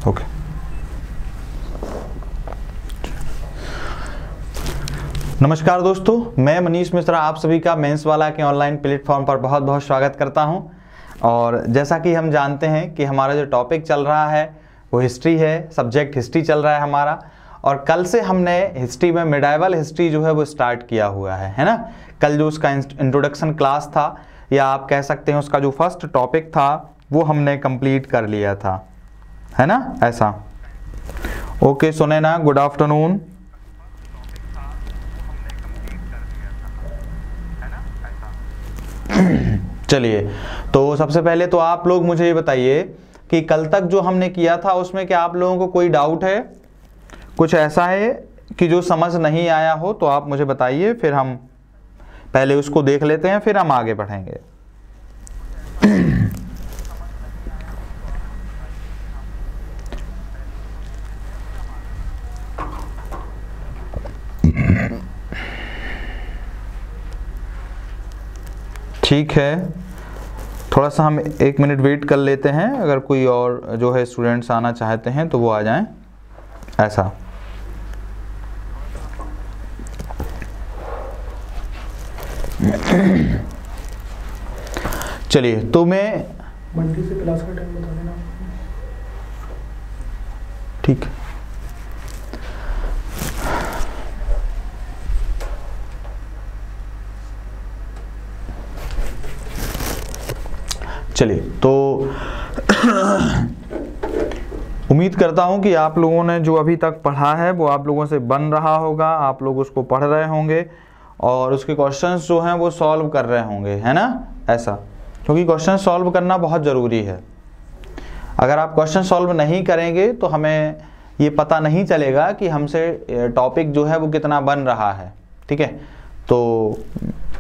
Okay. नमस्कार दोस्तों, मैं मनीष मिश्रा आप सभी का मेंस वाला के ऑनलाइन प्लेटफॉर्म पर बहुत बहुत स्वागत करता हूं। और जैसा कि हम जानते हैं कि हमारा जो टॉपिक चल रहा है वो हिस्ट्री है, सब्जेक्ट हिस्ट्री चल रहा है हमारा। और कल से हमने हिस्ट्री में मिडाइवल हिस्ट्री जो है वो स्टार्ट किया हुआ है ना। कल जो उसका इंट्रोडक्शन क्लास था, या आप कह सकते हैं उसका जो फर्स्ट टॉपिक था वो हमने कंप्लीट कर लिया था, है ना, ऐसा। ओके सुने ना, गुड आफ्टरनून। चलिए, तो सबसे पहले तो आप लोग मुझे ये बताइए कि कल तक जो हमने किया था उसमें क्या आप लोगों को कोई डाउट है? कुछ ऐसा है कि जो समझ नहीं आया हो तो आप मुझे बताइए, फिर हम पहले उसको देख लेते हैं, फिर हम आगे बढ़ेंगे। ठीक है, थोड़ा सा हम 1 मिनट वेट कर लेते हैं। अगर कोई और जो है स्टूडेंट्स आना चाहते हैं तो वो आ जाएं, ऐसा। चलिए, तो मैं मंडे से क्लास का टाइम बता देना। ठीक। चलिए, तो उम्मीद करता हूं कि आप लोगों ने जो अभी तक पढ़ा है वो आप लोगों से बन रहा होगा, आप लोग उसको पढ़ रहे होंगे और उसके क्वेश्चंस जो हैं वो सॉल्व कर रहे होंगे, है ना, ऐसा। क्योंकि क्वेश्चन सॉल्व करना बहुत ज़रूरी है। अगर आप क्वेश्चन सॉल्व नहीं करेंगे तो हमें ये पता नहीं चलेगा कि हमसे टॉपिक जो है वो कितना बन रहा है, ठीक है। तो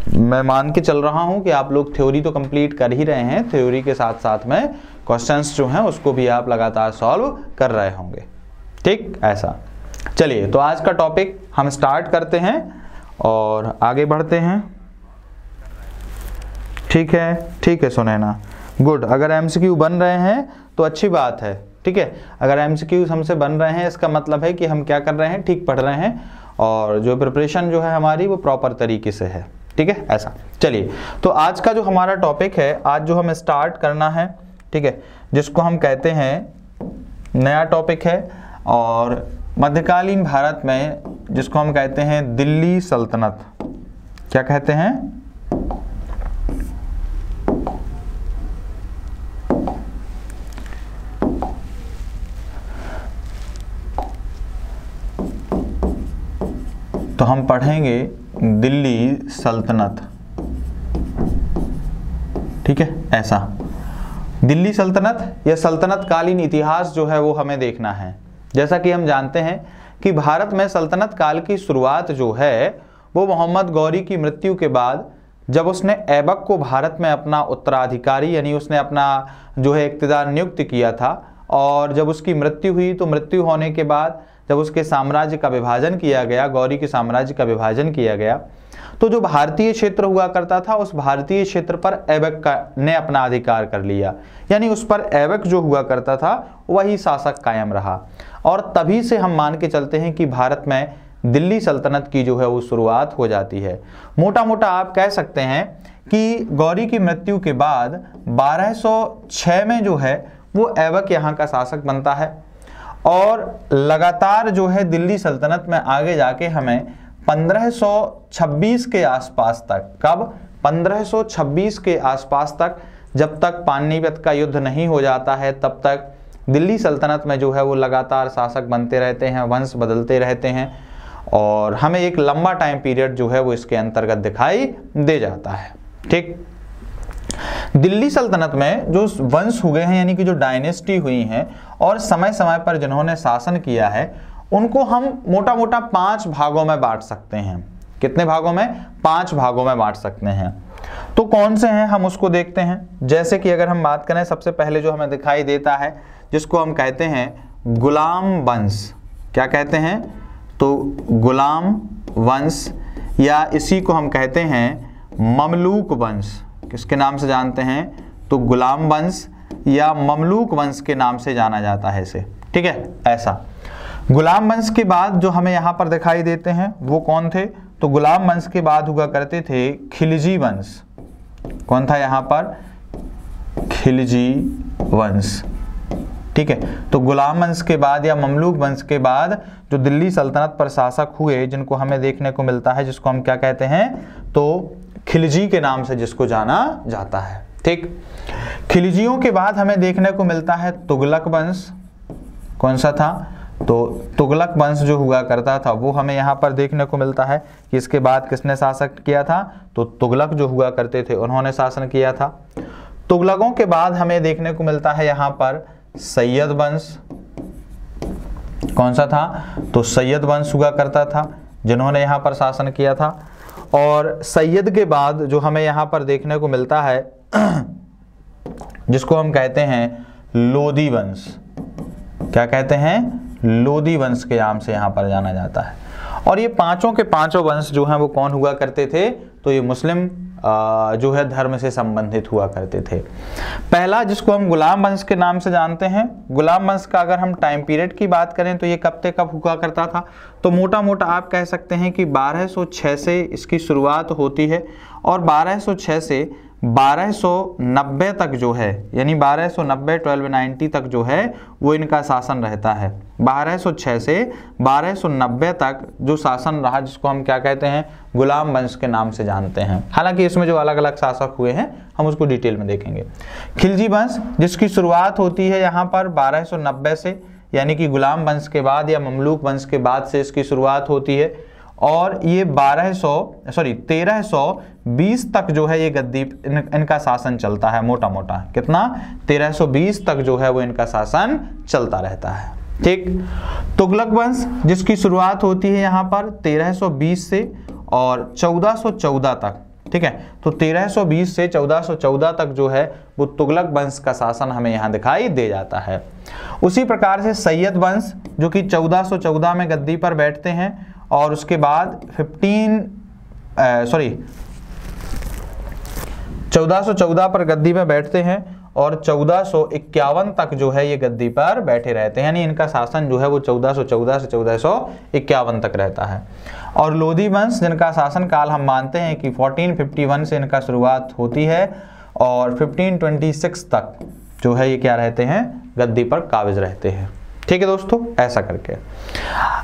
मैं मान के चल रहा हूँ कि आप लोग थ्योरी तो कंप्लीट कर ही रहे हैं, थ्योरी के साथ साथ में क्वेश्चंस जो हैं उसको भी आप लगातार सॉल्व कर रहे होंगे, ठीक, ऐसा। चलिए, तो आज का टॉपिक हम स्टार्ट करते हैं और आगे बढ़ते हैं। ठीक है सुनैना, गुड। अगर एमसीक्यू बन रहे हैं तो अच्छी बात है, ठीक है। अगर एमसीक्यू हमसे बन रहे हैं इसका मतलब है कि हम क्या कर रहे हैं, ठीक पढ़ रहे हैं और जो प्रिपरेशन जो है हमारी वो प्रॉपर तरीके से है, ठीक है, ऐसा। चलिए, तो आज का जो हमारा टॉपिक है, आज जो हमें स्टार्ट करना है, ठीक है, जिसको हम कहते हैं, नया टॉपिक है और मध्यकालीन भारत में जिसको हम कहते हैं दिल्ली सल्तनत। क्या कहते हैं? तो हम पढ़ेंगे दिल्ली सल्तनत, ठीक है, ऐसा। दिल्ली सल्तनत या सल्तनत कालीन इतिहास जो है वो हमें देखना है। जैसा कि हम जानते हैं कि भारत में सल्तनत काल की शुरुआत जो है वो मोहम्मद गौरी की मृत्यु के बाद, जब उसने ऐबक को भारत में अपना उत्तराधिकारी यानी उसने अपना जो है इक़्तिदार नियुक्त किया था। और जब उसकी मृत्यु हुई तो मृत्यु होने के बाद जब उसके साम्राज्य का विभाजन किया गया, गौरी के साम्राज्य का विभाजन किया गया, तो जो भारतीय क्षेत्र हुआ करता था उस भारतीय क्षेत्र पर ऐबक ने अपना अधिकार कर लिया, यानी उस पर ऐबक जो हुआ करता था वही शासक कायम रहा। और तभी से हम मान के चलते हैं कि भारत में दिल्ली सल्तनत की जो है वो शुरुआत हो जाती है। मोटा मोटा आप कह सकते हैं कि गौरी की मृत्यु के बाद 1206 में जो है वो ऐबक यहाँ का शासक बनता है और लगातार जो है दिल्ली सल्तनत में आगे जाके हमें 1526 के आसपास तक, कब? 1526 के आसपास तक, जब तक पानीपत का युद्ध नहीं हो जाता है तब तक दिल्ली सल्तनत में जो है वो लगातार शासक बनते रहते हैं, वंश बदलते रहते हैं और हमें एक लंबा टाइम पीरियड जो है वो इसके अंतर्गत दिखाई दे जाता है, ठीक। दिल्ली सल्तनत में जो वंश हुए हैं यानी कि जो डायनेस्टी हुई हैं और समय समय पर जिन्होंने शासन किया है उनको हम मोटा मोटा 5 भागों में बांट सकते हैं। कितने भागों में? 5 भागों में बांट सकते हैं। तो कौन से हैं हम उसको देखते हैं। जैसे कि अगर हम बात करें, सबसे पहले जो हमें दिखाई देता है जिसको हम कहते हैं गुलाम वंश। क्या कहते हैं? तो गुलाम वंश, या इसी को हम कहते हैं ममलूक वंश। किसके नाम से जानते हैं? तो गुलाम वंश या ममलूक वंश के नाम से जाना जाता है इसे, ठीक है, ऐसा। गुलाम वंश के बाद जो हमें यहाँ पर दिखाई देते हैं वो कौन थे, तो गुलाम वंश के बाद हुआ करते थे खिलजी वंश। कौन था यहाँ पर, खिलजी वंश, ठीक है। तो गुलाम वंश के बाद या ममलूक वंश के बाद जो दिल्ली सल्तनत पर शासक हुए, जिनको हमें देखने को मिलता है, जिसको हम क्या कहते हैं, तो खिलजी के नाम से जिसको जाना जाता है, ठीक। खिलजियों के बाद हमें देखने को मिलता है तुगलक वंश। कौन सा था, तो तुगलक वंश जो हुआ करता था वो हमें यहाँ पर देखने को मिलता है कि इसके बाद किसने शासन किया था, तो तुगलक जो हुआ करते थे उन्होंने शासन किया था। तुगलकों के बाद हमें देखने को मिलता है यहाँ पर सैयद वंश। कौन सा था, तो सैयद वंश हुआ करता था, जिन्होंने यहाँ पर शासन किया था। और सैयद के बाद जो हमें यहाँ पर देखने को मिलता है जिसको हम कहते हैं लोदी वंश। क्या कहते हैं, लोदी वंश के नाम से यहाँ पर जाना जाता है। और ये पांचों के पांचों वंश जो हैं वो कौन हुआ करते थे, तो ये मुस्लिम जो है धर्म से संबंधित हुआ करते थे। पहला जिसको हम गुलाम वंश के नाम से जानते हैं, गुलाम वंश का अगर हम टाइम पीरियड की बात करें तो ये कब से कब हुआ करता था, तो मोटा मोटा आप कह सकते हैं कि 1206 से इसकी शुरुआत होती है और 1206 से 1290 तक जो है, यानी 1290 1290 तक जो है वो इनका शासन रहता है। 1206 से 1290 तक जो शासन रहा, जिसको हम क्या कहते हैं, गुलाम वंश के नाम से जानते हैं। हालांकि इसमें जो अलग अलग शासक हुए हैं हम उसको डिटेल में देखेंगे। खिलजी वंश जिसकी शुरुआत होती है यहाँ पर 1290 से, यानी कि गुलाम वंश के बाद या ममलूक वंश के बाद से इसकी शुरुआत होती है और ये 1320 तक जो है ये गद्दी इनका शासन चलता है। मोटा मोटा कितना, 1320 तक जो है वो इनका शासन चलता रहता है, ठीक। तुगलक वंश जिसकी शुरुआत होती है यहाँ पर 1320 से और 1414 तक, ठीक है। तो 1320 से 1414 तक जो है वो तुगलक वंश का शासन हमें यहाँ दिखाई दे जाता है। उसी प्रकार से सैयद वंश जो कि 1414 में गद्दी पर बैठते हैं और उसके बाद 1414 पर गद्दी में बैठते हैं और 1451 तक जो है ये गद्दी पर बैठे रहते हैं, यानी इनका शासन जो है वो 1414 से 1451 तक रहता है। और लोदी वंश जिनका शासन काल हम मानते हैं कि 1451 से इनका शुरुआत होती है और 1526 तक जो है ये क्या रहते हैं, गद्दी पर काबिज रहते हैं, ठीक है दोस्तों, ऐसा करके।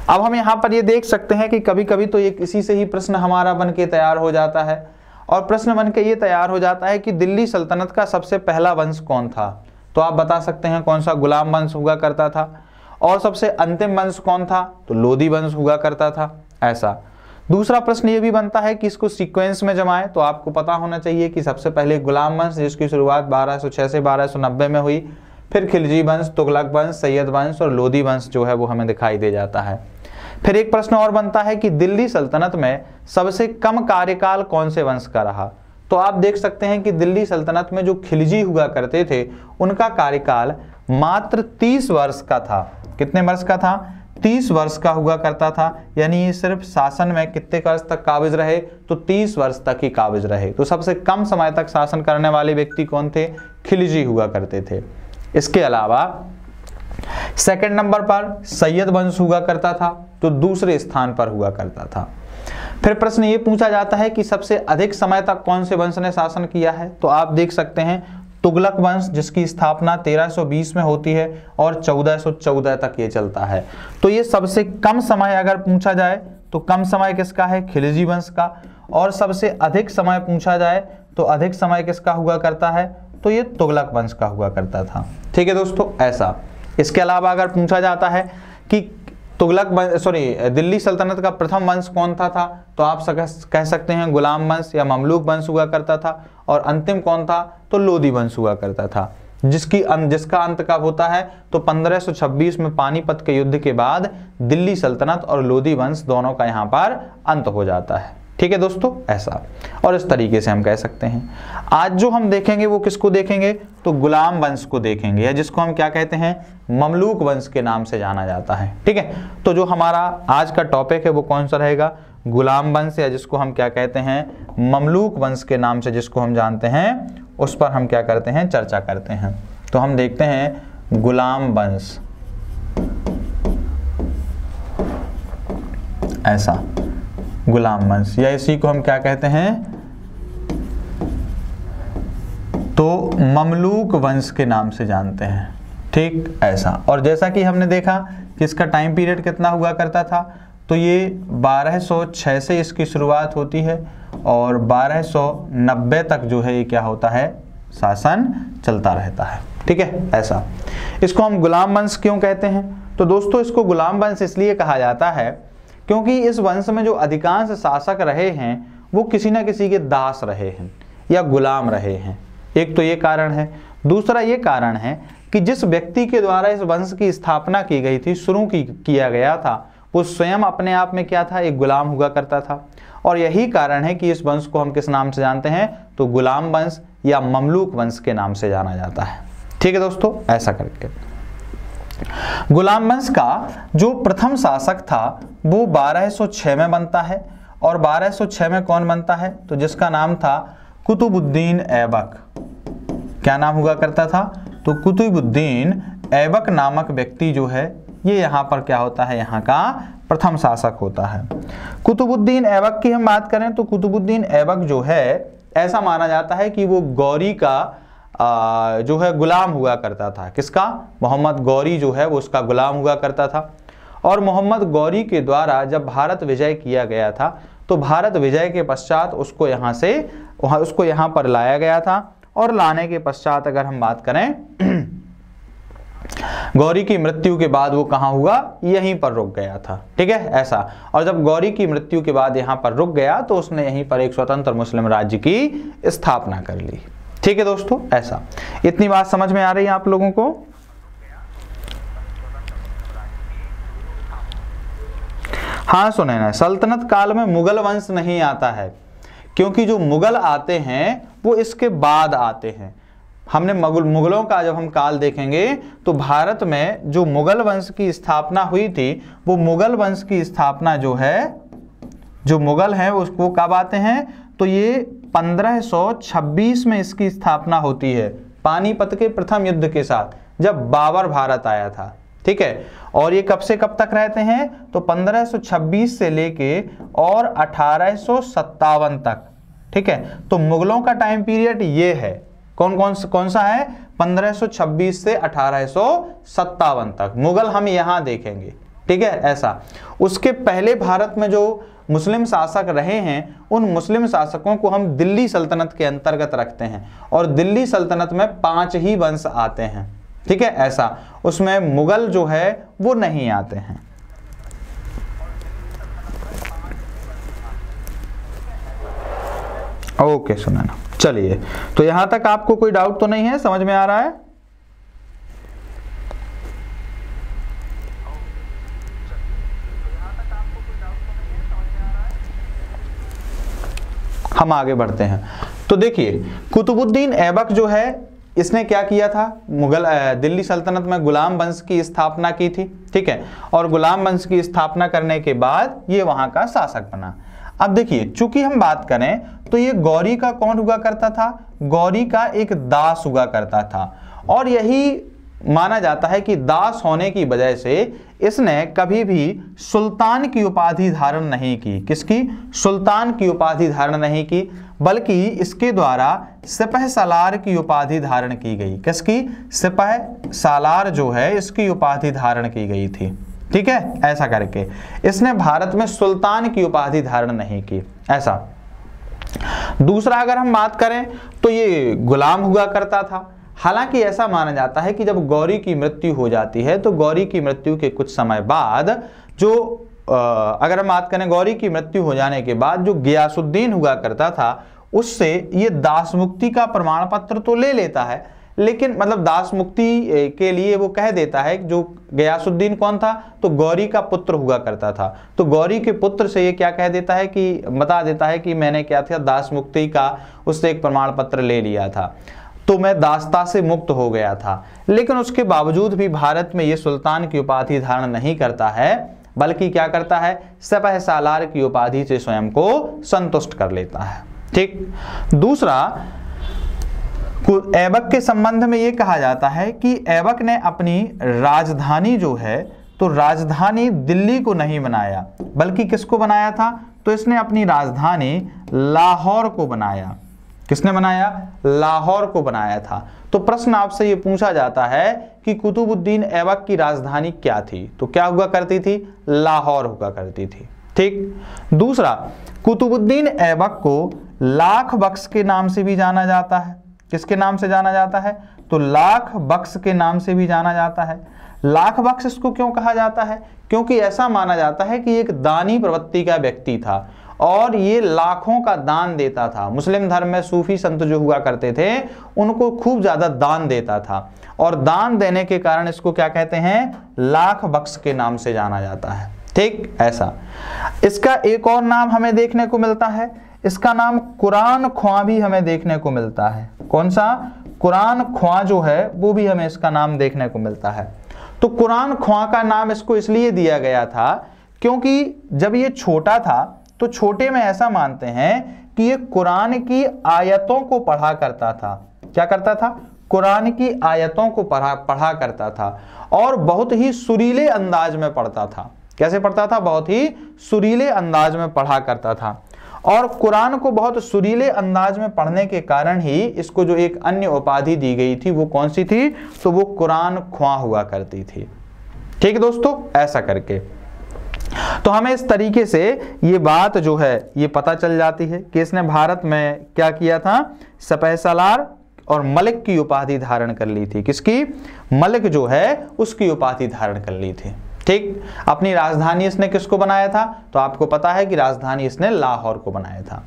अब हम यहाँ पर ये देख सकते हैं कि कभी कभी तो ये इसी से ही प्रश्न हमारा बन के तैयार हो जाता है और प्रश्न बन के ये तैयार हो जाता है कि दिल्ली सल्तनत का सबसे पहला वंश कौन था, तो आप बता सकते हैं कौन सा, गुलाम वंश हुआ करता था। और सबसे अंतिम वंश कौन था, तो लोदी वंश हुआ करता था, ऐसा। दूसरा प्रश्न ये भी बनता है कि इसको सीक्वेंस में जमाएं, तो आपको पता होना चाहिए कि सबसे पहले गुलाम वंश जिसकी शुरुआत 1206 से 1290 में हुई, फिर खिलजी वंश, तुगलक वंश, सैयद वंश और लोदी वंश जो है वो हमें दिखाई दे जाता है। फिर एक प्रश्न और बनता है कि दिल्ली सल्तनत में सबसे कम कार्यकाल कौन से वंश का रहा, तो आप देख सकते हैं कि दिल्ली सल्तनत में जो खिलजी हुआ करते थे उनका कार्यकाल मात्र 30 वर्ष का था। कितने वर्ष का था, 30 वर्ष का हुआ करता था, यानी ये सिर्फ शासन में कितने वर्ष तक काबिज रहे, तो 30 वर्ष तक ही काबिज रहे। तो सबसे कम समय तक शासन करने वाले व्यक्ति कौन थे, खिलजी हुआ करते थे। इसके अलावा सेकंड नंबर पर सैयद वंश हुआ करता था, तो दूसरे स्थान पर हुआ करता था। फिर प्रश्न ये पूछा जाता है कि सबसे अधिक समय तक कौन से वंश ने शासन किया है, तो आप देख सकते हैं तुगलक वंश जिसकी स्थापना 1320 में होती है और 1414 तक ये चलता है। तो ये सबसे कम समय अगर पूछा जाए तो कम समय किसका है, खिलजी वंश का। और सबसे अधिक समय पूछा जाए तो अधिक समय किसका हुआ करता है, तो ये तुगलक वंश का हुआ करता था, ठीक है दोस्तों, ऐसा। इसके अलावा अगर पूछा जाता है कि दिल्ली सल्तनत का प्रथम वंश कौन था तो आप कह सकते हैं गुलाम वंश या ममलूक वंश हुआ करता था। और अंतिम कौन था, तो लोदी वंश हुआ करता था, जिसका अंत कब होता है, तो 1526 में पानीपत के युद्ध के बाद दिल्ली सल्तनत और लोदी वंश दोनों का यहाँ पर अंत हो जाता है, ठीक है दोस्तों, ऐसा। और इस तरीके से हम कह सकते हैं। आज जो हम देखेंगे वो किसको देखेंगे, तो गुलाम वंश को देखेंगे, या जिसको हम क्या कहते हैं, ममलूक वंश के नाम से जाना जाता है, ठीक है। तो जो हमारा आज का टॉपिक है वो कौन सा रहेगा, गुलाम वंश, या जिसको हम क्या कहते हैं, ममलूक वंश के नाम से जिसको हम जानते हैं, उस पर हम क्या करते हैं, चर्चा करते हैं। तो हम देखते हैं गुलाम वंश। ऐसा गुलाम वंश, या इसी को हम क्या कहते हैं, तो ममलूक वंश के नाम से जानते हैं। ठीक, ऐसा। और जैसा कि हमने देखा कि इसका टाइम पीरियड कितना हुआ करता था, तो ये 1206 से इसकी शुरुआत होती है और 1290 तक जो है ये क्या होता है, शासन चलता रहता है। ठीक है, ऐसा। इसको हम गुलाम वंश क्यों कहते हैं? तो दोस्तों इसको गुलाम वंश इसलिए कहा जाता है क्योंकि इस वंश में जो अधिकांश शासक रहे हैं वो किसी न किसी के दास रहे हैं या गुलाम रहे हैं। एक तो ये कारण है। दूसरा ये कारण है कि जिस व्यक्ति के द्वारा इस वंश की स्थापना की गई थी, शुरू किया गया था, वो स्वयं अपने आप में क्या था, एक गुलाम हुआ करता था। और यही कारण है कि इस वंश को हम किस नाम से जानते हैं, तो गुलाम वंश या ममलूक वंश के नाम से जाना जाता है। ठीक है दोस्तों, ऐसा करके गुलाम वंश का जो प्रथम शासक था वो 1206 में बनता है। और 1206 में कौन बनता है, तो जिसका नाम था कुतुबुद्दीन ऐबक। क्या नाम हुआ करता था, तो कुतुबुद्दीन ऐबक नामक व्यक्ति जो है ये यहाँ पर क्या होता है, यहाँ का प्रथम शासक होता है। कुतुबुद्दीन ऐबक की हम बात करें तो कुतुबुद्दीन ऐबक जो है ऐसा माना जाता है कि वो गौरी का जो है गुलाम हुआ करता था। किसका, मोहम्मद गौरी जो है वो उसका गुलाम हुआ करता था। और मोहम्मद गौरी के द्वारा जब भारत विजय किया गया था तो भारत विजय के पश्चात उसको यहाँ पर लाया गया था। और लाने के पश्चात अगर हम बात करें गौरी की मृत्यु के बाद वो कहाँ हुआ, यहीं पर रुक गया था। ठीक है, ऐसा। और जब गौरी की मृत्यु के बाद यहाँ पर रुक गया तो उसने यहीं पर एक स्वतंत्र मुस्लिम राज्य की स्थापना कर ली। ठीक है दोस्तों, ऐसा। इतनी बात समझ में आ रही है आप लोगों को? हाँ सुने ना, सल्तनत काल में मुगल वंश नहीं आता है क्योंकि जो मुगल आते हैं वो इसके बाद आते हैं। हमने मुगलों का जब हम काल देखेंगे तो भारत में जो मुगल वंश की स्थापना हुई थी वो मुगल वंश की स्थापना जो है, जो मुगल हैं उसको कब आते हैं, तो ये 1526 में इसकी स्थापना होती है, पानीपत के प्रथम युद्ध के साथ जब बाबर भारत आया था। ठीक है, और ये कब से कब तक रहते हैं, तो 1526 से लेके और 1857 तक। ठीक है, तो मुगलों का टाइम पीरियड ये है। कौन सा है, 1526 से 1857 तक मुगल हम यहां देखेंगे। ठीक है, ऐसा। उसके पहले भारत में जो मुस्लिम शासक रहे हैं उन मुस्लिम शासकों को हम दिल्ली सल्तनत के अंतर्गत रखते हैं और दिल्ली सल्तनत में 5 ही वंश आते हैं। ठीक है, ऐसा। उसमें मुगल जो है वो नहीं आते हैं। ओके, सुना ना। चलिए, तो यहां तक आपको कोई डाउट तो नहीं है, समझ में आ रहा है? हम आगे बढ़ते हैं। तो देखिए, कुतुबुद्दीन ऐबक जो है इसने क्या किया था, मुगल दिल्ली सल्तनत में गुलाम वंश की स्थापना की थी। ठीक है, और गुलाम वंश की स्थापना करने के बाद ये वहां का शासक बना। अब देखिए, चूंकि हम बात करें तो ये गौरी का कौन हुआ करता था, गौरी का एक दास हुआ करता था। और यही माना जाता है कि दास होने की वजह से इसने कभी भी सुल्तान की उपाधि धारण नहीं की। किसकी, सुल्तान की उपाधि धारण नहीं की, बल्कि इसके द्वारा सिपह सालार की उपाधि धारण की गई। किसकी, सिपह सालार जो है इसकी उपाधि धारण की गई थी। ठीक है, ऐसा करके इसने भारत में सुल्तान की उपाधि धारण नहीं की, ऐसा। दूसरा अगर हम बात करें तो ये गुलाम हुआ करता था। हालांकि ऐसा माना जाता है कि जब गौरी की मृत्यु हो जाती है तो गौरी की मृत्यु के कुछ समय बाद जो अगर हम बात करें गौरी की मृत्यु हो जाने के बाद जो गियासुद्दीन हुआ करता था उससे ये दास मुक्ति का प्रमाण पत्र तो ले लेता है, लेकिन मतलब दास मुक्ति के लिए वो कह देता है। जो गियासुद्दीन कौन था, तो गौरी का पुत्र हुआ करता था। तो गौरी के पुत्र से ये क्या कह देता है कि बता देता है कि मैंने क्या था, दास मुक्ति का उससे एक प्रमाण पत्र ले लिया था, तो मैं दासता से मुक्त हो गया था। लेकिन उसके बावजूद भी भारत में ये सुल्तान की उपाधि धारण नहीं करता है, बल्कि क्या करता है, सिपह सालार की उपाधि से स्वयं को संतुष्ट कर लेता है। ठीक। दूसरा, ऐबक के संबंध में ये कहा जाता है कि ऐबक ने अपनी राजधानी जो है तो राजधानी दिल्ली को नहीं बनाया, बल्कि किसको बनाया था? तो इसने अपनी राजधानी लाहौर को बनाया। किसने बनाया? लाहौर को बनाया था। तो प्रश्न आपसे ये पूछा जाता है कि कुतुबुद्दीन ऐबक की राजधानी क्या थी? तो क्या हुआ करती थी? लाहौर हुआ करती थी। ठीक। दूसरा, कुतुबुद्दीन ऐबक को लाख बख्श के नाम से भी जाना जाता है। किसके नाम से जाना जाता है? तो लाख बख्श के नाम से भी जाना जाता है। लाख बख्श इसको क्यों कहा जाता है? क्योंकि ऐसा माना जाता है कि एक दानी प्रवृत्ति का व्यक्ति था और ये लाखों का दान देता था। मुस्लिम धर्म में सूफी संत जो हुआ करते थे उनको खूब ज्यादा दान देता था और दान देने के कारण इसको क्या कहते हैं? लाख बख्श के नाम से जाना जाता है। ठीक, ऐसा। इसका एक और नाम हमें देखने को मिलता है, इसका नाम कुरान ख्वां भी हमें देखने को मिलता है। कौन सा? कुरान ख्वां जो है वो भी हमें इसका नाम देखने को मिलता है। तो कुरान ख्वां का नाम इसको इसलिए दिया गया था क्योंकि जब ये छोटा था तो छोटे में ऐसा मानते हैं कि ये कुरान की आयतों को पढ़ा करता था। क्या करता था? कुरान की आयतों को पढ़ा करता था और बहुत ही सुरीले अंदाज में पढ़ता था। कैसे पढ़ता था? बहुत ही सुरीले अंदाज में पढ़ा करता था और कुरान को बहुत सुरीले अंदाज में पढ़ने के कारण ही इसको जो एक अन्य उपाधि दी गई थी वो कौन सी थी? तो वो कुरान ख्वां हुआ करती थी। ठीक है दोस्तों, ऐसा करके तो हमें इस तरीके से ये बात जो है ये पता चल जाती है कि इसने भारत में क्या किया था? सपहसालार और मलिक की उपाधि धारण कर ली थी। किसकी? मलिक जो है उसकी उपाधि धारण कर ली थी। ठीक। अपनी राजधानी इसने किसको बनाया था? तो आपको पता है कि राजधानी इसने लाहौर को बनाया था।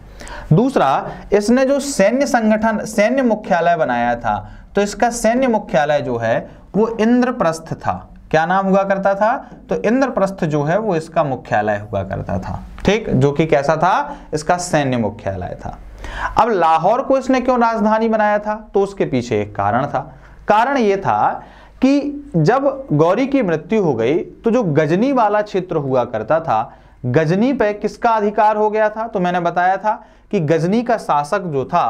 दूसरा, इसने जो सैन्य संगठन, सैन्य मुख्यालय बनाया था, तो इसका सैन्य मुख्यालय जो है वो इंद्रप्रस्थ था। क्या नाम हुआ करता था? तो इंद्रप्रस्थ जो है वो इसका मुख्यालय हुआ करता था। ठीक, जो कि कैसा था? इसका सैन्य मुख्यालय था। अब लाहौर को इसने क्यों राजधानी बनाया था? तो उसके पीछे एक कारण था। कारण ये था कि जब गौरी की मृत्यु हो गई तो जो गजनी वाला क्षेत्र हुआ करता था, गजनी पे किसका अधिकार हो गया था? तो मैंने बताया था कि गजनी का शासक जो था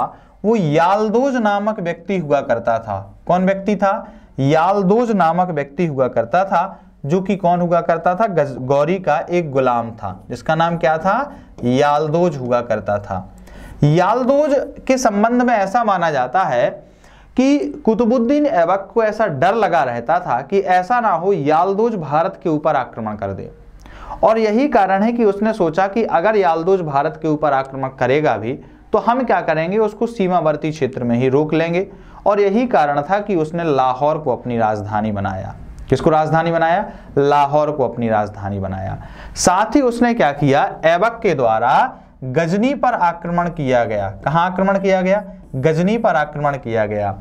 वो यालदोज नामक व्यक्ति हुआ करता था। कौन व्यक्ति था? यालदोज नामक व्यक्ति हुआ करता था, जो कि कौन हुआ करता था? गौरी का एक गुलाम था, जिसका नाम क्या था? यालदोज हुआ करता था। यालदोज के संबंध में ऐसा माना जाता है कि कुतुबुद्दीन ऐबक को ऐसा डर लगा रहता था कि ऐसा ना हो यालदोज भारत के ऊपर आक्रमण कर दे, और यही कारण है कि उसने सोचा कि अगर यालदोज भारत के ऊपर आक्रमण करेगा भी तो हम क्या करेंगे? उसको सीमावर्ती क्षेत्र में ही रोक लेंगे। और यही कारण था कि उसने लाहौर को अपनी राजधानी बनाया। किसको राजधानी बनाया? लाहौर को अपनी राजधानी बनाया। साथ ही उसने क्या किया? ऐबक के द्वारा गजनी पर आक्रमण किया गया। कहां आक्रमण किया गया? गजनी पर आक्रमण किया गया।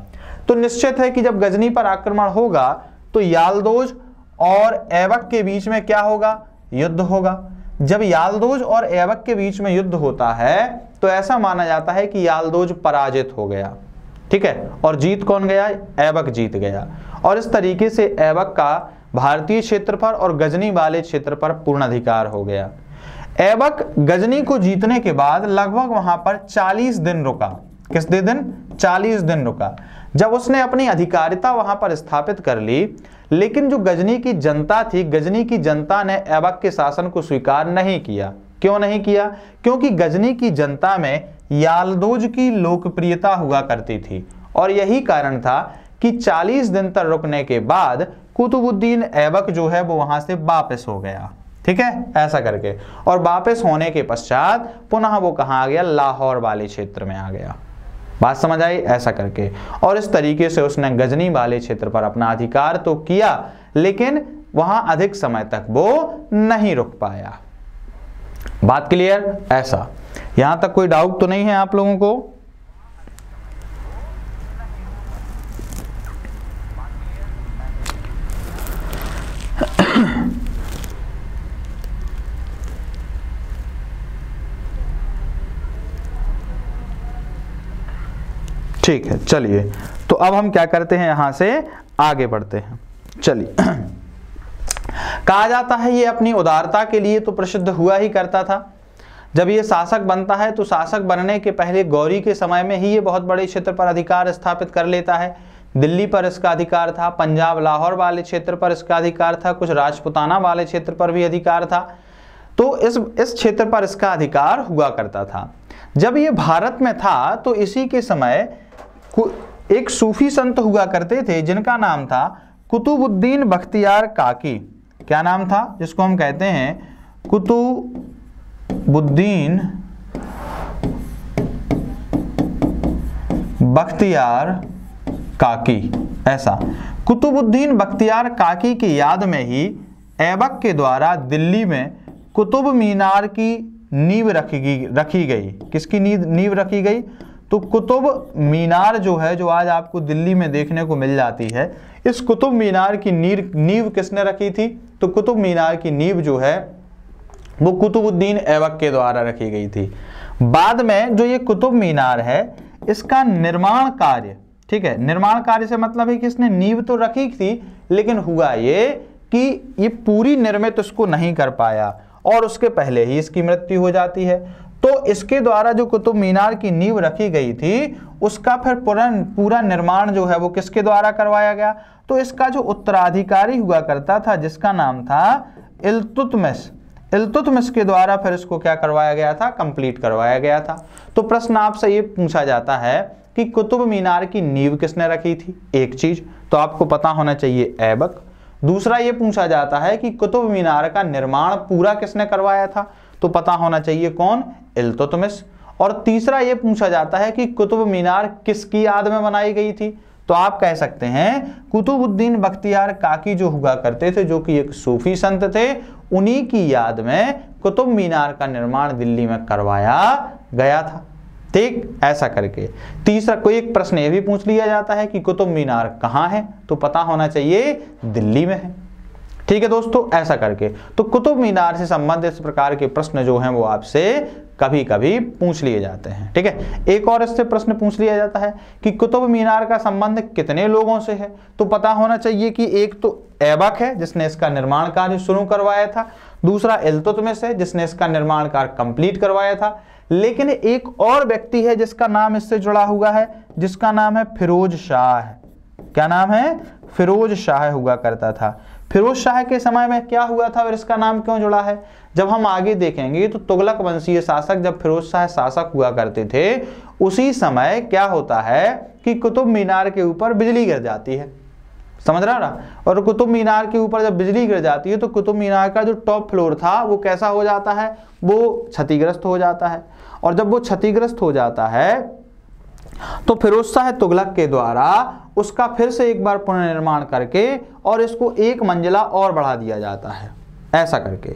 तो निश्चित है कि जब गजनी पर आक्रमण होगा तो यालदोज और ऐबक के बीच में क्या होगा? युद्ध होगा। जब यालदोज और ऐबक के बीच में युद्ध होता है तो ऐसा माना जाता है कि यालदोज पराजित हो गया। ठीक है, और जीत कौन गया? ऐबक जीत गया। और इस तरीके से ऐबक का भारतीय क्षेत्र पर और गजनी वाले क्षेत्र पर पूर्ण अधिकार हो गया। ऐबक गजनी को जीतने के बाद लगभग वहां पर 40 दिन रुका। किस दिन? 40 दिन रुका। जब उसने अपनी अधिकारिता वहां पर स्थापित कर ली, लेकिन जो गजनी की जनता थी, गजनी की जनता ने ऐबक के शासन को स्वीकार नहीं किया। क्यों नहीं किया? क्योंकि गजनी की जनता में यालदोज की लोकप्रियता हुआ करती थी और यही कारण था कि 40 दिन तक रुकने के बाद कुतुबुद्दीन ऐबक जो है वो वहां से वापस हो गया। ठीक है, ऐसा करके, और वापस होने के पश्चात पुनः वो कहां आ गया? लाहौर वाले क्षेत्र में आ गया। बात समझ आई? ऐसा करके, और इस तरीके से उसने गजनी वाले क्षेत्र पर अपना अधिकार तो किया, लेकिन वहां अधिक समय तक वो नहीं रुक पाया। बात क्लियर? ऐसा, यहां तक कोई डाउट तो नहीं है आप लोगों को? ठीक है, चलिए तो अब हम क्या करते हैं, यहां से आगे बढ़ते हैं। चलिए, कहा जाता है ये अपनी उदारता के लिए तो प्रसिद्ध हुआ ही करता था। जब ये शासक बनता है तो शासक बनने के पहले गौरी के समय में ही ये बहुत बड़े क्षेत्र पर अधिकार स्थापित कर लेता है। दिल्ली पर इसका अधिकार था, पंजाब लाहौर वाले क्षेत्र पर इसका अधिकार था, कुछ राजपुताना वाले क्षेत्र पर भी अधिकार था। तो इस क्षेत्र पर इसका अधिकार हुआ करता था। जब ये भारत में था तो इसी के समय एक सूफी संत हुआ करते थे जिनका नाम था कुतुबुद्दीन बख्तियार काकी। क्या नाम था? जिसको हम कहते हैं कुतुबुद्दीन बख्तियार काकी। ऐसा कुतुबुद्दीन बख्तियार काकी की याद में ही ऐबक के द्वारा दिल्ली में कुतुब मीनार की नींव रखी गई। किसकी नींव रखी गई? तो कुतुब मीनार जो है, जो आज आपको दिल्ली में देखने को मिल जाती है, इस कुतुब मीनार की नींव किसने रखी थी? तो कुतुब मीनार की नींव जो है वो कुतुबुद्दीन ऐबक के द्वारा रखी गई थी। बाद में जो ये कुतुब मीनार है इसका निर्माण कार्य, ठीक है, निर्माण कार्य से मतलब है कि इसने नींव तो रखी थी, लेकिन हुआ ये कि ये पूरी निर्मित इसको नहीं कर पाया और उसके पहले ही इसकी मृत्यु हो जाती है। तो इसके द्वारा जो कुतुब मीनार की नींव रखी गई थी उसका फिर पूरा निर्माण जो है वो किसके द्वारा करवाया गया? तो इसका जो उत्तराधिकारी हुआ करता था जिसका नाम था इल्तुतमिश के द्वारा फिर इसको क्या करवाया गया था? कंप्लीट करवाया गया था। तो प्रश्न आपसे ये पूछा जाता है कि कुतुब मीनार की नींव किसने रखी थी? एक चीज तो आपको पता होना चाहिए, ऐबक। दूसरा ये पूछा जाता है कि कुतुब मीनार का निर्माण पूरा किसने करवाया था? तो पता होना चाहिए कौन? इल्तुतमिश। और तीसरा ये पूछा जाता है कि कुतुब मीनार किसकी याद में बनाई गई थी? तो आप कह सकते हैं कुतुबुद्दीन बख्तियार काकी जो हुआ करते थे, जो कि एक सूफी संत थे, उन्हीं की याद में कुतुब मीनार का निर्माण दिल्ली में करवाया गया था। ठीक, ऐसा करके। तीसरा कोई एक प्रश्न ये भी पूछ लिया जाता है कि कुतुब मीनार कहाँ है? तो पता होना चाहिए दिल्ली में है। ठीक है दोस्तों, ऐसा करके तो कुतुब मीनार से संबंधित इस प्रकार के प्रश्न जो हैं वो आपसे कभी कभी पूछ लिए जाते हैं। ठीक है, एक और इससे प्रश्न पूछ लिया जाता है कि कुतुब मीनार का संबंध कितने लोगों से है? तो पता होना चाहिए कि एक तो ऐबक है जिसने इसका निर्माण कार्य शुरू करवाया था, दूसरा इल्तुतमिश है जिसने इसका निर्माण कार्य कंप्लीट करवाया था, लेकिन एक और व्यक्ति है जिसका नाम इससे जुड़ा हुआ है, जिसका नाम है फिरोज शाह। क्या नाम है? फिरोज शाह हुआ करता था। फिरोज शाह के समय में क्या हुआ था और इसका नाम क्यों जुड़ा है? जब हम आगे देखेंगे तो तुगलक वंशीय शासक जब फिरोज शाह शासक हुआ करते थे, उसी समय क्या होता है कि कुतुब मीनार के ऊपर बिजली गिर जाती है। समझ रहा ना? और कुतुब मीनार के ऊपर जब बिजली गिर जाती है तो कुतुब मीनार का जो टॉप फ्लोर था वो कैसा हो जाता है? वो क्षतिग्रस्त हो जाता है। और जब वो क्षतिग्रस्त हो जाता है तो फिरोज शाह तुगलक के द्वारा उसका फिर से एक बार पुनर्निर्माण करके और इसको एक मंजिला और बढ़ा दिया जाता है, ऐसा करके।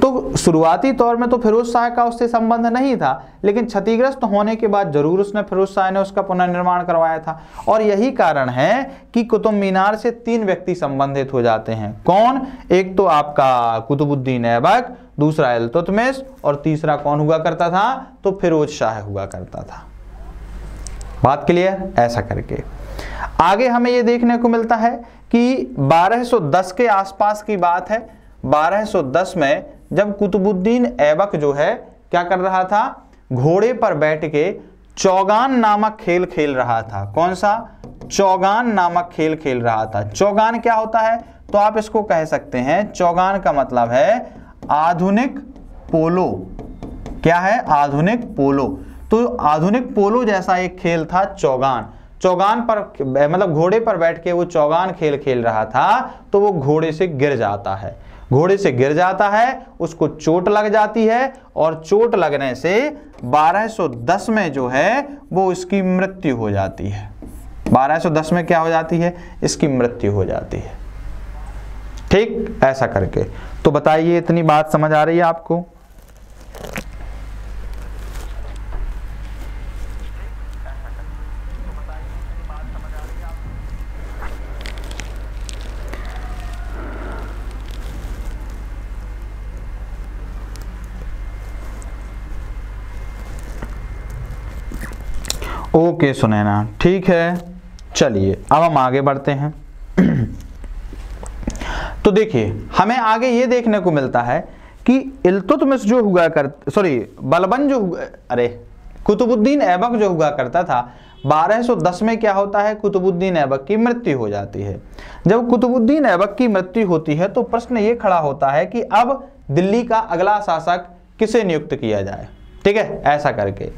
तो शुरुआती तौर में तो फिरोज शाह का उससे संबंध नहीं था, लेकिन क्षतिग्रस्त होने के बाद जरूर उसने फिरोज शाह ने उसका पुनर्निर्माण करवाया था। और यही कारण है कि कुतुब मीनार से 3 व्यक्ति संबंधित हो जाते हैं। कौन? एक तो आपका कुतुबुद्दीन ऐबक, दूसरा इल्तुतमिश और तीसरा कौन हुआ करता था? तो फिरोज शाह हुआ करता था। बात क्लियर? ऐसा करके आगे हमें यह देखने को मिलता है कि 1210 के आसपास की बात है। 1210 में जब कुतुबुद्दीन ऐबक जो है क्या कर रहा था? घोड़े पर बैठ के चौगान नामक खेल खेल रहा था। कौन सा? चौगान नामक खेल खेल रहा था। चौगान क्या होता है? तो आप इसको कह सकते हैं, चौगान का मतलब है आधुनिक पोलो। क्या है? आधुनिक पोलो। तो आधुनिक पोलो जैसा एक खेल था चौगान। चौगान पर मतलब घोड़े पर बैठ के वो चौगान खेल खेल रहा था, तो वो घोड़े से गिर जाता है। घोड़े से गिर जाता है, उसको चोट लग जाती है और चोट लगने से 1210 में जो है वो इसकी मृत्यु हो जाती है। 1210 में क्या हो जाती है? इसकी मृत्यु हो जाती है। ठीक, ऐसा करके तो बताइए, इतनी बात समझ आ रही है आपको? ओके सुनैना, ठीक है। चलिए अब हम आगे बढ़ते हैं। तो देखिए हमें आगे ये देखने को मिलता है कि इल्तुतमिश जो हुआ बलबन जो कुतुबुद्दीन ऐबक जो हुआ करता था, 1210 में क्या होता है, कुतुबुद्दीन ऐबक की मृत्यु हो जाती है। जब कुतुबुद्दीन ऐबक की मृत्यु होती है तो प्रश्न ये खड़ा होता है कि अब दिल्ली का अगला शासक किसे नियुक्त किया जाए। ठीक है, ऐसा करके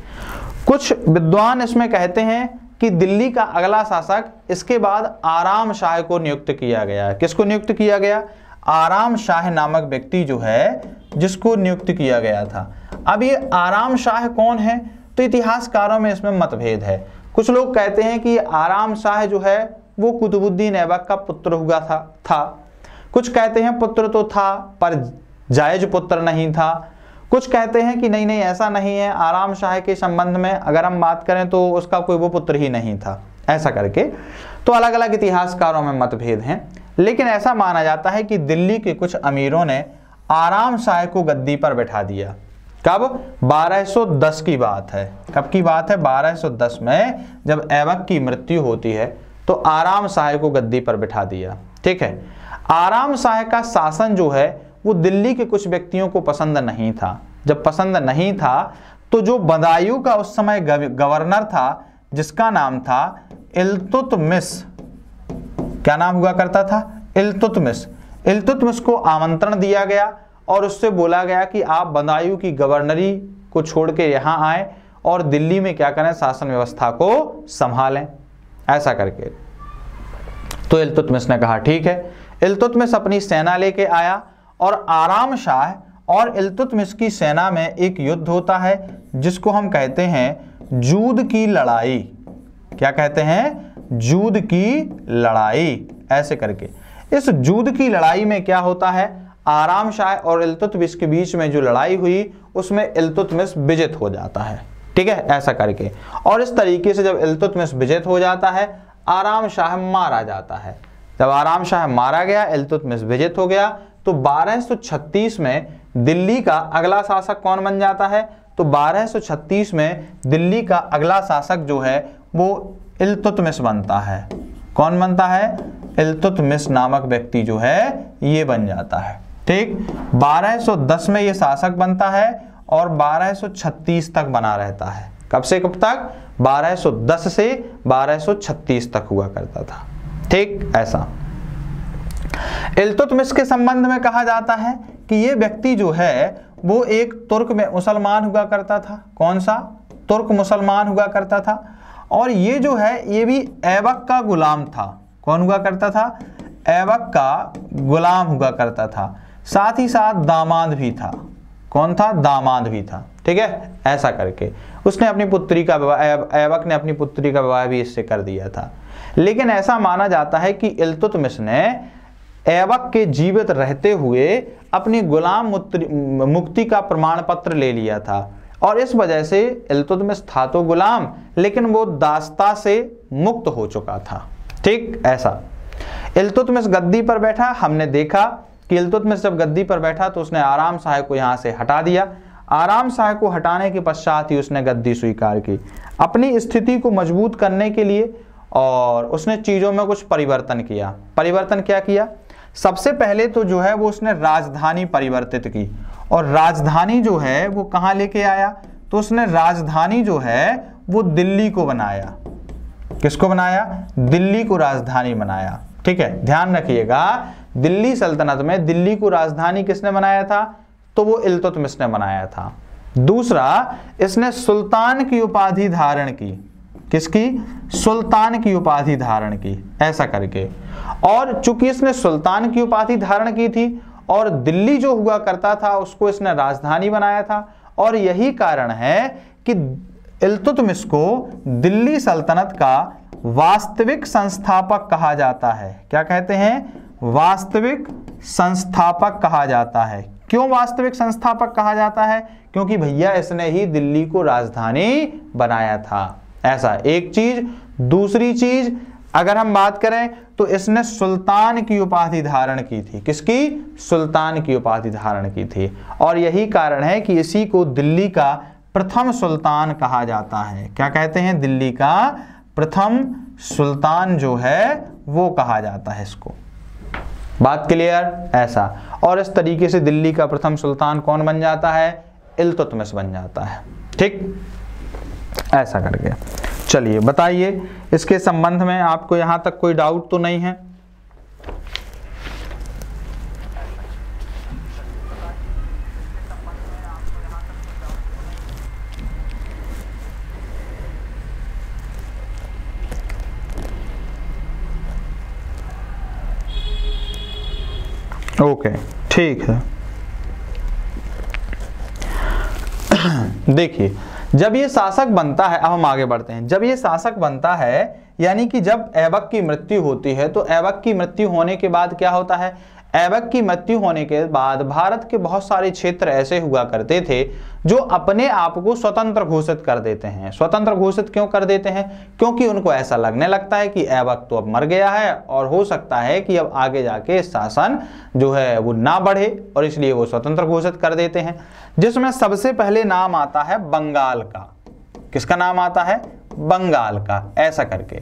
कुछ विद्वान इसमें कहते हैं कि दिल्ली का अगला शासक इसके बाद आराम शाह को नियुक्त किया गया। किसको नियुक्त किया गया? आराम शाह नामक व्यक्ति जो है जिसको नियुक्त किया गया था। अब ये आराम शाह कौन है? तो इतिहासकारों में इसमें मतभेद है। कुछ लोग कहते हैं कि आराम शाह जो है वो कुतुबुद्दीन ऐबक का पुत्र हुआ था। कुछ कहते हैं पुत्र तो था पर जायज पुत्र नहीं था। कुछ कहते हैं कि नहीं ऐसा नहीं है, आराम शाह के संबंध में अगर हम बात करें तो उसका कोई वो पुत्र ही नहीं था। ऐसा करके तो अलग अलग इतिहासकारों में मतभेद हैं, लेकिन ऐसा माना जाता है कि दिल्ली के कुछ अमीरों ने आराम शाह को गद्दी पर बैठा दिया। कब? 1210 की बात है। कब की बात है? 1210 में जब ऐबक की मृत्यु होती है तो आराम शाह को गद्दी पर बैठा दिया। ठीक है, आराम शाह का शासन जो है वो दिल्ली के कुछ व्यक्तियों को पसंद नहीं था। जब पसंद नहीं था तो जो बदायूं का उस समय गवर्नर था जिसका नाम था इल्तुतमिश, क्या नाम हुआ करता था? इल्तुतमिश। इल्तुतमिश को आमंत्रण दिया गया और उससे बोला गया कि आप बदायूं की गवर्नरी को छोड़ के यहाँ आए और दिल्ली में क्या करें, शासन व्यवस्था को संभालें। ऐसा करके तो इल्तुतमिश ने कहा ठीक है। इल्तुतमिश अपनी सेना लेके आया और आराम शाह और इल्तुतमिश की सेना में एक युद्ध होता है जिसको हम कहते हैं जूद की लड़ाई। क्या कहते हैं? जूद की लड़ाई। ऐसे करके इस जूद की लड़ाई में क्या होता है, आराम शाह और इल्तुतमिश के बीच में जो लड़ाई हुई उसमें इल्तुतमिश विजित हो जाता है। ठीक है, ऐसा करके और इस तरीके से जब इल्तुतमिश विजित हो जाता है आराम शाह मारा जाता है। जब आराम शाह मारा गया, इल्तुतमिश विजित हो गया, तो 1236 में दिल्ली का अगला शासक कौन बन जाता है? तो 1236 में दिल्ली का अगला शासक जो है वो इल्तुतमिश बनता है। कौन बनता है? इल्तुतमिश नामक व्यक्ति जो है ये बन जाता है। ठीक, 1210 में ये शासक बनता है और 1236 तक बना रहता है। कब से कब तक? 1210 से 1236 तक हुआ करता था। ठीक, ऐसा इल्तुतमिश के संबंध में कहा जाता है कि ये व्यक्ति जो है वो एक तुर्क में मुसलमान हुआ करता था। कौन सा? तुर्क मुसलमान हुआ करता था। और ये जो है ये भी ऐबक का गुलाम था। कौन हुआ करता था? ऐबक का गुलाम हुआ करता था। साथ ही साथ दामाद भी था। कौन था? दामाद भी था। ठीक है, ऐसा करके उसने अपनी पुत्री का विवाह, ऐबक ने अपनी पुत्री का विवाह भी इससे कर दिया था। लेकिन ऐसा माना जाता है कि इल्तुतमिश ने ऐबक के जीवित रहते हुए अपनी गुलाम मुक्ति का प्रमाण पत्र ले लिया था और इस वजह से इल्तुतमिश था तो गुलाम लेकिन वो दास्ता से मुक्त हो चुका था। ठीक, ऐसा इल्तुतमिश गद्दी पर बैठा। हमने देखा कि इल्तुतमिश जब गद्दी पर बैठा तो उसने आराम शाह को यहाँ से हटा दिया। आराम शाह को हटाने के पश्चात ही उसने गद्दी स्वीकार की अपनी स्थिति को मजबूत करने के लिए और उसने चीज़ों में कुछ परिवर्तन किया। परिवर्तन क्या किया? सबसे पहले तो जो है वो उसने राजधानी परिवर्तित की और राजधानी जो है वो कहाँ लेके आया? तो उसने राजधानी जो है वो दिल्ली को बनाया। किसको बनाया? दिल्ली को राजधानी बनाया। ठीक है, ध्यान रखिएगा, दिल्ली सल्तनत में दिल्ली को राजधानी किसने बनाया था? तो वो इल्तुतमिश ने बनाया था। दूसरा, इसने सुल्तान की उपाधि धारण की। किसकी? सुल्तान की उपाधि धारण की। ऐसा करके और चूंकि इसने सुल्तान की उपाधि धारण की थी और दिल्ली जो हुआ करता था उसको इसने राजधानी बनाया था और यही कारण है कि इल्तुतमिश को दिल्ली सल्तनत का वास्तविक संस्थापक कहा जाता है। क्या कहते हैं? वास्तविक संस्थापक कहा जाता है। क्यों वास्तविक संस्थापक कहा जाता है? क्योंकि भैया इसने ही दिल्ली को राजधानी बनाया था। ऐसा एक चीज। दूसरी चीज अगर हम बात करें तो इसने सुल्तान की उपाधि धारण की थी। किसकी? सुल्तान की उपाधि धारण की थी और यही कारण है कि इसी को दिल्ली का प्रथम सुल्तान कहा जाता है। क्या कहते हैं? दिल्ली का प्रथम सुल्तान जो है वो कहा जाता है इसको। बात क्लियर? ऐसा और इस तरीके से दिल्ली का प्रथम सुल्तान कौन बन जाता है? इल्तुतमिश बन जाता है। ठीक, ऐसा करके चलिए बताइए, इसके संबंध में आपको यहां तक कोई डाउट तो नहीं है? ओके, ठीक है। देखिए, जब ये शासक बनता है, अब हम आगे बढ़ते हैं। जब ये शासक बनता है, यानी कि जब ऐबक की मृत्यु होती है, तो ऐबक की मृत्यु होने के बाद क्या होता है? ऐबक की मृत्यु होने के बाद भारत के बहुत सारे क्षेत्र ऐसे हुआ करते थे जो अपने आप को स्वतंत्र घोषित कर देते हैं। स्वतंत्र घोषित क्यों कर देते हैं? क्योंकि उनको ऐसा लगने लगता है कि ऐबक तो अब मर गया है और हो सकता है कि अब आगे जाके शासन जो है वो ना बढ़े, और इसलिए वो स्वतंत्र घोषित कर देते हैं। जिसमें सबसे पहले नाम आता है बंगाल का। किसका नाम आता है? बंगाल का। ऐसा करके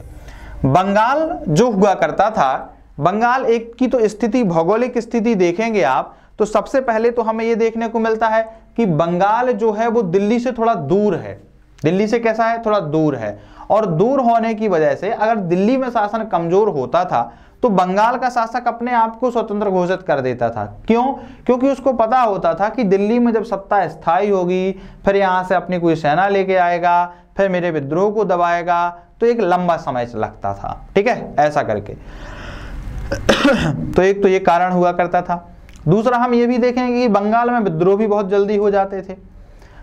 बंगाल जो हुआ करता था, बंगाल एक की तो स्थिति, भौगोलिक स्थिति देखेंगे आप तो सबसे पहले तो हमें यह देखने को मिलता है कि बंगाल जो है वो दिल्ली से थोड़ा दूर है। दिल्ली से कैसा है? थोड़ा दूर है। और दूर होने की वजह से अगर दिल्ली में शासन कमजोर होता था तो बंगाल का शासक अपने आप को स्वतंत्र घोषित कर देता था। क्यों? क्योंकि उसको पता होता था कि दिल्ली में जब सत्ता स्थायी होगी, फिर यहां से अपनी कोई सेना लेके आएगा, फिर मेरे विद्रोह को दबाएगा, तो एक लंबा समय लगता था। ठीक है, ऐसा करके तो एक तो ये कारण हुआ करता था। दूसरा हम ये भी देखेंगे कि बंगाल में विद्रोह भी बहुत जल्दी हो जाते थे,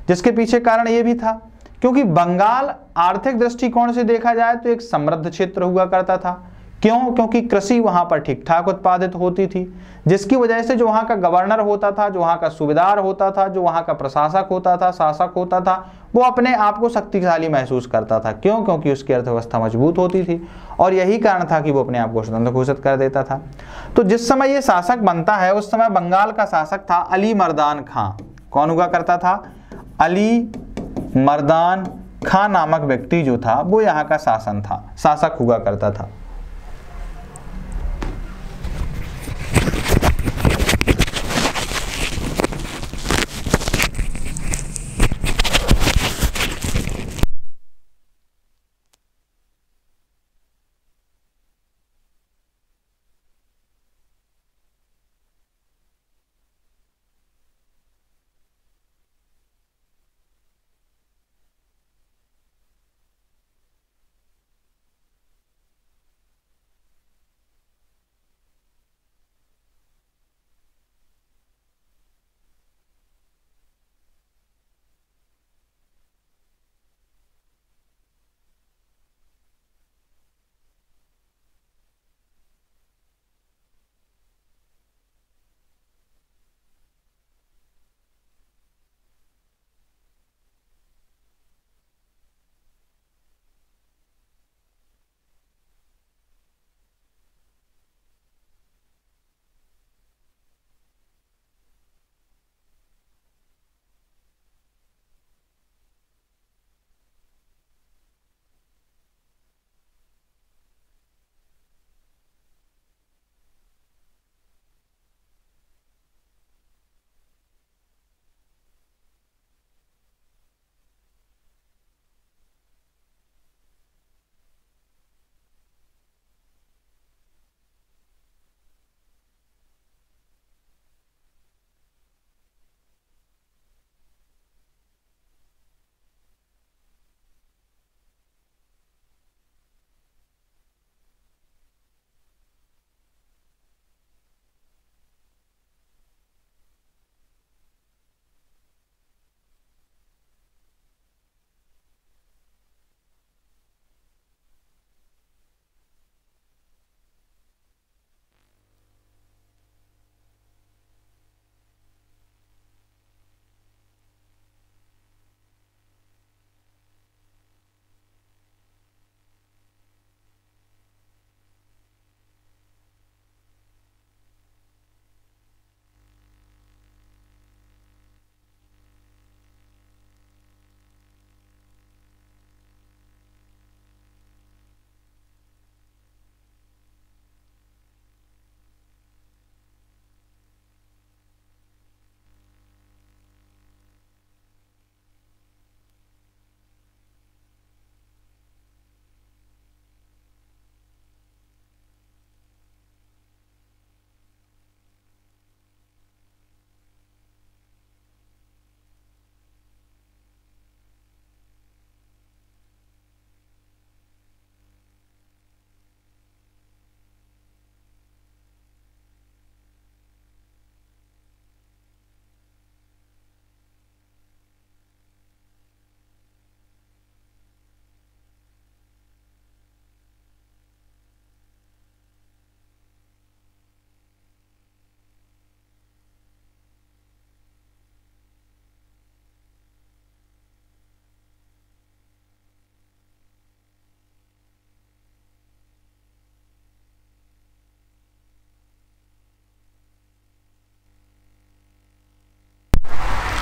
जिसके पीछे कारण ये भी था क्योंकि बंगाल आर्थिक दृष्टिकोण से देखा जाए तो एक समृद्ध क्षेत्र हुआ करता था। क्यों? क्योंकि कृषि वहां पर ठीक ठाक उत्पादित होती थी, जिसकी वजह से जो वहां का गवर्नर होता था, जो वहां का सूबेदार होता था, जो वहां का प्रशासक होता था, शासक होता था, वो अपने आप को शक्तिशाली महसूस करता था। क्यों? क्योंकि उसकी अर्थव्यवस्था मजबूत होती थी, और यही कारण था कि वो अपने आप को स्वतंत्र घोषित कर देता था। तो जिस समय ये शासक बनता है उस समय बंगाल का शासक था अली मर्दान खां। कौन हुआ करता था? अली मर्दान खां नामक व्यक्ति जो था वो यहाँ का शासक हुआ करता था।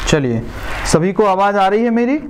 चलिए, सभी को आवाज आ रही है मेरी?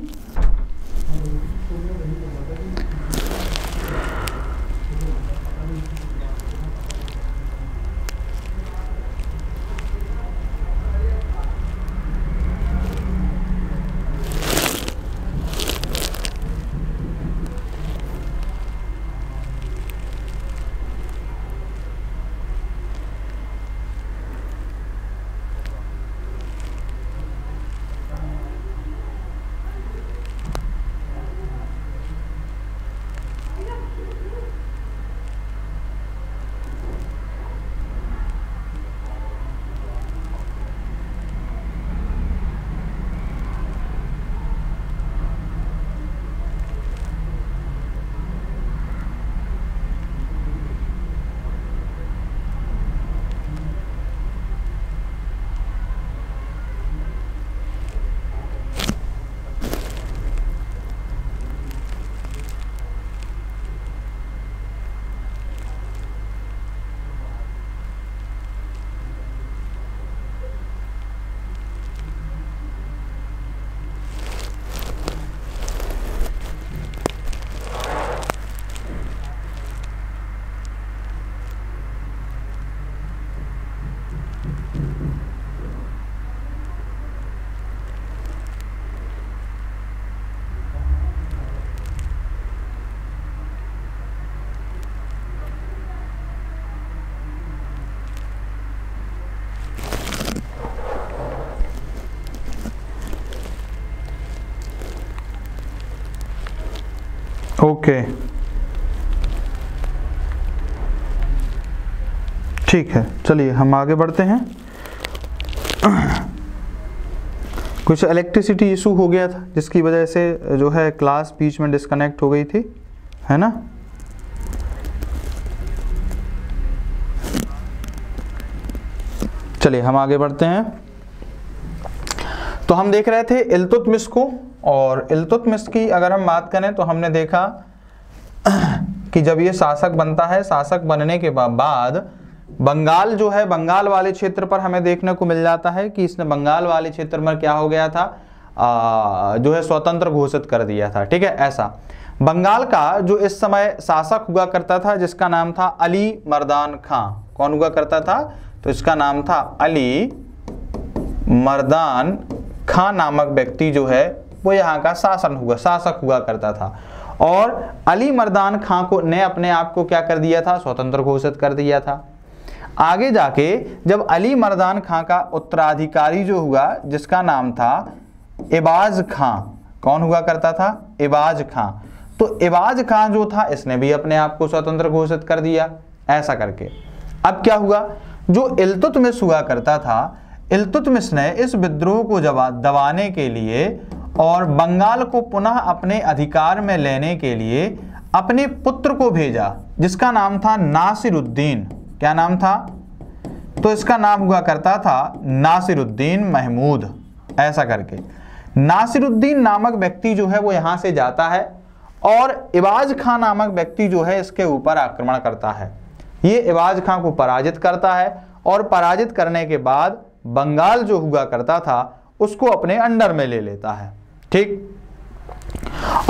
ओके, ठीक है, चलिए हम आगे बढ़ते हैं। कुछ इलेक्ट्रिसिटी इशू हो गया था जिसकी वजह से जो है क्लास बीच में डिस्कनेक्ट हो गई थी, है ना। चलिए हम आगे बढ़ते हैं। तो हम देख रहे थे इल्तुतमिश को, और इल्तुतमिश की अगर हम बात करें तो हमने देखा कि जब ये शासक बनता है, शासक बनने के बाद बंगाल जो है, बंगाल वाले क्षेत्र पर हमें देखने को मिल जाता है कि इसने बंगाल वाले क्षेत्र में क्या हो गया था, जो है स्वतंत्र घोषित कर दिया था। ठीक है, ऐसा बंगाल का जो इस समय शासक हुआ करता था जिसका नाम था अली मर्दान खां। कौन हुआ करता था? तो इसका नाम था अली मर्दान खां नामक व्यक्ति जो है वो यहाँ का शासक हुआ करता था। और अली मर्दान खां को ने अपने आप को क्या कर दिया था? स्वतंत्र घोषित कर दिया था। आगे जाके जब अली मर्दान खां का उत्तराधिकारी जो हुआ जिसका नाम था एबाज खां, कौन हुआ करता था? एबाज खां। तो एबाज खां जो था इसने भी अपने आप को स्वतंत्र घोषित कर दिया, ऐसा करके। अब क्या हुआ? जो इल्तुतमिश हुआ करता था, इल्तुतमिश ने इस विद्रोह को दबाने के लिए और बंगाल को पुनः अपने अधिकार में लेने के लिए अपने पुत्र को भेजा जिसका नाम था नासिरुद्दीन। क्या नाम था? तो इसका नाम हुआ करता था नासिरुद्दीन महमूद, ऐसा करके। नासिरुद्दीन नामक व्यक्ति जो है वो यहां से जाता है और एबाज खां नामक व्यक्ति जो है इसके ऊपर आक्रमण करता है। ये एबाज खां को पराजित करता है और पराजित करने के बाद बंगाल जो हुआ करता था उसको अपने अंडर में ले लेता है। ठीक,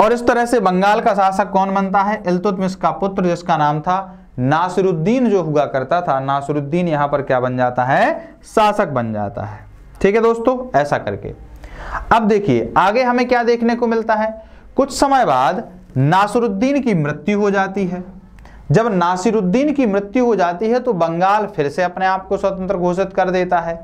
और इस तरह से बंगाल का शासक कौन बनता है? इल्तुतमिश का पुत्र जिसका नाम था नासिरुद्दीन जो हुआ करता था। नासिरुद्दीन यहां पर क्या बन जाता है? शासक बन जाता है। ठीक है दोस्तों, ऐसा करके। अब देखिए आगे हमें क्या देखने को मिलता है। कुछ समय बाद नासिरुद्दीन की मृत्यु हो जाती है। जब नासिरुद्दीन की मृत्यु हो जाती है तो बंगाल फिर से अपने आप को स्वतंत्र घोषित कर देता है।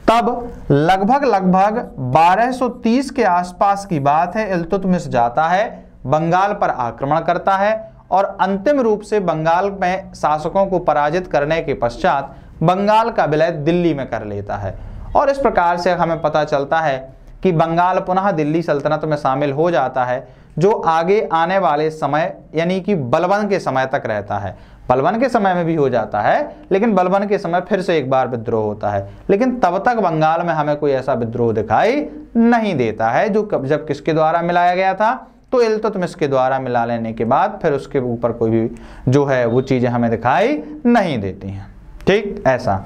तब लगभग 1230 के आसपास की बात है, इल्तुतमिश जाता है, बंगाल पर आक्रमण करता है और अंतिम रूप से बंगाल में शासकों को पराजित करने के पश्चात बंगाल का विलय दिल्ली में कर लेता है। और इस प्रकार से हमें पता चलता है कि बंगाल पुनः दिल्ली सल्तनत में शामिल हो जाता है, जो आगे आने वाले समय यानी कि बलबन के समय तक रहता है। बलबन के समय में भी हो जाता है, लेकिन बलबन के समय फिर से एक बार विद्रोह होता है, लेकिन तब तक बंगाल में हमें कोई ऐसा विद्रोह दिखाई नहीं देता है जो जब किसके द्वारा मिलाया गया था? तो इल्तुतमिश के द्वारा मिला लेने के बाद फिर उसके ऊपर कोई भी जो है वो चीजें हमें दिखाई नहीं देती हैं। ठीक, ऐसा।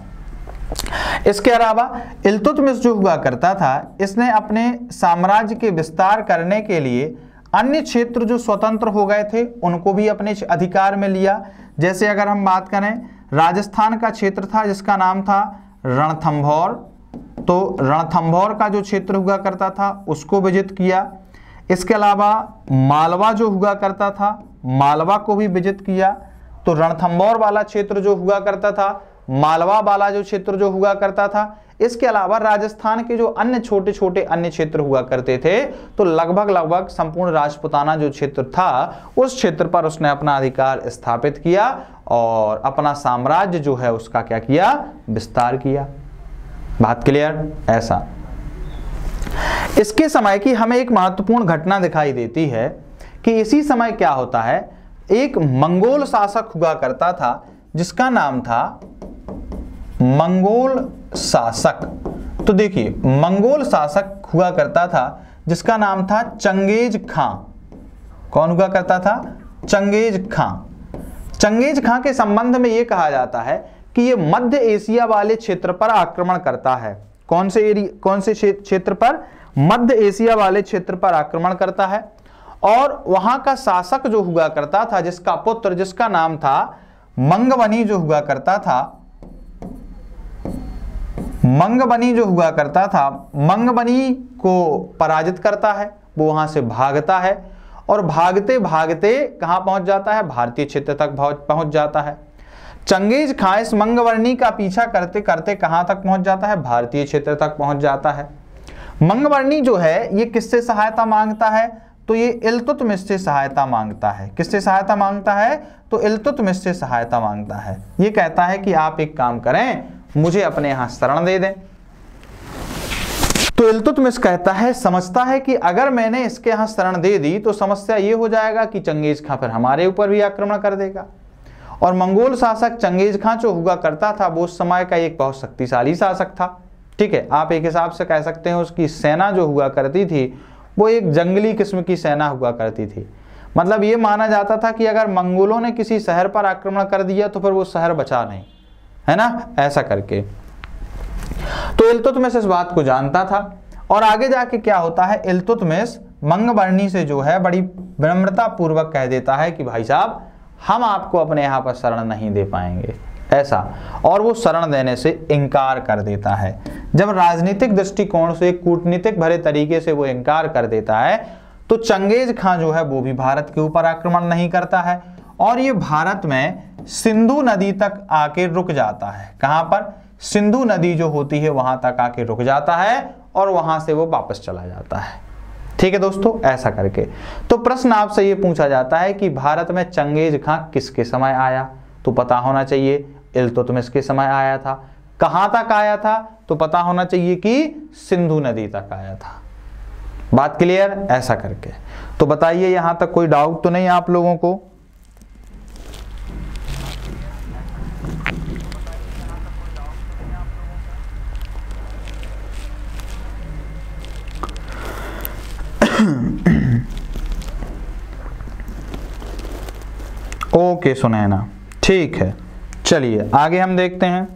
इसके अलावा इल्तुतमिश जो हुआ करता था, इसने अपने साम्राज्य के विस्तार करने के लिए अन्य क्षेत्र जो स्वतंत्र हो गए थे उनको भी अपने अधिकार में लिया। जैसे अगर हम बात करें, राजस्थान का क्षेत्र था जिसका नाम था रणथंभौर, तो रणथंभौर का जो क्षेत्र हुआ करता था उसको विजित किया। इसके अलावा मालवा जो हुआ करता था, मालवा को भी विजित किया। तो रणथंभौर वाला क्षेत्र जो हुआ करता था, मालवा वाला जो क्षेत्र जो हुआ करता था, इसके अलावा राजस्थान के जो अन्य छोटे छोटे अन्य क्षेत्र हुआ करते थे, तो लगभग संपूर्ण राजपुताना जो क्षेत्र था उस क्षेत्र पर उसने अपना अधिकार स्थापित किया और अपना साम्राज्य जो है उसका क्या किया, विस्तार किया। बात क्लियर? ऐसा इसके समय की हमें एक महत्वपूर्ण घटना दिखाई देती है कि इसी समय क्या होता है, एक मंगोल शासक हुआ करता था जिसका नाम था मंगोल शासक। तो देखिए, मंगोल शासक हुआ करता था जिसका नाम था चंगेज खां। कौन हुआ करता था? चंगेज खां। चंगेज खां के संबंध में यह कहा जाता है कि यह मध्य एशिया वाले क्षेत्र पर आक्रमण करता है। कौन से क्षेत्र पर? मध्य एशिया वाले क्षेत्र पर आक्रमण करता है। और वहां का शासक जो हुआ करता था, जिसका पुत्र, जिसका नाम था मंगबनी जो हुआ करता था, मंगबनी जो हुआ करता था, मंगबनी को पराजित करता है। वो वहां से भागता है और भागते भागते कहां पहुंच जाता है? भारतीय क्षेत्र तक पहुंच जाता है। चंगेज खां इस मंगबनी का पीछा करते करते कहां तक पहुंच जाता है? भारतीय क्षेत्र तक पहुंच जाता है। मंगबनी जो है ये किससे सहायता मांगता है? तो ये इल्तुतमिश से सहायता मांगता है। किससे सहायता मांगता है? तो इल्तुतमिश से सहायता मांगता है। ये कहता है कि आप एक काम करें, मुझे अपने यहां शरण दे दें। तो इल्तुतमिश कहता है, समझता है कि अगर मैंने इसके यहां शरण दे दी तो समस्या ये हो जाएगा कि चंगेज खां फिर हमारे ऊपर भी आक्रमण कर देगा। और मंगोल शासक चंगेज खां जो हुआ करता था वो उस समय का एक बहुत शक्तिशाली शासक था। ठीक है, आप एक हिसाब से कह सकते हैं उसकी सेना जो हुआ करती थी वो एक जंगली किस्म की सेना हुआ करती थी। मतलब ये माना जाता था कि अगर मंगोलों ने किसी शहर पर आक्रमण कर दिया तो फिर वो शहर बचा नहीं, है ना, ऐसा करके। तो इल्तुतमिश इस बात को जानता था और आगे जाके क्या होता है, इल्तुतमिश मंगबनी से जो है बड़ी विनम्रता पूर्वक कह देता है कि भाई साहब, हम आपको अपने यहाँ पर शरण नहीं दे पाएंगे, ऐसा। और वो शरण देने से इनकार कर देता है। जब राजनीतिक दृष्टिकोण से, कूटनीतिक भरे तरीके से वो इनकार कर देता है तो चंगेज खां जो है वो भी भारत के ऊपर आक्रमण नहीं करता है और ये भारत में सिंधु नदी तक आके रुक जाता है। कहां पर? सिंधु नदी जो होती है वहां तक आके रुक जाता है और वहां से वो वापस चला जाता है। ठीक है दोस्तों, ऐसा करके। तो प्रश्न आपसे ये पूछा जाता है कि भारत में चंगेज खां किसके समय आया? तो पता होना चाहिए इल्तुतमिश के समय आया था। कहां तक आया था? तो पता होना चाहिए कि सिंधु नदी तक आया था। बात क्लियर? ऐसा करके। तो बताइए यहां तक कोई डाउट तो नहीं आप लोगों को? ओके सुनैना, ठीक है। चलिए आगे हम देखते हैं।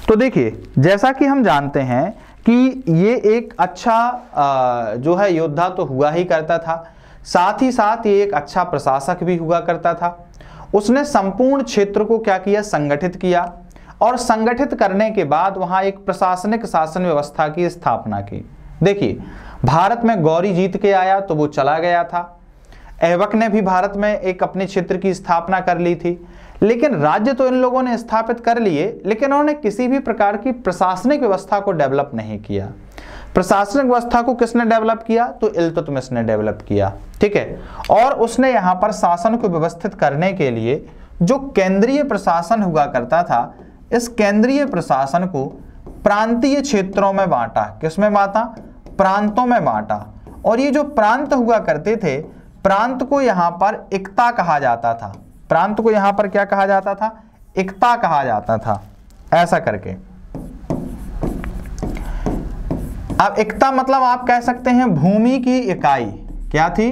तो देखिए, जैसा कि हम जानते हैं कि ये एक अच्छा जो है योद्धा तो हुआ ही करता था, साथ ही साथ ये एक अच्छा प्रशासक भी हुआ करता था। उसने संपूर्ण क्षेत्र को क्या किया? संगठित किया और संगठित करने के बाद वहां एक प्रशासनिक शासन व्यवस्था की स्थापना की। देखिए, भारत में गौरी जीत के आया तो वो चला गया था। ऐबक ने भी भारत में एक अपने क्षेत्र की स्थापना कर ली थी, लेकिन राज्य तो इन लोगों ने स्थापित कर लिए, लेकिन उन्होंने किसी भी प्रकार की प्रशासनिक व्यवस्था को डेवलप नहीं किया। प्रशासनिक व्यवस्था को किसने डेवलप किया? तो इल्तुतमिश ने डेवलप किया। ठीक है, और उसने यहाँ पर शासन को व्यवस्थित करने के लिए जो केंद्रीय प्रशासन हुआ करता था, इस केंद्रीय प्रशासन को प्रांतीय क्षेत्रों में बांटा। किसमें बांटा? प्रांतों में बांटा। और ये जो प्रांत हुआ करते थे, प्रांत को यहाँ पर इक्ता कहा जाता था। प्रांत को यहाँ पर क्या कहा जाता था? इक्ता कहा जाता था, ऐसा करके। अब इक्ता मतलब आप कह सकते हैं भूमि की इकाई। क्या थी?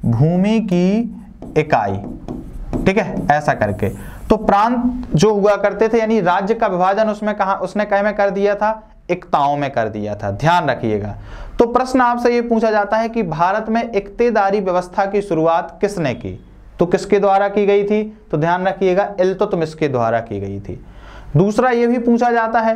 भूमि की इकाई। ठीक है, ऐसा करके। तो प्रांत जो हुआ करते थे यानी राज्य का विभाजन उसने कहीं में कर दिया था, इक्ताओं में कर दिया था, ध्यान रखिएगा। तो प्रश्न आपसे ये पूछा जाता है कि भारत में इक्तेदारी व्यवस्था की शुरुआत किसने की, तो किसके द्वारा की गई थी, तो ध्यान रखिएगा इल्तुतमिश के द्वारा की गई थी। दूसरा ये भी पूछा जाता है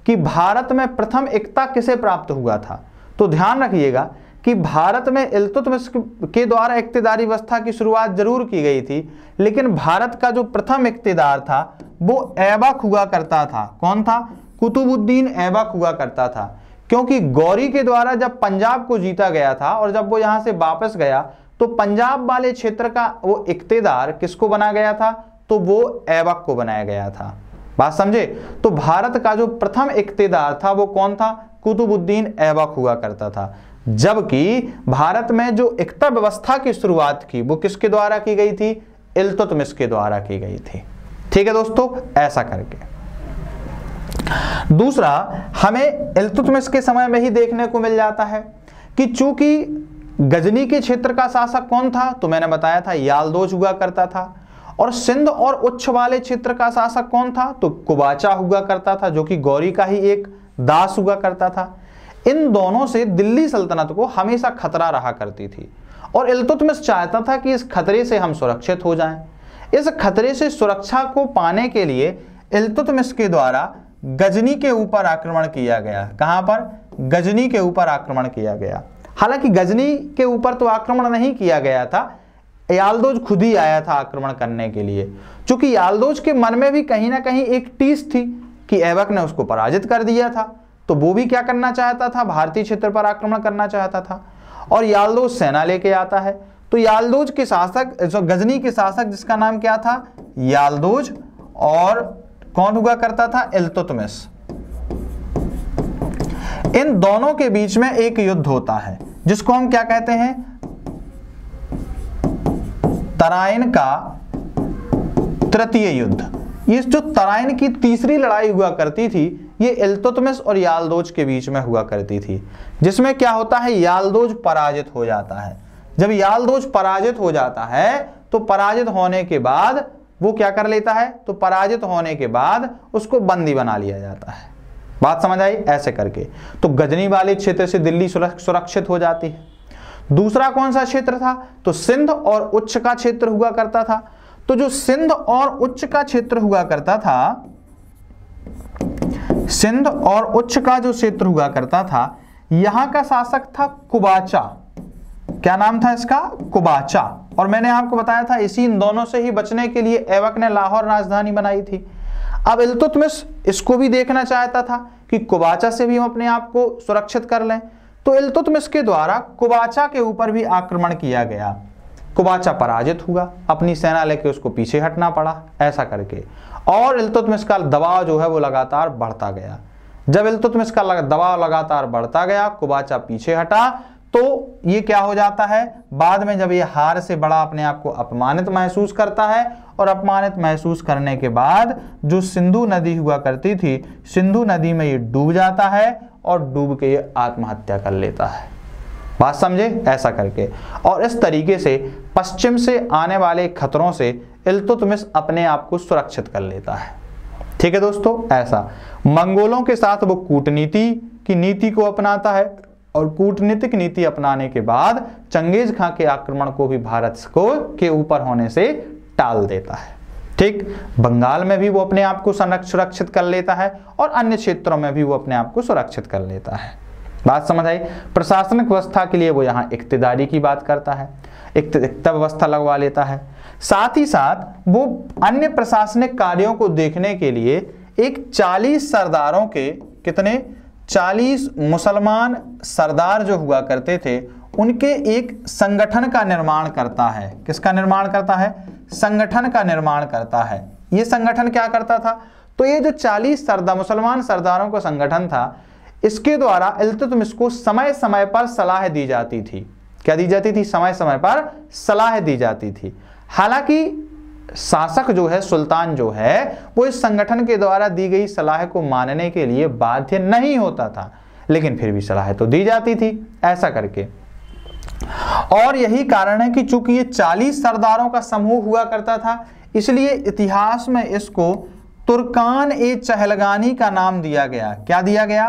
कि भारत में प्रथम इक्ता किसे प्राप्त हुआ था, तो ध्यान रखिएगा कि भारत में इल्तुतमिश के द्वारा इक्तेदारी व्यवस्था की शुरुआत जरूर की गई थी, लेकिन भारत का जो प्रथम इक्तेदार था वो ऐबक हुआ करता था। कौन था? कुतुबुद्दीन ऐबक हुआ करता था, क्योंकि गौरी के द्वारा जब पंजाब को जीता गया था और जब वो यहां से वापस गया तो पंजाब वाले क्षेत्र का वो इक्तेदार किसको बना गया था, तो वो ऐबक को बनाया गया था। बात समझे? तो भारत का जो प्रथम इक्तेदार था वो कौन था? कुतुबुद्दीन ऐबक हुआ करता था। जबकि भारत में जो इक्ता व्यवस्था की शुरुआत की वो किसके द्वारा की गई थी? इल्तुतमिश के द्वारा की गई थी। ठीक है दोस्तों, ऐसा करके। दूसरा, हमें इल्तुतमिश के समय में ही देखने को मिल जाता है कि चूंकि गजनी के क्षेत्र का शासक कौन था, तो मैंने बताया था यालदोज हुआ करता था, और सिंध और उच्छ वाले क्षेत्र का शासक कौन था, तो कुबाचा हुआ करता था, जो कि गौरी का ही एक दास हुआ करता था। इन दोनों से दिल्ली सल्तनत को हमेशा खतरा रहा करती थी और इल्तुतमिश चाहता था कि इस खतरे से हम सुरक्षित हो जाएं। इस खतरे से सुरक्षा को पाने के लिए इल्तुतमिश के द्वारा गजनी के ऊपर आक्रमण किया गया। कहां पर? गजनी के ऊपर आक्रमण किया गया। हालांकि गजनी के ऊपर तो आक्रमण नहीं किया गया था, यालदोज खुद ही आया था आक्रमण करने के लिए, क्योंकि यालदोज के मन में भी कहीं ना कहीं एक टीस थी कि ऐबक ने उसको पराजित कर दिया था, तो वो भी क्या करना चाहता था? भारतीय क्षेत्र पर आक्रमण करना चाहता था। और यालदोज सेना लेके आता है, तो यालदोज के शासक, गजनी के शासक जिसका नाम क्या था? यालदोज, और कौन हुआ करता था? इल्तुतमिश। इन दोनों के बीच में एक युद्ध होता है जिसको हम क्या कहते हैं? तराइन का तृतीय युद्ध। ये जो तराइन की तीसरी लड़ाई हुआ करती थी ये इल्तुतमिश और यालदोज के बीच में हुआ करती थी, जिसमें क्या होता है? यालदोज पराजित हो जाता है। जब यालदोज पराजित हो जाता है तो पराजित होने के बाद वो क्या कर लेता है? तो पराजित होने के बाद उसको बंदी बना लिया जाता है। बात समझ आई? ऐसे करके तो गजनी वाले क्षेत्र से दिल्ली सुरक्षित हो जाती है। दूसरा कौन सा क्षेत्र था? तो सिंध और उच्च का क्षेत्र हुआ करता था। तो जो सिंध और उच्च का क्षेत्र हुआ करता था, सिंध और उच्च का जो क्षेत्र हुआ करता था, यहां का शासक था कुबाचा। क्या नाम था इसका? कुबाचा। और मैंने आपको बताया था इसी इन दोनों से ही बचने के लिए ऐबक ने लाहौर राजधानी बनाई थी। अब इल्तुतमिश इसको भी देखना चाहता था कि कुबाचा से भी हम अपने आप को सुरक्षित कर लें, तो इल्तुतमिश के द्वारा कुबाचा के ऊपर भी आक्रमण किया गया। कुबाचा पराजित हुआ, अपनी सेना लेके उसको पीछे हटना पड़ा, ऐसा करके। और इल्तुतमिश का दबाव जो है वो लगातार बढ़ता गया। जब इल्तुतमिश का दबाव लगातार बढ़ता गया, कुबाचा पीछे हटा, तो ये क्या हो जाता है? बाद में जब ये हार से बड़ा अपने आप को अपमानित महसूस करता है, और अपमानित महसूस करने के बाद जो सिंधु नदी हुआ करती थी, सिंधु नदी में ये डूब जाता है और डूब के ये आत्महत्या कर लेता है। बात समझे? ऐसा करके। और इस तरीके से पश्चिम से आने वाले खतरों से इल्तुतमिश अपने आप को सुरक्षित कर लेता है। ठीक है दोस्तों, ऐसा। मंगोलों के साथ वो कूटनीति की नीति को अपनाता है, और कूटनीतिक नीति अपनाने के बाद चंगेज खां के आक्रमण को भी भारत को के ऊपर होने से टाल देता है। ठीक, बंगाल में भी वो अपने आप को सुरक्षित कर लेता है और अन्य क्षेत्रों में भी वो अपने आप को सुरक्षित कर लेता है। बात समझ आई? प्रशासनिक व्यवस्था के लिए वो यहाँ इक्तेदारी की बात करता है, इक्ता व्यवस्था लगवा लेता है। साथ ही साथ वो अन्य प्रशासनिक कार्यों को देखने के लिए एक 40 सरदारों के, कितने? 40 मुसलमान सरदार जो हुआ करते थे, उनके एक संगठन का निर्माण करता है। किसका निर्माण करता है? संगठन का निर्माण करता है। ये संगठन क्या करता था? तो ये जो 40 मुसलमान सरदारों का संगठन था, इसके द्वारा इल्तुतमिश को समय समय पर सलाह दी जाती थी। क्या दी जाती थी? समय समय पर सलाह दी जाती थी। हालांकि शासक जो है, सुल्तान जो है, वो इस संगठन के द्वारा दी गई सलाह को मानने के लिए बाध्य नहीं होता था, लेकिन फिर भी सलाह तो दी जाती थी, ऐसा करके। और यही कारण है कि चूंकि ये 40 सरदारों का समूह हुआ करता था, इसलिए इतिहास में इसको तुर्कान ए चहलगानी का नाम दिया गया। क्या दिया गया?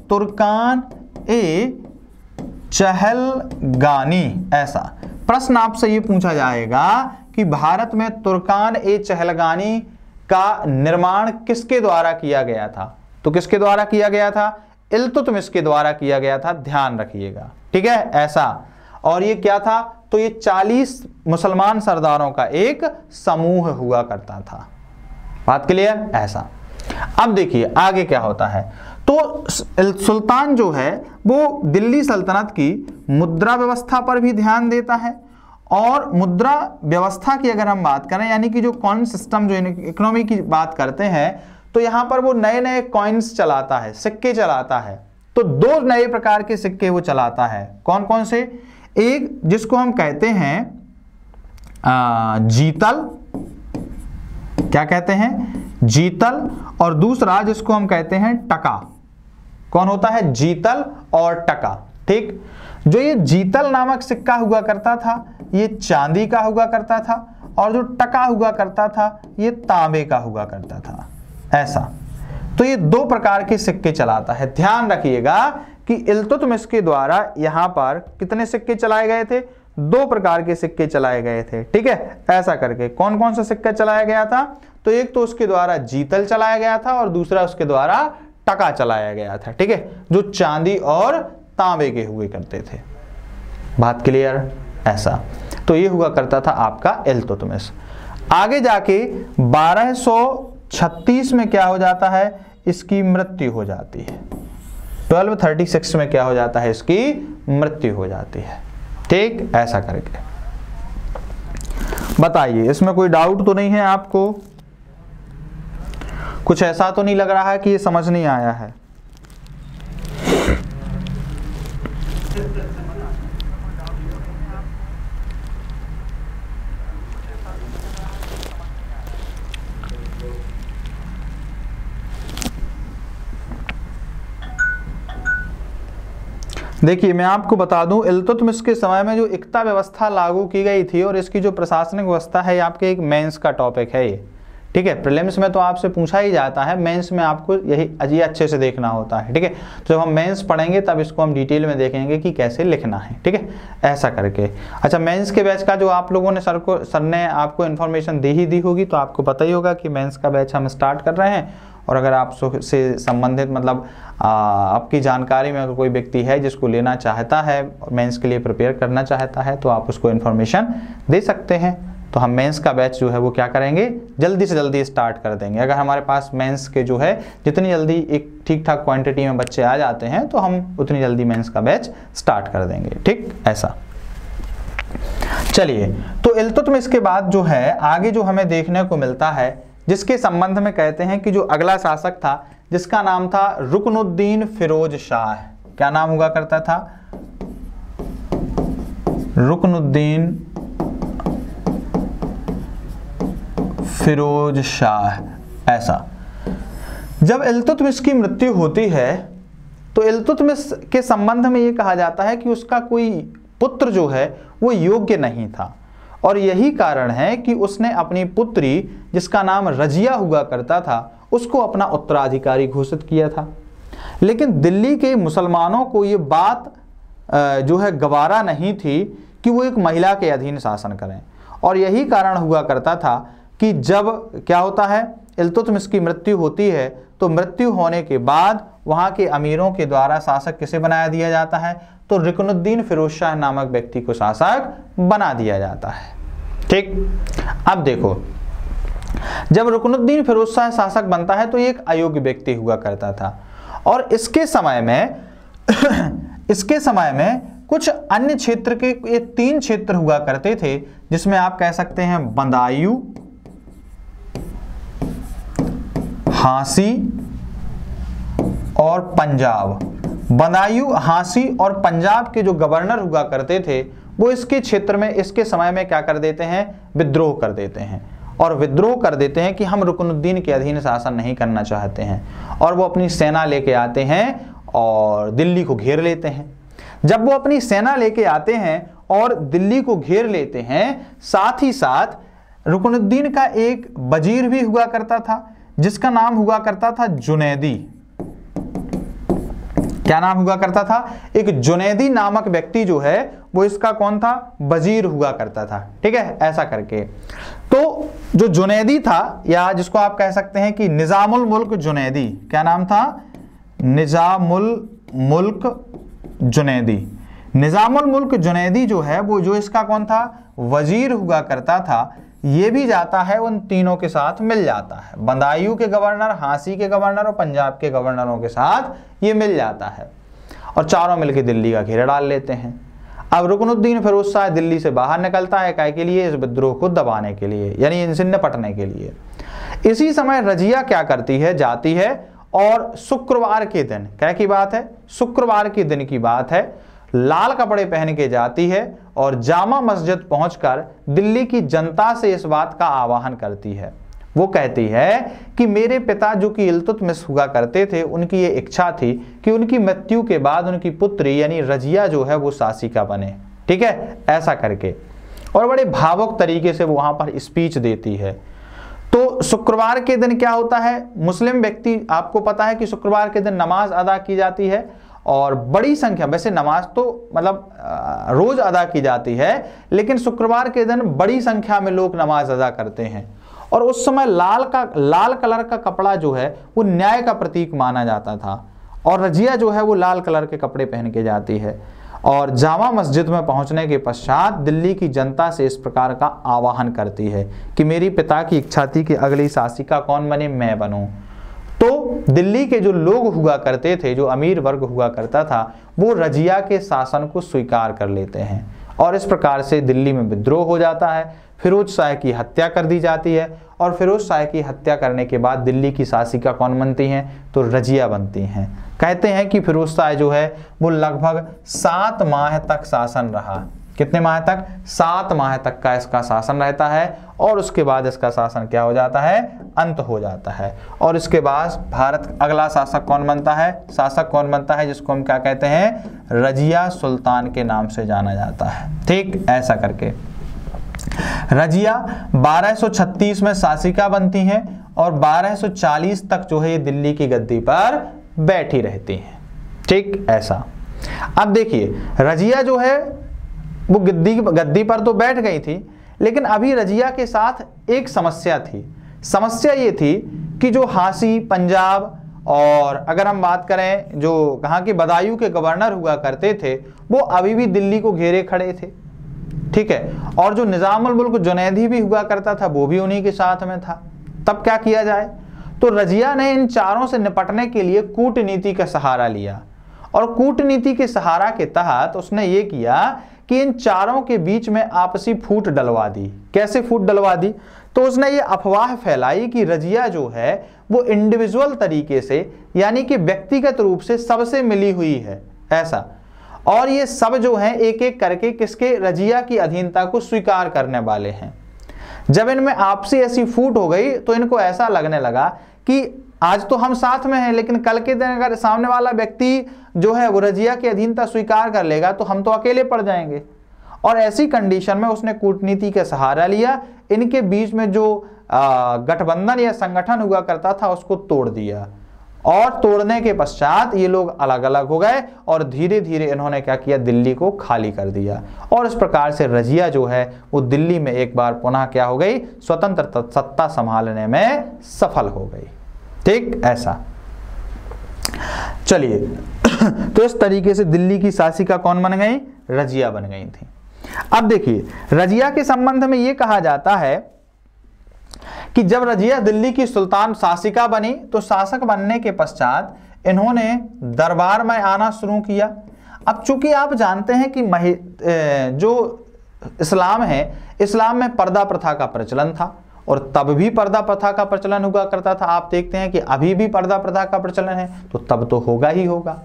तुर्कान ए चहलगानी। ऐसा प्रश्न आपसे ये पूछा जाएगा कि भारत में तुर्कान ए चहलगानी का निर्माण किसके द्वारा किया गया था? तो किसके द्वारा किया गया था? इल्तुतमिश के द्वारा किया गया था, ध्यान रखिएगा, ठीक है। ऐसा, और ये क्या था? तो ये 40 मुसलमान सरदारों का एक समूह हुआ करता था। बात क्लियर? ऐसा। अब देखिए आगे क्या होता है। तो सुल्तान जो है वो दिल्ली सल्तनत की मुद्रा व्यवस्था पर भी ध्यान देता है, और मुद्रा व्यवस्था की अगर हम बात करें, यानी कि जो कॉइन सिस्टम, जो इकोनॉमी की बात करते हैं, तो यहां पर वो नए नए कॉइन्स चलाता है, सिक्के चलाता है। तो 2 नए प्रकार के सिक्के वो चलाता है। कौन कौन से? एक जिसको हम कहते हैं जीतल, क्या कहते हैं? जीतल, और दूसरा जिसको हम कहते हैं टका। कौन होता है? जीतल और टका, ठीक। जो ये जीतल नामक सिक्का हुआ करता था, ये चांदी का हुआ करता था, और जो टका हुआ करता था, ये तांबे का हुआ करता था। ऐसा, तो ये 2 प्रकार के सिक्के चलाता है। ध्यान रखिएगा कि इल्तुतमिश के द्वारा यहां पर कितने सिक्के चलाए गए थे? 2 प्रकार के सिक्के चलाए गए थे, ठीक है। ऐसा करके कौन कौन सा सिक्का चलाया गया था? तो एक तो उसके द्वारा जीतल चलाया गया था, और दूसरा उसके द्वारा टका चलाया गया था, ठीक है, जो चांदी और तांबे के हुए करते थे। बात क्लियर? ऐसा, तो ये हुआ करता था आपका इल्तुतमिश। आगे जाके 1236 में क्या हो जाता है? इसकी मृत्यु हो जाती है। 1236 में क्या हो जाता है? इसकी मृत्यु हो जाती है, ठीक। ऐसा करके बताइए, इसमें कोई डाउट तो नहीं है आपको? कुछ ऐसा तो नहीं लग रहा है कि ये समझ नहीं आया है? देखिए मैं आपको बता दूं, इल्तुतमिश के समय में जो इक्ता व्यवस्था लागू की गई थी, और इसकी जो प्रशासनिक व्यवस्था है, आपके एक मेंस का टॉपिक है ये, ठीक है। प्रीलिम्स में तो आपसे पूछा ही जाता है, मेंस में आपको यही अच्छे से देखना होता है, ठीक है। तो जब हम मेंस पढ़ेंगे तब इसको हम डिटेल में देखेंगे कि कैसे लिखना है, ठीक है। ऐसा करके अच्छा, मेंस के बैच का जो आप लोगों ने सर ने आपको इन्फॉर्मेशन दी होगी, तो आपको पता ही होगा कि मेंस का बैच हम स्टार्ट कर रहे हैं। और अगर आप से संबंधित मतलब आपकी जानकारी में अगर कोई व्यक्ति है जिसको लेना चाहता है और मेंस के लिए प्रिपेयर करना चाहता है, तो आप उसको इन्फॉर्मेशन दे सकते हैं। तो हम मेंस का बैच जो है वो क्या करेंगे, जल्दी से जल्दी स्टार्ट कर देंगे। अगर हमारे पास मेंस के जो है जितनी जल्दी एक ठीक ठाक क्वांटिटी में बच्चे आ जाते हैं, तो हम उतनी जल्दी मेंस का बैच स्टार्ट कर देंगे, ठीक। ऐसा चलिए, तो इल्तुतमिश के बाद जो है आगे जो हमें देखने को मिलता है, जिसके संबंध में कहते हैं कि जो अगला शासक था, जिसका नाम था रुकनुद्दीन फिरोज शाह। क्या नाम हुआ करता था? रुकनुद्दीन फिरोज शाह। ऐसा, जब इल्तुतमिश की मृत्यु होती है, तो इल्तुतमिश के संबंध में यह कहा जाता है कि उसका कोई पुत्र जो है वो योग्य नहीं था, और यही कारण है कि उसने अपनी पुत्री, जिसका नाम रजिया हुआ करता था, उसको अपना उत्तराधिकारी घोषित किया था। लेकिन दिल्ली के मुसलमानों को ये बात जो है गवारा नहीं थी कि वो एक महिला के अधीन शासन करें, और यही कारण हुआ करता था कि जब क्या होता है, इल्तुतमिश की मृत्यु होती है, तो मृत्यु होने के बाद वहाँ के अमीरों के द्वारा शासक किसे बनाया दिया जाता है? तो रुकनुद्दीन फिरोज शाह नामक व्यक्ति को शासक बना दिया जाता है, ठीक। अब देखो, जब रुकनुद्दीन फिरोज शाह शासक बनता है, तो ये एक अयोग्य व्यक्ति हुआ करता था, और इसके समय में कुछ अन्य क्षेत्र के ये 3 क्षेत्र हुआ करते थे, जिसमें आप कह सकते हैं बदायूं, हांसी और पंजाब। बदायूं, हांसी और पंजाब के जो गवर्नर हुआ करते थे, वो इसके क्षेत्र में, इसके समय में क्या कर देते हैं? विद्रोह कर देते हैं, और विद्रोह कर देते हैं कि हम रुकनुद्दीन के अधीन शासन नहीं करना चाहते हैं, और वो अपनी सेना लेके आते हैं और दिल्ली को घेर लेते हैं। जब वो अपनी सेना लेके आते हैं और दिल्ली को घेर लेते हैं, साथ ही साथ रुकनुद्दीन का एक वजीर भी हुआ करता था जिसका नाम हुआ करता था जुनैदी। क्या नाम हुआ करता था? एक जुनैदी नामक व्यक्ति जो है वो इसका कौन था? वजीर हुआ करता था। ठीक है, ऐसा करके तो जो जुनैदी था, या जिसको आप कह सकते हैं कि निजामुल मुल्क जुनैदी, क्या नाम था? निजामुल मुल्क जुनैदी। निजामुल मुल्क जुनैदी जो है वो जो इसका कौन था? वजीर हुआ करता था। ये भी जाता है उन तीनों के साथ मिल जाता है, बदायूं के गवर्नर, हांसी के गवर्नर और पंजाब के गवर्नरों के साथ ये मिल जाता है और चारों मिलकर दिल्ली का घेरा डाल लेते हैं। अब रुकनुद्दीन फिरोज शाह दिल्ली से बाहर निकलता है, काय के लिए? इस विद्रोह को दबाने के लिए, यानी इनसे निपटने के लिए। इसी समय रजिया क्या करती है? जाती है और शुक्रवार के दिन, क्या की बात है? शुक्रवार के दिन की बात है, लाल कपड़े पहन के जाती है और जामा मस्जिद पहुंचकर दिल्ली की जनता से इस बात का आह्वान करती है। वो कहती है कि मेरे पिता जो कि इल्तुतमिश हुआ करते थे, उनकी ये इच्छा थी कि उनकी मृत्यु के बाद उनकी पुत्री यानी रजिया जो है वो शासिका बने। ठीक है, ऐसा करके और बड़े भावुक तरीके से वो वहां पर स्पीच देती है। तो शुक्रवार के दिन क्या होता है? मुस्लिम व्यक्ति, आपको पता है कि शुक्रवार के दिन नमाज अदा की जाती है और बड़ी संख्या, वैसे नमाज तो मतलब रोज अदा की जाती है, लेकिन शुक्रवार के दिन बड़ी संख्या में लोग नमाज अदा करते हैं। और उस समय लाल कलर का कपड़ा जो है वो न्याय का प्रतीक माना जाता था और रजिया जो है वो लाल कलर के कपड़े पहन के जाती है और जामा मस्जिद में पहुंचने के पश्चात दिल्ली की जनता से इस प्रकार का आह्वान करती है कि मेरी पिता की इच्छा थी कि अगली शासिका कौन बने? मैं बनूं। तो दिल्ली के जो लोग हुआ करते थे, जो अमीर वर्ग हुआ करता था, वो रजिया के शासन को स्वीकार कर लेते हैं और इस प्रकार से दिल्ली में विद्रोह हो जाता है। फिरोज शाह की हत्या कर दी जाती है और फिरोज शाह की हत्या करने के बाद दिल्ली की शासिका कौन बनती हैं? तो रजिया बनती हैं। कहते हैं कि फिरोज शाह जो है वो लगभग 7 माह तक शासन रहा। कितने माह तक? 7 माह तक का इसका शासन रहता है और उसके बाद इसका शासन क्या हो जाता है? अंत हो जाता है। और इसके बाद भारत अगला शासक कौन बनता है? शासक कौन बनता है? जिसको हम क्या कहते हैं? रजिया सुल्तान के नाम से जाना जाता है। ठीक, ऐसा करके रजिया 1236 में शासिका बनती हैं और 1240 तक जो है ये दिल्ली की गद्दी पर बैठी रहती हैं। ठीक, ऐसा। अब देखिए, रजिया जो है वो गद्दी पर तो बैठ गई थी, लेकिन अभी रजिया के साथ एक समस्या थी। समस्या ये थी कि जो हांसी, पंजाब और अगर हम बात करें जो कहाँ के बदायूं के गवर्नर हुआ करते थे, वो अभी भी दिल्ली को घेरे खड़े थे। ठीक है, और जो निजामुल मुल्क जुनैदी भी हुआ करता था वो भी उन्हीं के साथ में था। तब क्या किया जाए? तो रजिया ने इन चारों से निपटने के लिए कूटनीति का सहारा लिया और कूटनीति के सहारा के तहत उसने ये किया कि इन चारों के बीच में आपसी फूट डलवा दी। कैसे फूट डलवा दी? तो उसने ये अफवाह फैलाई कि रजिया जो है वो इंडिविजुअल तरीके से, यानी कि व्यक्तिगत रूप से सबसे मिली हुई है, ऐसा। और ये सब जो हैं एक एक करके किसके? रजिया की अधीनता को स्वीकार करने वाले हैं। जब इनमें आपसी ऐसी फूट हो गई तो इनको ऐसा लगने लगा कि आज तो हम साथ में हैं, लेकिन कल के दिन अगर सामने वाला व्यक्ति जो है वो रजिया की अधीनता स्वीकार कर लेगा तो हम तो अकेले पड़ जाएंगे। और ऐसी कंडीशन में उसने कूटनीति का सहारा लिया। इनके बीच में जो गठबंधन या संगठन हुआ करता था उसको तोड़ दिया और तोड़ने के पश्चात ये लोग अलग अलग हो गए और धीरे धीरे इन्होंने क्या किया? दिल्ली को खाली कर दिया और इस प्रकार से रजिया जो है वो दिल्ली में एक बार पुनः क्या हो गई? स्वतंत्र सत्ता संभालने में सफल हो गई। ठीक, ऐसा। चलिए तो इस तरीके से दिल्ली की शासिका कौन बन गई? रजिया बन गई थी। अब देखिए, रजिया के संबंध में यह कहा जाता है कि जब रजिया दिल्ली की सुल्तान शासिका बनी तो शासक बनने के पश्चात इन्होंने दरबार में आना शुरू किया। अब चूंकि आप जानते हैं कि जो इस्लाम है, इस्लाम में पर्दा प्रथा का प्रचलन था और तब भी पर्दा प्रथा का प्रचलन हुआ करता था। आप देखते हैं कि अभी भी पर्दा प्रथा का प्रचलन है, तो तब तो होगा ही होगा।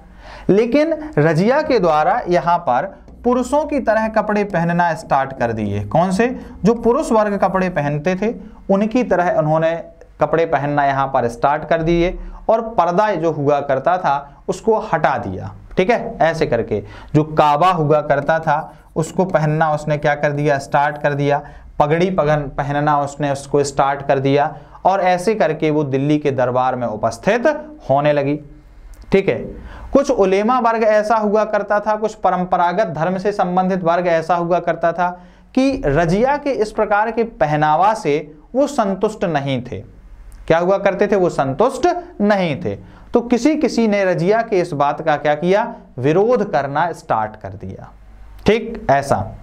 लेकिन रजिया के द्वारा यहाँ पर पुरुषों की तरह कपड़े पहनना स्टार्ट कर दिए। कौन से? जो पुरुष वर्ग कपड़े पहनते थे उनकी तरह उन्होंने कपड़े पहनना यहाँ पर स्टार्ट कर दिए और पर्दा जो हुआ करता था उसको हटा दिया। ठीक है, ऐसे करके जो काबा हुआ करता था उसको पहनना उसने क्या कर दिया? स्टार्ट कर दिया। पगड़ी पहनना उसने उसको स्टार्ट कर दिया और ऐसे करके वो दिल्ली के दरबार में उपस्थित होने लगी। ठीक है, कुछ उलेमा वर्ग ऐसा हुआ करता था, कुछ परंपरागत धर्म से संबंधित वर्ग ऐसा हुआ करता था कि रजिया के इस प्रकार के पहनावा से वो संतुष्ट नहीं थे। क्या हुआ करते थे? वो संतुष्ट नहीं थे। तो किसी ने रजिया के इस बात का क्या किया? विरोध करना स्टार्ट कर दिया। ठीक, ऐसा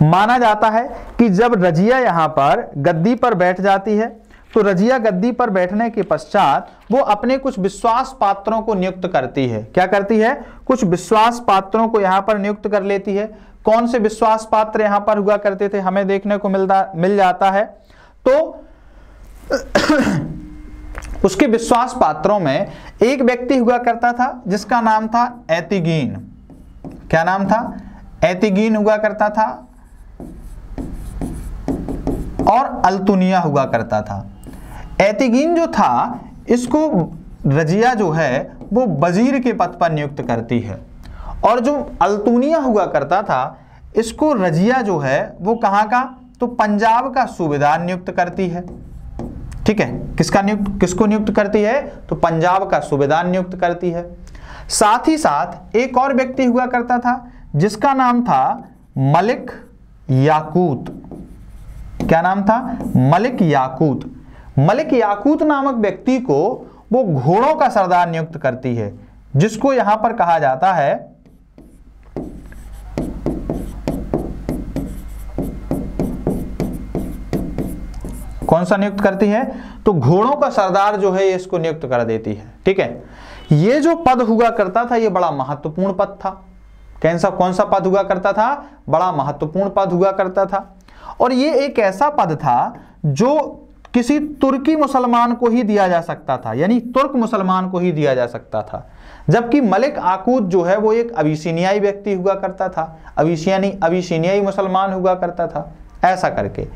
माना जाता है कि जब रजिया यहां पर गद्दी पर बैठ जाती है तो रजिया गद्दी पर बैठने के पश्चात वो अपने कुछ विश्वास पात्रों को नियुक्त करती है। क्या करती है? कुछ विश्वास पात्रों को यहां पर नियुक्त कर लेती है। कौन से विश्वास पात्र यहां पर हुआ करते थे हमें देखने को मिल जाता है। तो उसके विश्वास पात्रों में एक व्यक्ति हुआ करता था जिसका नाम था एतिगीन। क्या नाम था? एतिगीन हुआ करता था और अल्तुनिया हुआ करता था। एतिगीन जो था इसको रजिया जो है वो वजीर के पद पर नियुक्त करती है और जो अल्तुनिया हुआ करता था इसको रजिया जो है वो कहाँ का? तो पंजाब का सूबेदार नियुक्त करती है। ठीक है, किसको नियुक्त करती है? तो पंजाब का सूबेदार नियुक्त करती है। साथ ही साथ एक और व्यक्ति हुआ करता था जिसका नाम था मलिक याकूत। क्या नाम था? मलिक याकूत। मलिक याकूत नामक व्यक्ति को वो घोड़ों का सरदार नियुक्त करती है, जिसको यहां पर कहा जाता है कौन सा नियुक्त करती है? तो घोड़ों का सरदार जो है इसको नियुक्त कर देती है। ठीक है, ये जो पद हुआ करता था ये बड़ा महत्वपूर्ण पद था। कौन सा पद हुआ करता था? बड़ा महत्वपूर्ण पद हुआ करता था और ये एक ऐसा पद था जो किसी तुर्की मुसलमान को ही दिया जा सकता था, यानी तुर्क मुसलमान को ही दिया जा सकता था। जबकि मलिक याकूत जो है वो एक अबिसिनियाई व्यक्ति हुआ करता था, अबिसिनियाई मुसलमान हुआ करता था। ऐसा करके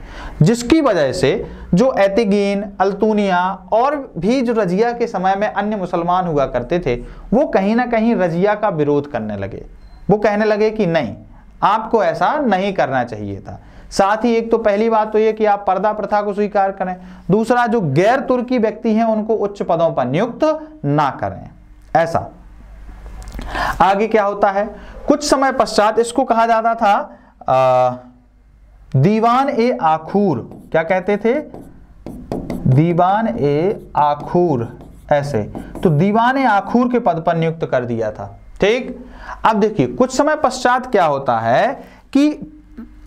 जिसकी वजह से जो एतिगीन, अल्तुनिया और भी जो रजिया के समय में अन्य मुसलमान हुआ करते थे वो कहीं ना कहीं रजिया का विरोध करने लगे। वो कहने लगे कि नहीं, आपको ऐसा नहीं करना चाहिए था। साथ ही एक तो पहली बात तो ये कि आप पर्दा प्रथा को स्वीकार करें, दूसरा जो गैर तुर्की व्यक्ति हैं उनको उच्च पदों पर नियुक्त ना करें। ऐसा आगे क्या होता है? कुछ समय पश्चात इसको कहा जाता था दीवान ए आखूर। क्या कहते थे? दीवान ए आखूर। ऐसे तो दीवान ए आखूर के पद पर नियुक्त कर दिया था। ठीक, अब देखिए कुछ समय पश्चात क्या होता है कि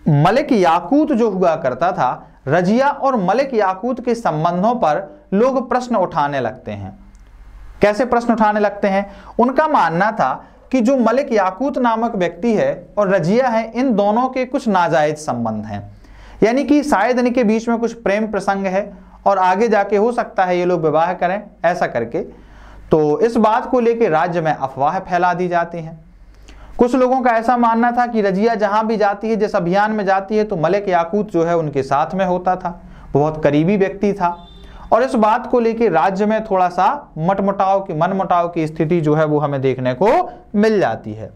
मलिक याकूत जो हुआ करता था, रजिया और मलिक याकूत के संबंधों पर लोग प्रश्न उठाने लगते हैं। कैसे प्रश्न उठाने लगते हैं? उनका मानना था कि जो मलिक याकूत नामक व्यक्ति है और रजिया है, इन दोनों के कुछ नाजायज संबंध हैं, यानी कि शायद इनके बीच में कुछ प्रेम प्रसंग है और आगे जाके हो सकता है ये लोग विवाह करें। ऐसा करके तो इस बात को लेकर राज्य में अफवाह फैला दी जाती हैं। कुछ लोगों का ऐसा मानना था कि रजिया जहां भी जाती है, जिस अभियान में जाती है, तो मलिक याकूत जो है उनके साथ में होता था, बहुत करीबी व्यक्ति था और इस बात को लेकर राज्य में थोड़ा सा मनमुटाव की स्थिति जो है वो हमें देखने को मिल जाती है।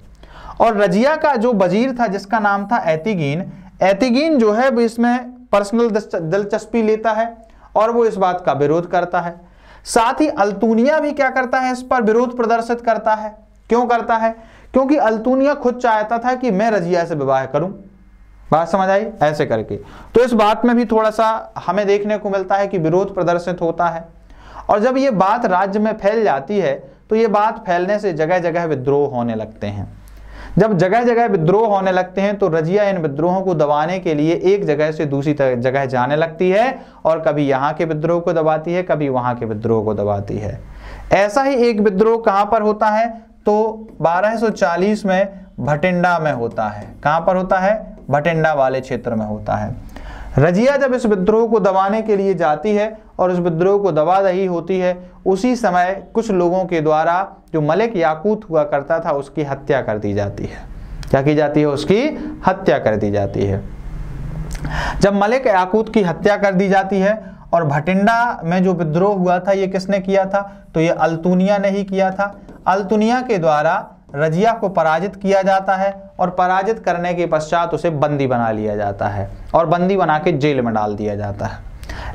और रजिया का जो वजीर था जिसका नाम था एतिगीन जो है वो इसमें पर्सनल दिलचस्पी लेता है और वो इस बात का विरोध करता है। साथ ही अल्तुनिया भी क्या करता है? इस पर विरोध प्रदर्शित करता है। क्यों करता है? क्योंकि अल्तुनिया खुद चाहता था कि मैं रजिया से विवाह करूं। बात समझ आई? ऐसे करके तो इस बात में भी थोड़ा सा हमें देखने को मिलता है कि विरोध प्रदर्शित होता है। और जब ये बात राज्य में फैल जाती है तो ये बात फैलने से जगह जगह विद्रोह होने लगते हैं। जब जगह जगह विद्रोह होने लगते हैं तो रजिया इन विद्रोहों को दबाने के लिए एक जगह से दूसरी जगह जाने लगती है और कभी यहाँ के विद्रोह को दबाती है, कभी वहाँ के विद्रोह को दबाती है। ऐसा ही एक विद्रोह कहाँ पर होता है? तो 1240 में भटिंडा में होता है। कहाँ पर होता है? भटिंडा वाले क्षेत्र में होता है। रजिया जब इस विद्रोह को दबाने के लिए जाती है और इस विद्रोह को दबा रही होती है, उसी समय कुछ लोगों के द्वारा जो मलिक याकूत हुआ करता था उसकी हत्या कर दी जाती है। क्या की जाती है? उसकी हत्या कर दी जाती है। जब मलिक याकूत की हत्या कर दी जाती है और भटिंडा में जो विद्रोह हुआ था ये किसने किया था? तो ये अल्तुनिया ने ही किया था। अल्तुनिया के द्वारा रजिया को पराजित किया जाता है और पराजित करने के पश्चात उसे बंदी बना लिया जाता है और बंदी बना के जेल में डाल दिया जाता है।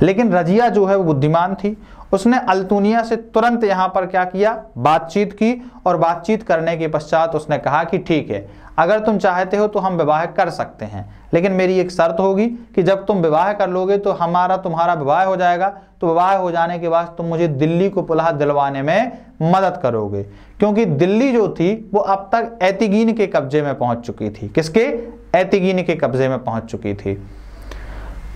लेकिन रजिया जो है वो बुद्धिमान थी, उसने अल्तुनिया से तुरंत यहाँ पर क्या किया, बातचीत की और बातचीत करने के पश्चात उसने कहा कि ठीक है, अगर तुम चाहते हो तो हम विवाह कर सकते हैं, लेकिन मेरी एक शर्त होगी कि जब तुम विवाह कर लोगे तो तुम्हारा विवाह हो जाएगा, तो विवाह हो जाने के बाद तुम मुझे दिल्ली को पुनः दिलवाने में मदद करोगे, क्योंकि दिल्ली जो थी वो अब तक एतिगीन के कब्जे में पहुंच चुकी थी। किसके? एतिगीन के कब्जे में पहुंच चुकी थी।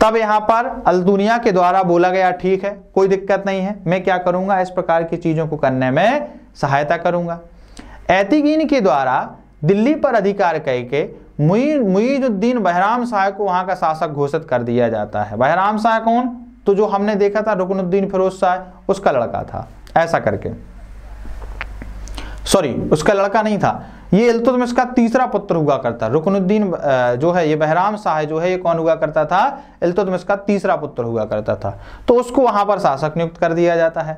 तब यहाँ पर अल्तुनिया के द्वारा बोला गया ठीक है, कोई दिक्कत नहीं है, मैं क्या करूंगा, इस प्रकार की चीजों को करने में सहायता करूंगा। एतिगीन के द्वारा दिल्ली पर अधिकार करके मुईनुद्दीन बहराम शाह को वहां का शासक घोषित कर दिया जाता है। बहराम शाह कौन? तो जो हमने देखा था रुकनुद्दीन फिरोज शाह, उसका लड़का था, ऐसा करके, सॉरी उसका लड़का नहीं था, ये इल्तुतमिश का तीसरा पुत्र हुआ करता। रुकनुद्दीन जो है ये बहराम शाह जो है ये कौन हुआ करता था? इल्तुतमिश का तीसरा पुत्र हुआ करता था। तो उसको वहां पर शासक नियुक्त कर दिया जाता है।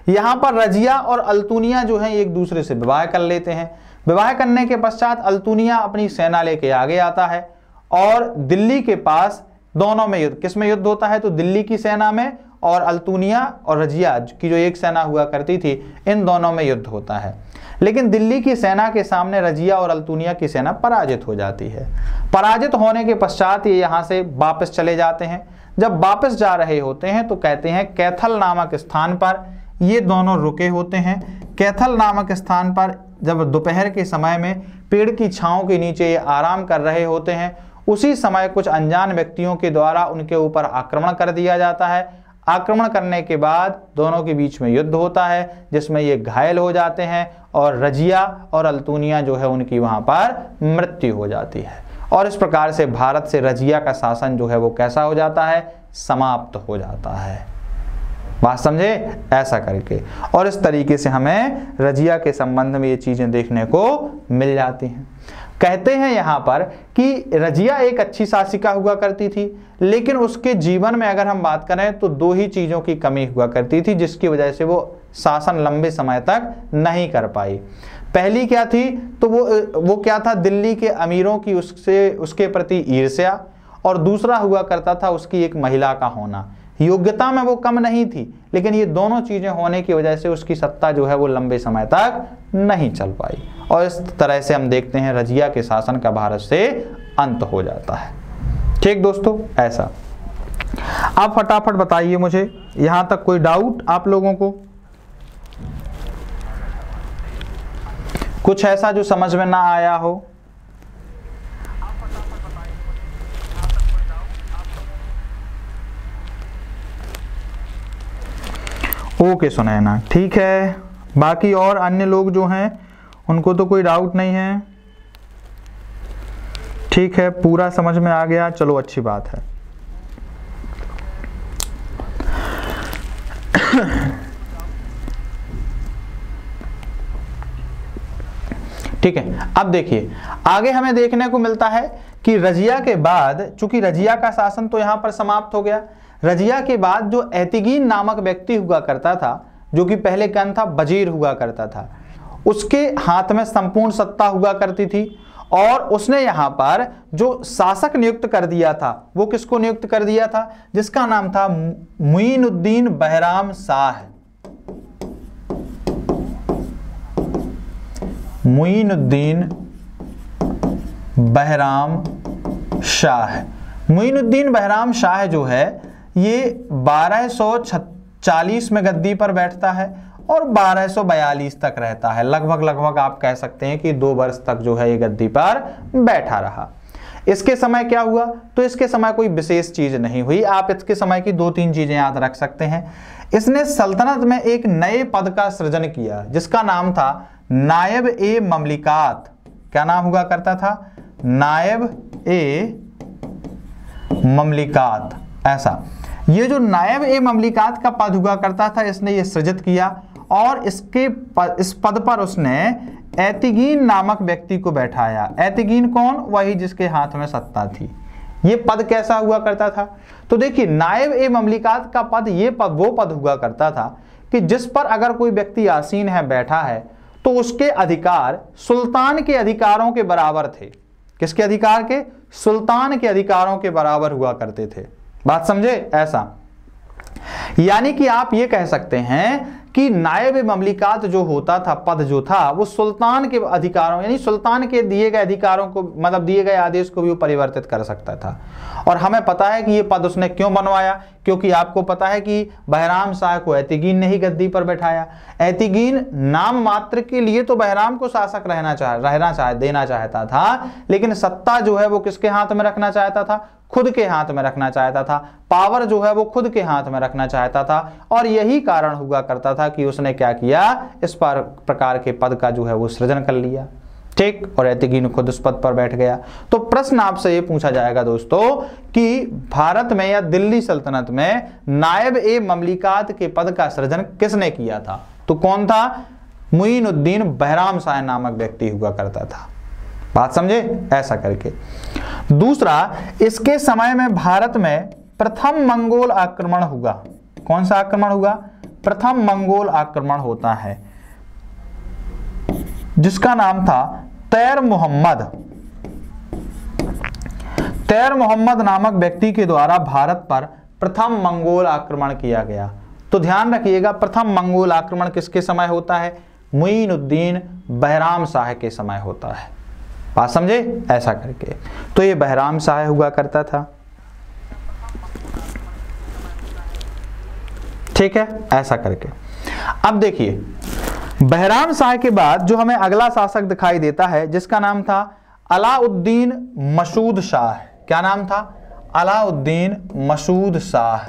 यहाँ पर रजिया और अल्तुनिया जो है एक दूसरे से विवाह कर लेते हैं। विवाह करने के पश्चात अल्तुनिया अपनी सेना लेके आगे आता है और दिल्ली के पास दोनों में युद्ध, किस में युद्ध होता है? तो दिल्ली की सेना में और अल्तुनिया और रजिया की जो एक सेना हुआ करती थी, इन दोनों में युद्ध होता है। लेकिन दिल्ली की सेना के सामने रजिया और अल्तुनिया की सेना पराजित हो जाती है। पराजित होने के पश्चात ये यहाँ से वापस चले जाते हैं। जब वापस जा रहे होते हैं तो कहते हैं कैथल नामक स्थान पर ये दोनों रुके होते हैं। कैथल नामक स्थान पर जब दोपहर के समय में पेड़ की छांव के नीचे ये आराम कर रहे होते हैं, उसी समय कुछ अनजान व्यक्तियों के द्वारा उनके ऊपर आक्रमण कर दिया जाता है। आक्रमण करने के बाद दोनों के बीच में युद्ध होता है, जिसमें ये घायल हो जाते हैं और रजिया और अल्तुनिया जो है उनकी वहां पर मृत्यु हो जाती है। और इस प्रकार से भारत से रजिया का शासन जो है वो कैसा हो जाता है? समाप्त हो जाता है। बात समझे? ऐसा करके, और इस तरीके से हमें रजिया के संबंध में ये चीजें देखने को मिल जाती हैं। कहते हैं यहाँ पर कि रजिया एक अच्छी शासिका हुआ करती थी, लेकिन उसके जीवन में अगर हम बात करें तो दो ही चीजों की कमी हुआ करती थी, जिसकी वजह से वो शासन लंबे समय तक नहीं कर पाई। पहली क्या थी? तो वो क्या था? दिल्ली के अमीरों की उसके प्रति ईर्ष्या, और दूसरा हुआ करता था उसकी एक महिला का होना। योग्यता में वो कम नहीं थी, लेकिन ये दोनों चीजें होने की वजह से उसकी सत्ता जो है वो लंबे समय तक नहीं चल पाई। और इस तरह से हम देखते हैं रजिया के शासन का भारत से अंत हो जाता है। ठीक दोस्तों, ऐसा। आप फटाफट बताइए मुझे, यहां तक कोई डाउट आप लोगों को? कुछ ऐसा जो समझ में ना आया हो? ओके सुनैना, ठीक है। बाकी और अन्य लोग जो हैं उनको तो कोई डाउट नहीं है? ठीक है, पूरा समझ में आ गया, चलो अच्छी बात है। ठीक है, अब देखिए आगे हमें देखने को मिलता है कि रजिया के बाद, चूंकि रजिया का शासन तो यहां पर समाप्त हो गया, रजिया के बाद जो एतिगीन नामक व्यक्ति हुआ करता था, जो कि पहले कौन था? वजीर हुआ करता था, उसके हाथ में संपूर्ण सत्ता हुआ करती थी। और उसने यहां पर जो शासक नियुक्त कर दिया था, वो किसको नियुक्त कर दिया था? जिसका नाम था मुईनुद्दीन बहराम शाह। मुईनुद्दीन बहराम शाह। मुईनुद्दीन बहराम शाह जो है ये 1240 में गद्दी पर बैठता है और 1242 तक रहता है। लगभग आप कह सकते हैं कि 2 वर्ष तक जो है ये गद्दी पर बैठा रहा। इसके समय क्या हुआ? तो इसके समय कोई विशेष चीज नहीं हुई। आप इसके समय की 2-3 चीजें याद रख सकते हैं। इसने सल्तनत में एक नए पद का सृजन किया, जिसका नाम था नायब ए ममलिकात। क्या नाम हुआ करता था? नायब ए ममलिकात। ऐसा ये जो नायब ए ममलिकात का पद हुआ करता था, इसने ये सृजित किया और इस पद पर उसने एतिगीन नामक व्यक्ति को बैठाया। एतिगीन कौन? वही जिसके हाथ में सत्ता थी। ये पद कैसा हुआ करता था? तो देखिए नायब ए ममलिकात का पद, वो पद हुआ करता था कि जिस पर अगर कोई व्यक्ति आसीन है, बैठा है, तो तो उसके अधिकार सुल्तान के अधिकारों के बराबर थे। किसके अधिकार के? सुल्तान के अधिकारों के बराबर हुआ करते थे। बात समझे? ऐसा यानी कि आप ये कह सकते हैं कि नायब ममलिकात जो होता था, पद जो था, वो सुल्तान के अधिकारों यानी सुल्तान के दिए गए अधिकारों को, मतलब दिए गए आदेश को भी वो परिवर्तित कर सकता था। और हमें पता है कि ये पद उसने क्यों बनवाया, क्योंकि आपको पता है कि बहराम शाह को एतिगीन ने ही गद्दी पर बैठाया। एतिगीन नाम मात्र के लिए तो बहराम को शासक देना चाहता था, लेकिन सत्ता जो है वो किसके हाथ में रखना चाहता था? खुद के हाथ में रखना चाहता था। पावर जो है वो खुद के हाथ में रखना चाहता था, और यही कारण हुआ करता था कि उसने क्या किया, इस प्रकार के पद का जो है वो सृजन कर लिया। ठीक, और एतिगीन खुद उस पद पर बैठ गया। तो प्रश्न आपसे ये पूछा जाएगा दोस्तों कि भारत में या दिल्ली सल्तनत में नायब ए ममलिकात के पद का सृजन किसने किया था? तो कौन था? मुईनुद्दीन बहराम शाह नामक व्यक्ति हुआ करता था। बात समझे? ऐसा करके। दूसरा, इसके समय में भारत में प्रथम मंगोल आक्रमण हुआ। कौन सा आक्रमण हुआ? प्रथम मंगोल आक्रमण होता है, जिसका नाम था तैर मोहम्मद। तैर मोहम्मद नामक व्यक्ति के द्वारा भारत पर प्रथम मंगोल आक्रमण किया गया। तो ध्यान रखिएगा, प्रथम मंगोल आक्रमण किसके समय होता है? मुईनुद्दीन बहराम शाह के समय होता है। बात समझे? ऐसा करके। तो ये बहराम शाह हुआ करता था। ठीक है, ऐसा करके। अब देखिए, बहराम शाह के बाद जो हमें अगला शासक दिखाई देता है, जिसका नाम था अलाउद्दीन मसूद शाह। क्या नाम था? अलाउद्दीन मसूद शाह।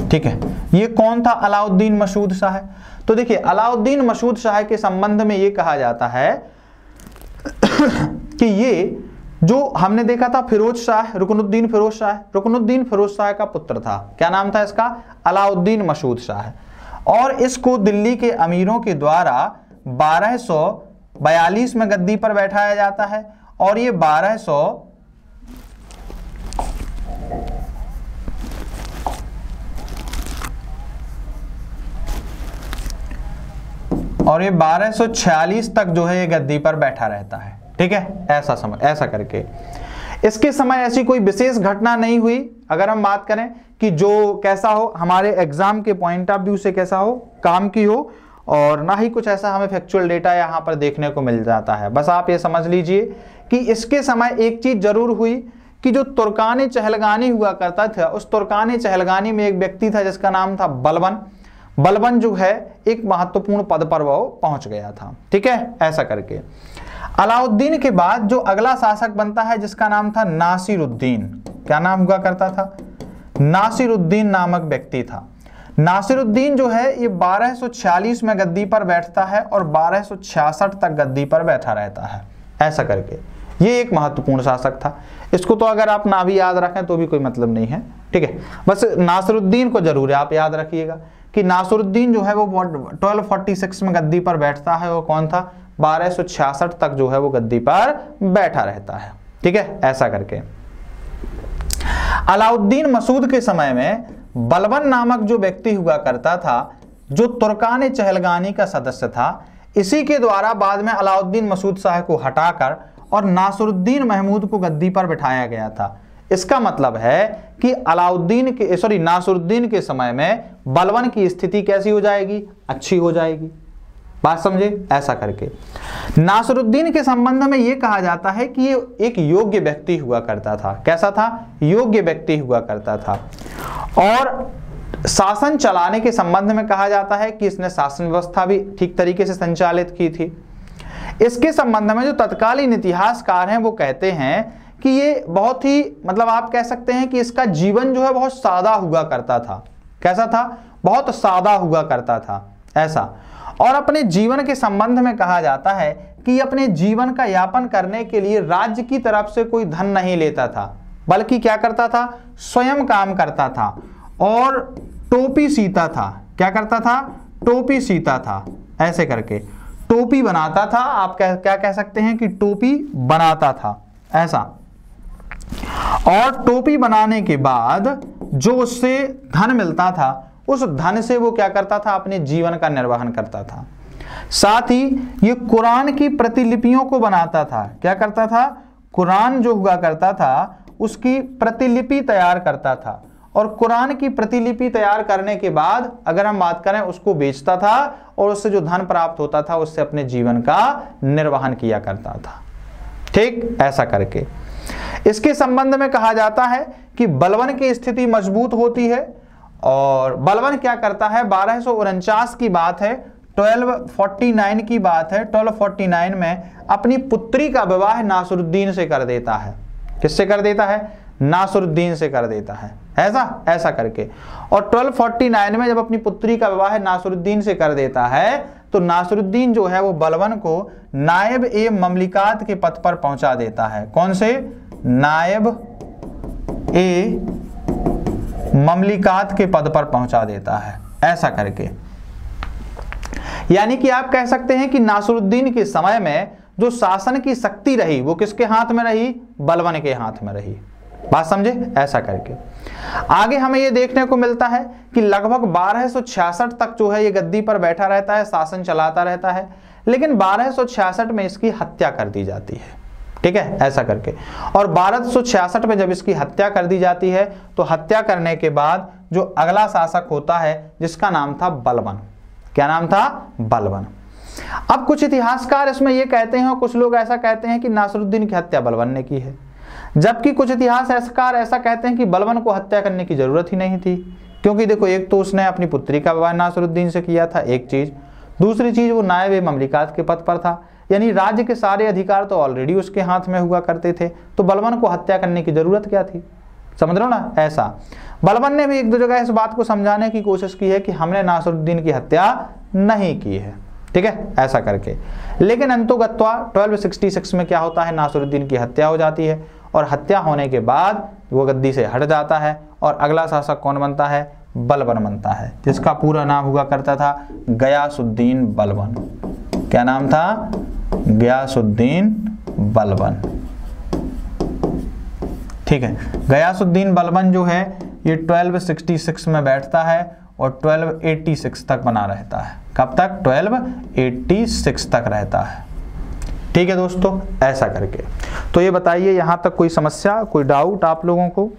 ठीक है, ये कौन था अलाउद्दीन मसूद शाह? तो देखिए, अलाउद्दीन मसूद शाह के संबंध में ये कहा जाता है कि ये जो हमने देखा था फिरोज शाह, रुकनुद्दीन फिरोज शाह का पुत्र था। क्या नाम था इसका? अलाउद्दीन मसूद शाह। और इसको दिल्ली के अमीरों के द्वारा 1242 में गद्दी पर बैठाया जाता है, और ये 1246 तक जो है ये गद्दी पर बैठा रहता है। ठीक है, ऐसा करके। इसके समय ऐसी कोई विशेष घटना नहीं हुई, अगर हम बात करें कि जो कैसा हो, हमारे एग्जाम के पॉइंट ऑफ व्यू से कैसा हो, काम की हो, और ना ही कुछ ऐसा हमें फैक्चुअल डेटा यहाँ पर देखने को मिल जाता है। बस आप ये समझ लीजिए कि इसके समय एक चीज जरूर हुई कि जो तुर्कान चहलगानी हुआ करता था, उस तुर्कान चहलगानी में एक व्यक्ति था जिसका नाम था बलबन। बलबन जो है एक महत्वपूर्ण पद पर वो पहुंच गया था। ठीक है, ऐसा करके। अलाउद्दीन के बाद जो अगला शासक बनता है, जिसका नाम था नासिरुद्दीन। क्या नाम हुआ करता था? नासिरुद्दीन नामक व्यक्ति था। नासिरुद्दीन जो है ये 1246 में गद्दी पर बैठता है और 1266 तक गद्दी पर बैठा रहता है। ऐसा करके ये एक महत्वपूर्ण शासक था। इसको तो अगर आप ना भी याद रखें तो भी कोई मतलब नहीं है। ठीक है, बस नासिरुद्दीन को जरूर आप याद रखिएगा कि नासिरुद्दीन जो है वो 1246 में गद्दी पर बैठता है, और कौन था? 1266 तक जो है वो गद्दी पर बैठा रहता है। ठीक है, ऐसा करके। अलाउद्दीन मसूद के समय में बलबन नामक जो व्यक्ति हुआ करता था, जो तुर्कान चहलगानी का सदस्य था, इसी के द्वारा बाद में अलाउद्दीन मसूद शाह को हटाकर और नासिरुद्दीन महमूद को गद्दी पर बिठाया गया था। इसका मतलब है कि नासिरुद्दीन के समय में बलबन की स्थिति कैसी हो जाएगी? अच्छी हो जाएगी। बात समझे? ऐसा करके। नासिरुद्दीन के संबंध में यह कहा जाता है कि ये एक योग्य व्यक्ति हुआ करता था। कैसा था? योग्य व्यक्ति हुआ करता था। और शासन चलाने के संबंध में कहा जाता है कि इसने शासन व्यवस्था भी ठीक तरीके से संचालित की थी। इसके संबंध में जो तत्कालीन इतिहासकार हैं वो कहते हैं कि ये बहुत ही, मतलब आप कह सकते हैं कि इसका जीवन जो है बहुत सादा हुआ करता था। कैसा था? बहुत सादा हुआ करता था। ऐसा। और अपने जीवन के संबंध में कहा जाता है कि अपने जीवन का यापन करने के लिए राज्य की तरफ से कोई धन नहीं लेता था, बल्कि क्या करता था? स्वयं काम करता था और टोपी सीता था। क्या करता था? टोपी सीता था। ऐसे करके टोपी बनाता था। आप क्या कह सकते हैं कि टोपी बनाता था। ऐसा। और टोपी बनाने के बाद जो उससे धन मिलता था उस धन से वो क्या करता था, अपने जीवन का निर्वहन करता था। साथ ही ये कुरान की प्रतिलिपियों को बनाता था। क्या करता था, कुरान जो हुआ करता था उसकी प्रतिलिपि तैयार करता था, और कुरान की प्रतिलिपि तैयार करने के बाद अगर हम बात करें उसको बेचता था, और उससे जो धन प्राप्त होता था उससे अपने जीवन का निर्वहन किया करता था। ठीक, ऐसा करके इसके संबंध में कहा जाता है कि बलवन की स्थिति मजबूत होती है। और बलवन क्या करता है, 1249 की बात है, 1249 की बात है, 1249 में अपनी पुत्री का विवाह नासरुद्दीन से कर देता है। किससे कर देता है, नासरुद्दीन से कर देता है, ऐसा करके। और 1249 में जब अपनी पुत्री का विवाह नासरुद्दीन से कर देता है तो नासरुद्दीन जो है वो बलवन को नायब ए ममलिकात के पद पर पहुंचा देता है। कौन से, नायब ए ममलिकात के पद पर पहुंचा देता है, ऐसा करके। यानी कि आप कह सकते हैं कि नासरुद्दीन के समय में जो शासन की शक्ति रही वो किसके हाथ में रही, बलवन के हाथ में रही। बात समझे, ऐसा करके। आगे हमें ये देखने को मिलता है कि लगभग 1266 तक जो है ये गद्दी पर बैठा रहता है, शासन चलाता रहता है, लेकिन 1266 में इसकी हत्या कर दी जाती है। ठीक है, ऐसा करके। और 1266 में जब इसकी हत्या कर दी जाती है तो हत्या करने के बाद जो अगला शासक होता है जिसका नाम था बलवन। क्या नाम था, बलवन। अब कुछ इतिहासकार इसमें ये कहते हैं और कुछ लोग ऐसा कहते हैं कि नासरुद्दीन की हत्या बलवन ने की है, जबकि कुछ इतिहासकार ऐसा कहते हैं कि बलवन को हत्या करने की जरूरत ही नहीं थी, क्योंकि देखो एक तो उसने अपनी पुत्री का विवाह नासरुद्दीन से किया था, एक चीज, दूसरी चीज वो नायब ममलिकात के पद पर था, यानी राज्य के सारे अधिकार तो ऑलरेडी उसके हाथ में हुआ करते थे, तो बलवन को हत्या करने की जरूरत क्या थी। समझ रहे हो ना, ऐसा। बलवन ने भी एक दो जगह इस बात को समझाने की कोशिश की है कि हमने नासरुद्दीन की हत्या नहीं की है, ठीक है, ऐसा करके। लेकिन अंतोगत्वा 1266 में क्या होता है, नासरुद्दीन की हत्या हो जाती है, और हत्या होने के बाद वो गद्दी से हट जाता है, और अगला शासक कौन बनता है, बलवन बनता है, जिसका पूरा नाम हुआ करता था गयासुद्दीन बलवन। क्या नाम था, गयासुद्दीन बलवन। ठीक है, गयासुद्दीन बलवन जो है ये 1266 में बैठता है और 1286 तक बना रहता है। कब तक, 1286 तक रहता है। ठीक है दोस्तों, ऐसा करके। तो ये बताइए यहां तक कोई समस्या, कोई डाउट आप लोगों को।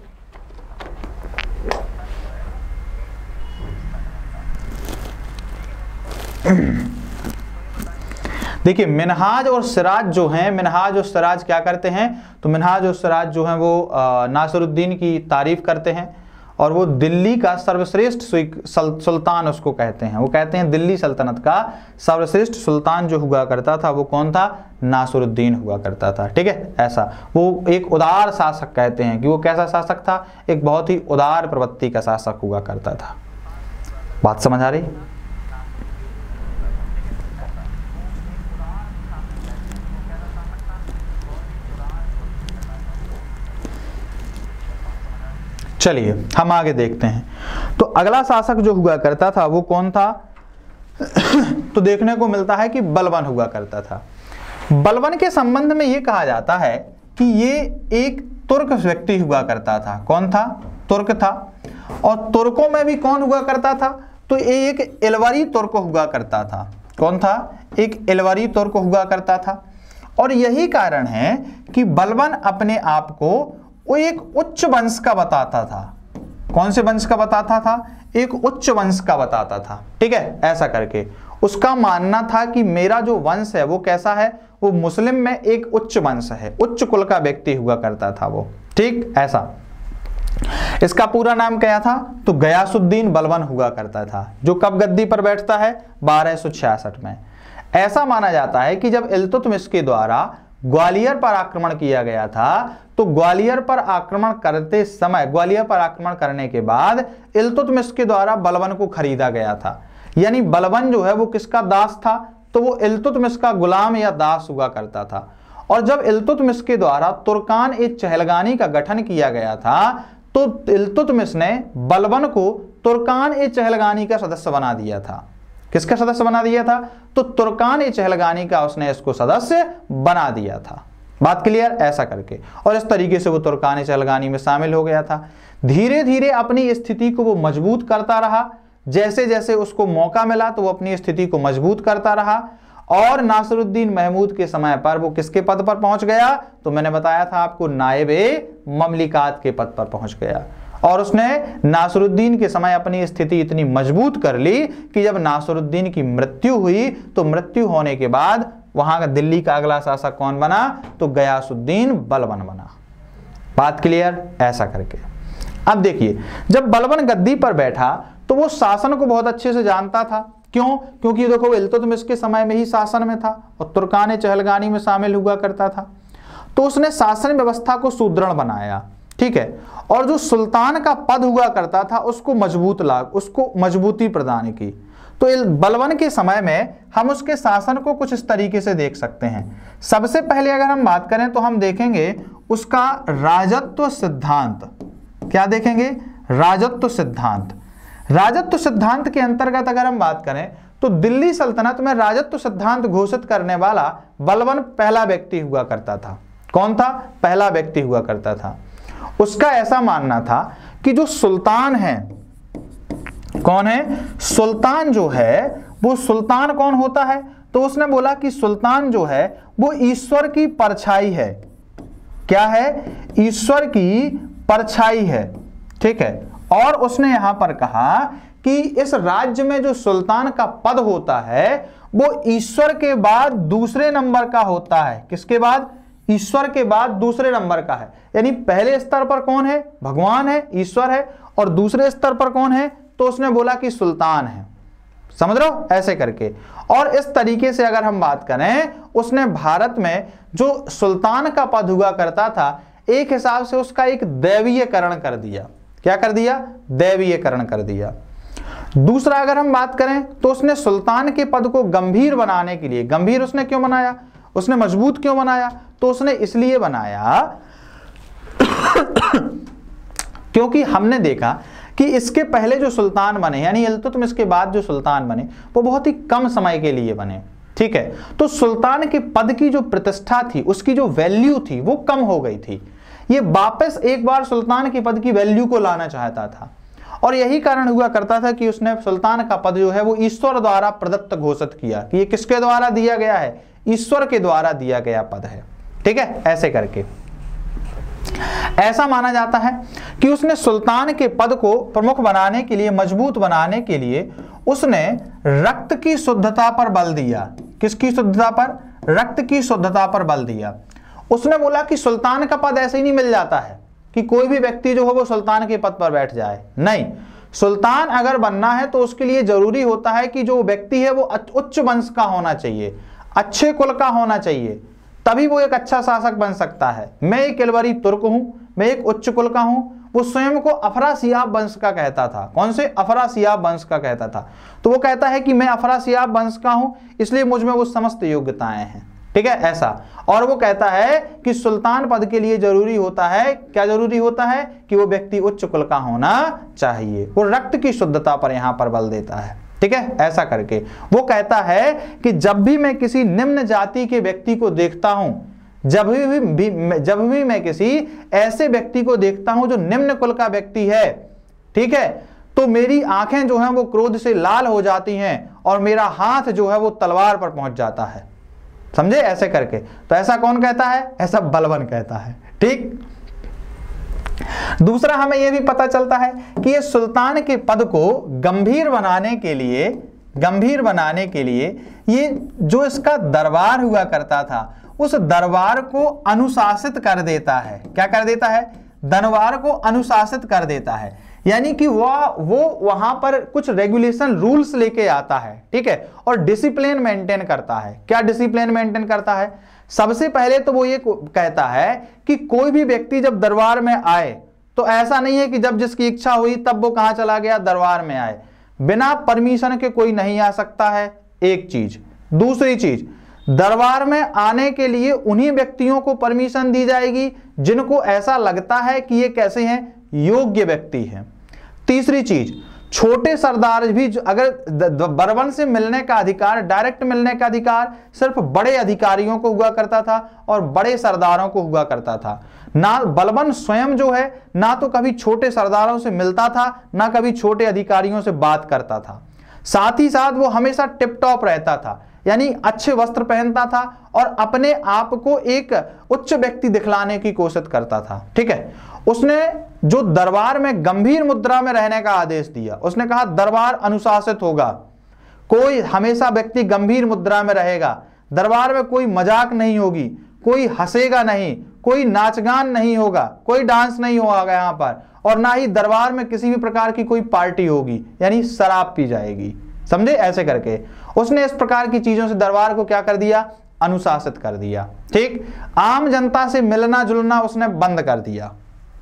देखिए मिनहाज और सिराज जो हैं, मिनहाज और सिराज क्या करते हैं, तो मिनहाज और सिराज जो हैं वो नासरुद्दीन की तारीफ करते हैं, और वो दिल्ली का सर्वश्रेष्ठ सुल्तान उसको कहते हैं। वो कहते हैं दिल्ली सल्तनत का सर्वश्रेष्ठ सुल्तान जो हुआ करता था वो कौन था, नासरुद्दीन हुआ करता था। ठीक है, ऐसा। वो एक उदार शासक कहते हैं कि वो कैसा शासक था, एक बहुत ही उदार प्रवृत्ति का शासक हुआ करता था। बात समझ आ रही। चलिए हम आगे देखते हैं। तो अगला शासक जो हुआ करता था वो कौन था तो देखने को मिलता है कि बलवन हुआ करता था। बलवन के संबंध में ये कहा जाता है कि ये एक तुर्क व्यक्ति हुआ करता था। कौन था, तुर्क था। और तुर्कों में भी कौन हुआ करता था, तो ये एक एलवरी तुर्क हुआ करता था। कौन था, एक एलवरी तुर्क हुआ करता था। और यही कारण है कि बलवन अपने आप को वो एक उच्च वंश का बताता था। कौन से वंश का बताता था, एक उच्च वंश का बताता था। ठीक है, ऐसा करके उसका मानना था कि मेरा जो वंश है वो कैसा है, वो मुस्लिम में एक उच्च वंश है, उच्च कुल का व्यक्ति हुआ करता था वो। ठीक, ऐसा। इसका पूरा नाम क्या था, तो गयासुद्दीन बलवन हुआ करता था, जो कब गद्दी पर बैठता है, 1266 में। ऐसा माना जाता है कि जब इल्तुतमिश के द्वारा ग्वालियर पर आक्रमण किया गया था, तो ग्वालियर पर आक्रमण करते समय, ग्वालियर पर आक्रमण करने के बाद इल्तुतमिश के द्वारा बलवन को खरीदा गया था। यानी बलवन जो है वो किसका दास था, तो वो इल्तुतमिश का गुलाम या दास हुआ करता था। और जब इल्तुतमिश के द्वारा तुर्कान ए चहलगानी का गठन किया गया था, तो इल्तुतमिश ने बलवन को तुर्कान ए चहलगानी का सदस्य बना दिया था। किसका सदस्य बना दिया था, तो तुर्कान ए चहलगानी का उसने इसको सदस्य बना दिया था। बात क्लियर, ऐसा करके। और इस तरीके से वो तुर्कान चहलगानी में शामिल हो गया था। धीरे धीरे अपनी स्थिति को वो मजबूत करता रहा, जैसे जैसे उसको मौका मिला तो वो अपनी स्थिति को मजबूत करता रहा। और नासिरुद्दीन महमूद के समय पर वो किसके पद पर पहुंच गया? तो मैंने बताया था आपको, नायबे ममलिकात के पद पर पहुंच गया। और उसने नासिरुद्दीन के समय अपनी स्थिति इतनी मजबूत कर ली कि जब नासिरुद्दीन की मृत्यु हुई तो मृत्यु होने के बाद वहां का दिल्ली का अगला शासक कौन बना? तो गयासुद्दीन बलबन बना। बात क्लियर, ऐसा करके। अब देखिए, जब बलबन गद्दी पर बैठा तो वो शासन को बहुत अच्छे से जानता था। क्यों? क्योंकि देखो इल्तुतमिश के समय में ही शासन में था और तुर्कान चहलगानी में शामिल हुआ करता था। तो उसने शासन व्यवस्था को सुदृढ़ बनाया, ठीक है। और जो सुल्तान का पद हुआ करता था उसको मजबूती प्रदान की। तो बलबन के समय में हम उसके शासन को कुछ इस तरीके से देख सकते हैं। सबसे पहले अगर हम बात करें तो हम देखेंगे उसका राजत्व सिद्धांत। क्या देखेंगे? राजत्व सिद्धांत। राजत्व सिद्धांत के अंतर्गत अगर हम बात करें तो दिल्ली सल्तनत में राजत्व सिद्धांत घोषित करने वाला बलबन पहला व्यक्ति हुआ करता था। कौन था? पहला व्यक्ति हुआ करता था। उसका ऐसा मानना था कि जो सुल्तान है, कौन है? सुल्तान जो है वो सुल्तान कौन होता है? तो उसने बोला कि सुल्तान जो है वो ईश्वर की परछाई है। क्या है? ईश्वर की परछाई है, ठीक है। और उसने यहां पर कहा कि इस राज्य में जो सुल्तान का पद होता है वो ईश्वर के बाद दूसरे नंबर का होता है। किसके बाद? ईश्वर के बाद दूसरे नंबर का है। यानी पहले स्तर पर कौन है? भगवान है, ईश्वर है। और दूसरे स्तर पर कौन है? तो उसने बोला कि सुल्तान है। समझ रहे हो? ऐसे करके। और इस तरीके से अगर हम बात करें, उसने भारत में जो सुल्तान का पद हुआ करता था एक हिसाब से उसका एक दैवीयकरण कर दिया। क्या कर दिया? दैवीयकरण कर दिया। दूसरा अगर हम बात करें तो उसने सुल्तान के पद को गंभीर बनाने के लिए, गंभीर उसने क्यों बनाया? उसने मजबूत क्यों बनाया? तो उसने इसलिए बनाया क्योंकि हमने देखा कि इसके पहले जो सुल्तान बने, यानी इल्तुतमिश के बाद जो सुल्तान बने वो बहुत ही कम समय के लिए बने, ठीक है। तो सुल्तान के पद की जो प्रतिष्ठा थी, उसकी जो वैल्यू थी वो कम हो गई थी। ये वापस एक बार सुल्तान के पद की वैल्यू को लाना चाहता था। और यही कारण हुआ करता था कि उसने सुल्तान का पद जो है वो ईश्वर द्वारा प्रदत्त घोषित किया कि ये किसके द्वारा दिया गया है? ईश्वर के द्वारा दिया गया पद है, ठीक है। ऐसे करके ऐसा माना जाता है कि उसने सुल्तान के पद को प्रमुख बनाने के लिए, मजबूत बनाने के लिए उसने रक्त की शुद्धता पर बल दिया। किसकी शुद्धता पर? रक्त की शुद्धता पर बल दिया। उसने बोला कि सुल्तान का पद ऐसे ही नहीं मिल जाता है कि कोई भी व्यक्ति जो हो वो सुल्तान के पद पर बैठ जाए। नहीं, सुल्तान अगर बनना है तो उसके लिए जरूरी होता है कि जो व्यक्ति है वो उच्च वंश का होना चाहिए, अच्छे कुल का होना चाहिए, तभी वो एक अच्छा शासक बन सकता है। मैं एक इलवरी तुर्क हूं, मैं एक उच्च कुल का हूं। वो स्वयं को अफरासियाब वंश का कहता था। कौन से? अफरासियाब वंश का कहता था। तो वो कहता है कि मैं अफरासियाब वंश का हूं, इसलिए मुझ में वो समस्त योग्यताएं हैं, ठीक है, ऐसा। और वो कहता है कि सुल्तान पद के लिए जरूरी होता है, क्या जरूरी होता है? कि वो व्यक्ति उच्च कुल का होना चाहिए। वो रक्त की शुद्धता पर यहां पर बल देता है, ठीक है। ऐसा करके वो कहता है कि जब भी मैं किसी निम्न जाति के व्यक्ति को देखता हूं, जब भी मैं किसी ऐसे व्यक्ति को देखता हूं जो निम्न कुल का व्यक्ति है, ठीक है, तो मेरी आंखें जो हैं वो क्रोध से लाल हो जाती हैं और मेरा हाथ जो है वो तलवार पर पहुंच जाता है। समझे? ऐसे करके। तो ऐसा कौन कहता है? ऐसा बलबन कहता है, ठीक। दूसरा हमें यह भी पता चलता है कि ये सुल्तान के पद को गंभीर बनाने के लिए ये जो इसका दरबार हुआ करता था उस दरबार को अनुशासित कर देता है। क्या कर देता है? दरबार को अनुशासित कर देता है। यानी कि वो वहां पर कुछ रेगुलेशन रूल्स लेके आता है, ठीक है, और डिसिप्लिन मेंटेन करता है। क्या डिसिप्लिन मेंटेन करता है? सबसे पहले तो वो ये कहता है कि कोई भी व्यक्ति जब दरबार में आए तो ऐसा नहीं है कि जब जिसकी इच्छा हुई तब वो कहां चला गया, दरबार में आए। बिना परमिशन के कोई नहीं आ सकता है, एक चीज। दूसरी चीज, दरबार में आने के लिए उन्हीं व्यक्तियों को परमिशन दी जाएगी जिनको ऐसा लगता है कि ये कैसे हैं, योग्य व्यक्ति हैं। तीसरी चीज, छोटे सरदार भी अगर बलबन से मिलने का अधिकार, डायरेक्ट मिलने का अधिकार सिर्फ बड़े अधिकारियों को हुआ करता था और बड़े सरदारों को हुआ करता था। ना बलबन स्वयं जो है ना तो कभी छोटे सरदारों से मिलता था, ना कभी छोटे अधिकारियों से बात करता था। साथ ही साथ वो हमेशा टिप टॉप रहता था, यानी अच्छे वस्त्र पहनता था और अपने आप को एक उच्च व्यक्ति दिखलाने की कोशिश करता था। ठीक है, उसने जो दरबार में गंभीर मुद्रा में रहने का आदेश दिया, उसने कहा दरबार अनुशासित होगा, कोई हमेशा व्यक्ति गंभीर मुद्रा में रहेगा, दरबार में कोई मजाक नहीं होगी, कोई हंसेगा नहीं, कोई नाचगान नहीं होगा, कोई डांस नहीं होगा यहाँ पर, और ना ही दरबार में किसी भी प्रकार की कोई पार्टी होगी, यानी शराब पी जाएगी। समझे? ऐसे करके उसने इस प्रकार की चीजों से दरबार को क्या कर दिया? अनुशासित कर दिया। ठीक, आम जनता से मिलना जुलना उसने बंद कर दिया।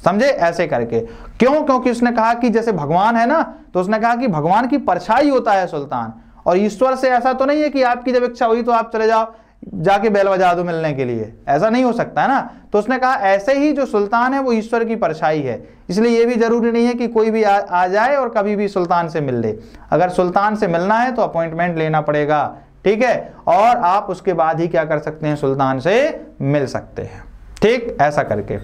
समझे? ऐसे करके क्यों? क्योंकि उसने कहा कि जैसे भगवान है ना, तो उसने कहा कि भगवान की परछाई होता है सुल्तान, और ईश्वर से ऐसा तो नहीं है कि आपकी जब इच्छा हुई तो आप चले जाओ जाके बैल बजा दो मिलने के लिए, ऐसा नहीं हो सकता है ना। तो उसने कहा ऐसे ही जो सुल्तान है वो ईश्वर की परछाई है, इसलिए ये भी जरूरी नहीं है कि कोई भी आ जाए और कभी भी सुल्तान से मिल ले। अगर सुल्तान से मिलना है तो अपॉइंटमेंट लेना पड़ेगा। ठीक है, और आप उसके बाद ही क्या कर सकते हैं? सुल्तान से मिल सकते हैं। ठीक, ऐसा करके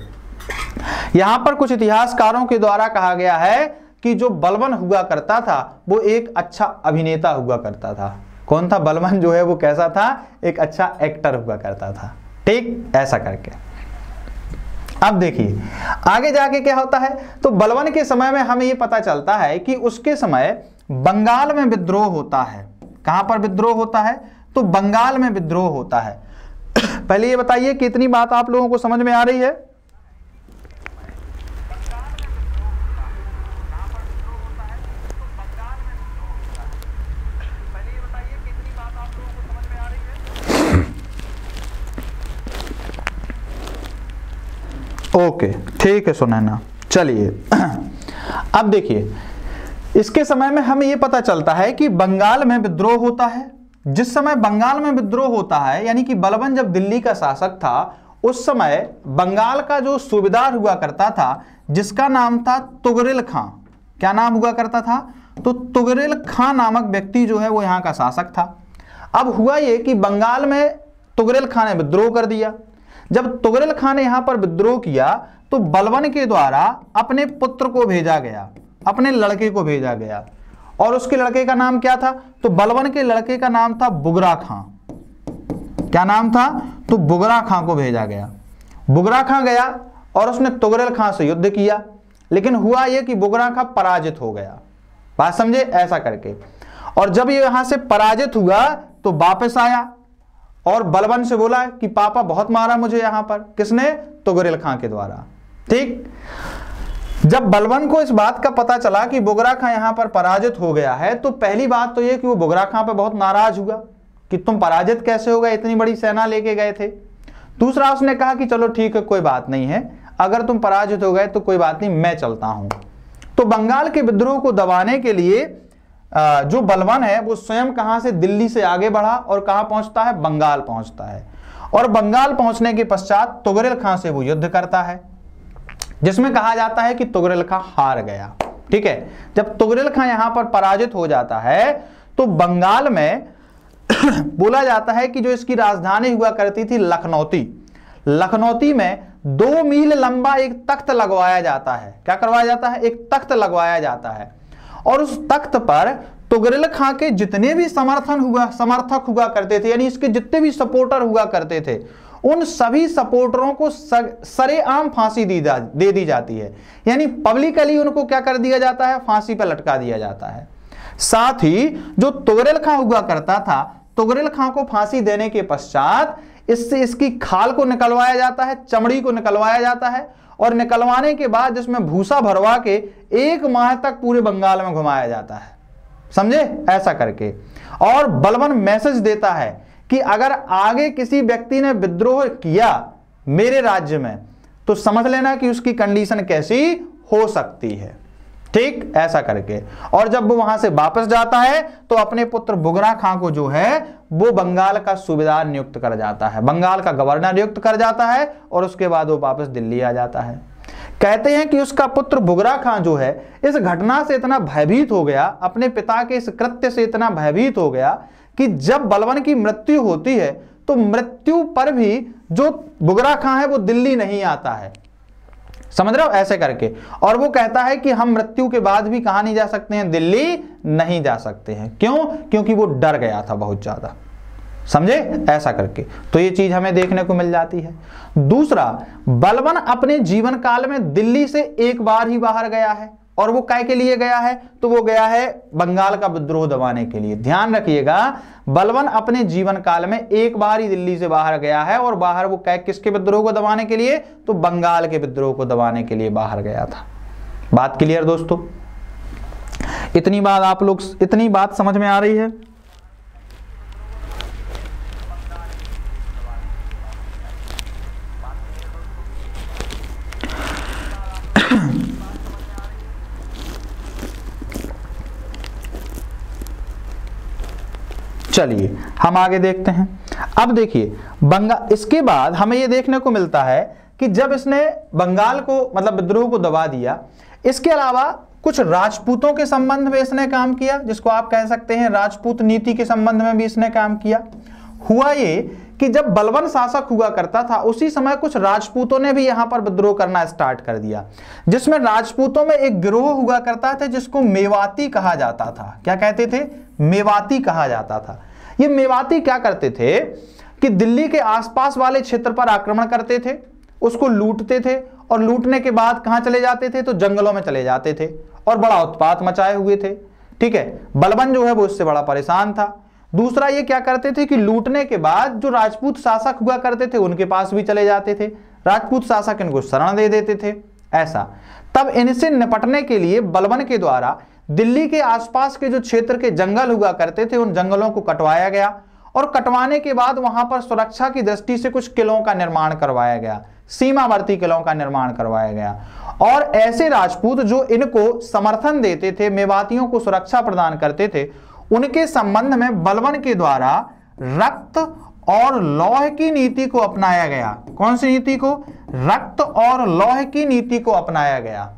यहां पर कुछ इतिहासकारों के द्वारा कहा गया है कि जो बलबन हुआ करता था वो एक अच्छा अभिनेता हुआ करता था। कौन था? बलबन जो है वो कैसा था? एक अच्छा एक्टर हुआ करता था। ठीक, ऐसा करके अब देखिए आगे जाके क्या होता है। तो बलबन के समय में हमें ये पता चलता है कि उसके समय बंगाल में विद्रोह होता है। कहां पर विद्रोह होता है? तो बंगाल में विद्रोह होता है। पहले ये बताइए कि इतनी बात आप लोगों को समझ में आ रही है? ओके, ठीक है सुनैना। चलिए अब देखिए इसके समय में हमें यह पता चलता है कि बंगाल में विद्रोह होता है। जिस समय बंगाल में विद्रोह होता है, यानी कि बलबन जब दिल्ली का शासक था, उस समय बंगाल का जो सूबेदार हुआ करता था जिसका नाम था तुगरिल खां। क्या नाम हुआ करता था? तो तुगरिल खां नामक व्यक्ति जो है वो यहाँ का शासक था। अब हुआ ये कि बंगाल में तुगरिल खां ने विद्रोह कर दिया। जब तुगरिल खां ने यहां पर विद्रोह किया तो बलबन के द्वारा अपने पुत्र को भेजा गया, अपने लड़के को भेजा गया, और उसके लड़के का नाम क्या था? तो बलबन के लड़के का नाम था बुगरा खां। क्या नाम था? तो बुगरा खां को भेजा गया। बुगरा खां गया और उसने तुगरिल खां से युद्ध किया, लेकिन हुआ यह कि बुगरा खां पराजित हो गया। बात समझे? ऐसा करके, और जब ये यहां से पराजित हुआ तो वापस आया और बलबन से बोला कि पापा बहुत मारा मुझे यहां पर। किसने? तुगरिल खां के द्वारा। ठीक, जब बलबन को इस बात का पता चला कि बुगरा खां यहां पर पराजित हो गया है, तो पहली बात तो यह कि वो बुगरा खां पर बहुत नाराज हुआ कि तुम पराजित कैसे हो गए, इतनी बड़ी सेना लेके गए थे। दूसरा उसने कहा कि चलो ठीक है, कोई बात नहीं है, अगर तुम पराजित हो गए तो कोई बात नहीं, मैं चलता हूं। तो बंगाल के विद्रोह को दबाने के लिए जो बलबन है वो स्वयं कहां से? दिल्ली से आगे बढ़ा और कहां पहुंचता है? बंगाल पहुंचता है। और बंगाल पहुंचने के पश्चात तुगरिल खां से वो युद्ध करता है, जिसमें कहा जाता है कि तुगरिल खां हार गया। ठीक है, जब तुगरिल खां यहां पर पराजित हो जाता है तो बंगाल में बोला जाता है कि जो इसकी राजधानी हुआ करती थी लखनौती, लखनौती में 2 मील लंबा एक तख्त लगवाया जाता है। क्या करवाया जाता है? एक तख्त लगवाया जाता है, और उस तख्त पर तुगरिल खां के जितने भी समर्थक हुआ करते थे, यानी इसके जितने भी सपोर्टर हुआ करते थे, उन सभी सपोर्टरों को सरेआम फांसी दे दी जाती है। यानी पब्लिकली उनको क्या कर दिया जाता है? फांसी पर लटका दिया जाता है। साथ ही जो तुगरिल खां हुआ करता था, तुगरिल खां को फांसी देने के पश्चात इससे इसकी खाल को निकलवाया जाता है, चमड़ी को निकलवाया जाता है, और निकलवाने के बाद जिसमें भूसा भरवा के 1 माह तक पूरे बंगाल में घुमाया जाता है। समझे? ऐसा करके, और बलबन मैसेज देता है कि अगर आगे किसी व्यक्ति ने विद्रोह किया मेरे राज्य में तो समझ लेना कि उसकी कंडीशन कैसी हो सकती है। ठीक, ऐसा करके, और जब वो वहां से वापस जाता है तो अपने पुत्र बुगरा खां को जो है वो बंगाल का सूबेदार नियुक्त कर जाता है, बंगाल का गवर्नर नियुक्त कर जाता है, और उसके बाद वो वापस दिल्ली आ जाता है। कहते हैं कि उसका पुत्र बुगरा खां जो है इस घटना से इतना भयभीत हो गया, अपने पिता के इस कृत्य से इतना भयभीत हो गया कि जब बलबन की मृत्यु होती है तो मृत्यु पर भी जो बुगरा खां है वो दिल्ली नहीं आता है। समझ रहे हो, ऐसे करके। और वो कहता है कि हम मृत्यु के बाद भी कहां नहीं जा सकते हैं, दिल्ली नहीं जा सकते हैं। क्यों? क्योंकि वो डर गया था बहुत ज्यादा। समझे, ऐसा करके। तो ये चीज हमें देखने को मिल जाती है। दूसरा, बलबन अपने जीवन काल में दिल्ली से एक बार ही बाहर गया है, और वो काय के लिए गया है, तो वो गया है बंगाल का विद्रोह दबाने के लिए। ध्यान रखिएगा, बलबन अपने जीवन काल में एक बार ही दिल्ली से बाहर गया है, और बाहर वो किसके विद्रोह को दबाने के लिए, तो बंगाल के विद्रोह को दबाने के लिए बाहर गया था। बात क्लियर दोस्तों? इतनी बात समझ में आ रही है? चलिए हम आगे देखते हैं। अब देखिए, इसके बाद हमें यह देखने को मिलता है कि जब इसने बंगाल को मतलब विद्रोह को दबा दिया, इसके अलावा कुछ राजपूतों के संबंध में इसने काम किया, जिसको आप कह सकते हैं राजपूत नीति के संबंध में भी इसने काम किया। हुआ ये कि जब बलबन शासक हुआ करता था उसी समय कुछ राजपूतों ने भी यहां पर विद्रोह करना स्टार्ट कर दिया, जिसमें राजपूतों में एक गिरोह हुआ करता था जिसको मेवाती कहा जाता था। क्या कहते थे? मेवाती कहा जाता था। ये मेवाती क्या करते थे कि दिल्ली के आसपास वाले क्षेत्र पर आक्रमण करते थे, उसको लूटते थे, और लूटने के बाद कहां चले जाते थे, तो जंगलों में चले जाते थे और बड़ा उत्पात मचाए हुए थे। ठीक है, बलबन जो है वो इससे बड़ा परेशान था। दूसरा, ये क्या करते थे कि लूटने के बाद जो राजपूत शासक हुआ करते थे उनके पास भी चले जाते थे, राजपूत शासक इनको शरण दे देते थे। ऐसा तब इनसे निपटने के लिए बलबन के द्वारा दिल्ली के आसपास के जो क्षेत्र के जंगल हुआ करते थे उन जंगलों को कटवाया गया, और कटवाने के बाद वहां पर सुरक्षा की दृष्टि से कुछ किलों का निर्माण करवाया गया, सीमावर्ती किलों का निर्माण करवाया गया। और ऐसे राजपूत जो इनको समर्थन देते थे, मेवातियों को सुरक्षा प्रदान करते थे, उनके संबंध में बलबन के द्वारा रक्त और लौह की नीति को अपनाया गया। कौन सी नीति को? रक्त और लौह की नीति को अपनाया गया।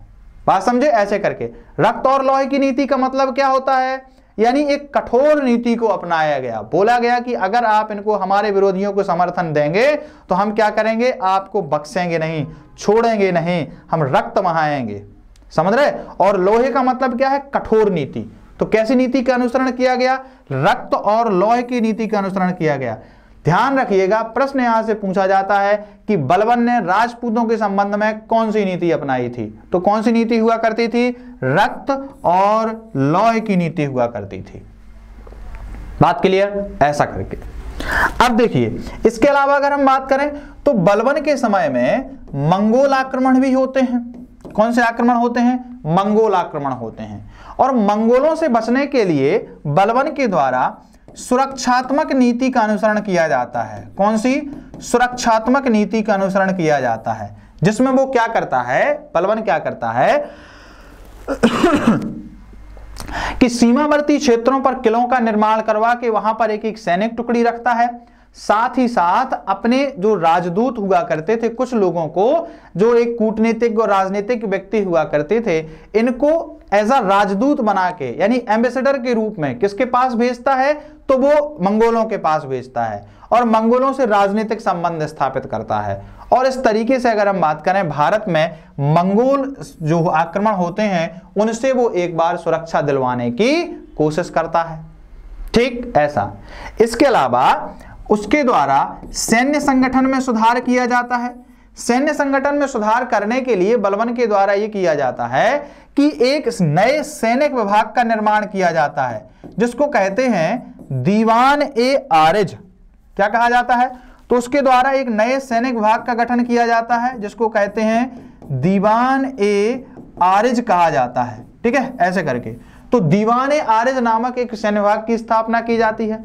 बात समझे? ऐसे करके रक्त और लौह की नीति का मतलब क्या होता है, यानी एक कठोर नीति को अपनाया गया। बोला गया कि अगर आप इनको, हमारे विरोधियों को समर्थन देंगे तो हम क्या करेंगे, आपको बख्शेंगे नहीं, छोड़ेंगे नहीं, हम रक्त बहाएंगे। समझ रहे? और लोहे का मतलब क्या है? कठोर नीति। तो कैसी नीति का अनुसरण किया गया? रक्त और लौह की नीति का अनुसरण किया गया। ध्यान रखिएगा, प्रश्न यहां से पूछा जाता है कि बलबन ने राजपूतों के संबंध में कौन सी नीति अपनाई थी, तो कौन सी नीति हुआ करती थी? रक्त और लौह की नीति हुआ करती थी। बात क्लियर? ऐसा करके अब देखिए, इसके अलावा अगर हम बात करें तो बलबन के समय में मंगोल आक्रमण भी होते हैं। कौन से आक्रमण होते हैं? मंगोल आक्रमण होते हैं। और मंगोलों से बचने के लिए बलबन के द्वारा सुरक्षात्मक नीति का अनुसरण किया जाता है। कौन सी? सुरक्षात्मक नीति का अनुसरण किया जाता है, जिसमें वो क्या करता है, बलबन क्या करता है कि सीमावर्ती क्षेत्रों पर किलों का निर्माण करवा के वहां पर एक एक सैनिक टुकड़ी रखता है। साथ ही साथ अपने जो राजदूत हुआ करते थे, कुछ लोगों को जो एक कूटनीतिक और राजनीतिक व्यक्ति हुआ करते थे, इनको एज अ राजदूत बना के, यानी एम्बेसडर के रूप में किसके पास भेजता है, तो वो मंगोलों के पास भेजता है और मंगोलों से राजनीतिक संबंध स्थापित करता है। और इस तरीके से अगर हम बात करें, भारत में मंगोल जो आक्रमण होते हैं उनसे वो एक बार सुरक्षा दिलवाने की कोशिश करता है। ठीक ऐसा। इसके अलावा उसके द्वारा सैन्य संगठन में सुधार किया जाता है। सैन्य संगठन में सुधार करने के लिए बलबन के द्वारा यह किया जाता है कि एक नए सैनिक विभाग का निर्माण किया जाता है, जिसको कहते हैं दीवान ए आरिज। क्या कहा जाता है? तो उसके द्वारा एक नए सैनिक विभाग का गठन किया जाता है, जिसको कहते हैं दीवान ए आरिज कहा जाता है। ठीक है, ऐसे करके तो दीवान ए आरिज नामक एक सैन्य विभाग की स्थापना की जाती है।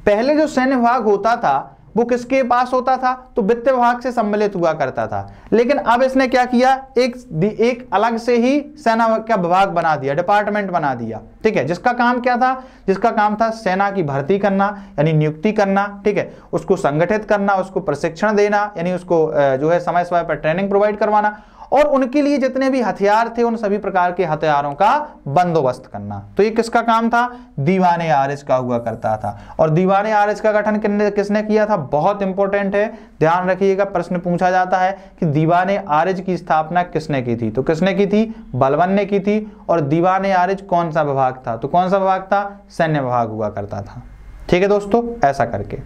पहले जो सैन्य विभाग होता था वो किसके पास होता था, तो वित्त विभाग से सम्मिलित हुआ करता था। लेकिन अब इसने क्या किया, एक अलग से ही सेना का विभाग बना दिया, डिपार्टमेंट बना दिया। ठीक है, जिसका काम क्या था, जिसका काम था सेना की भर्ती करना, यानी नियुक्ति करना। ठीक है, उसको संगठित करना, उसको प्रशिक्षण देना, यानी उसको जो है समय समय पर ट्रेनिंग प्रोवाइड करवाना, और उनके लिए जितने भी हथियार थे उन सभी प्रकार के हथियारों का बंदोबस्त करना। तो ये किसका काम था? दीवाने आरिज का हुआ करता था। और दीवाने आरिज का गठन किसने किया था? बहुत इंपॉर्टेंट है, ध्यान रखिएगा, प्रश्न पूछा जाता है कि दीवाने आरिज की स्थापना किसने की थी? तो किसने की थी? बलबन ने की थी। और दीवाने आरिज कौन सा विभाग था? तो कौन सा विभाग था? सैन्य विभाग हुआ करता था। ठीक है दोस्तों, ऐसा करके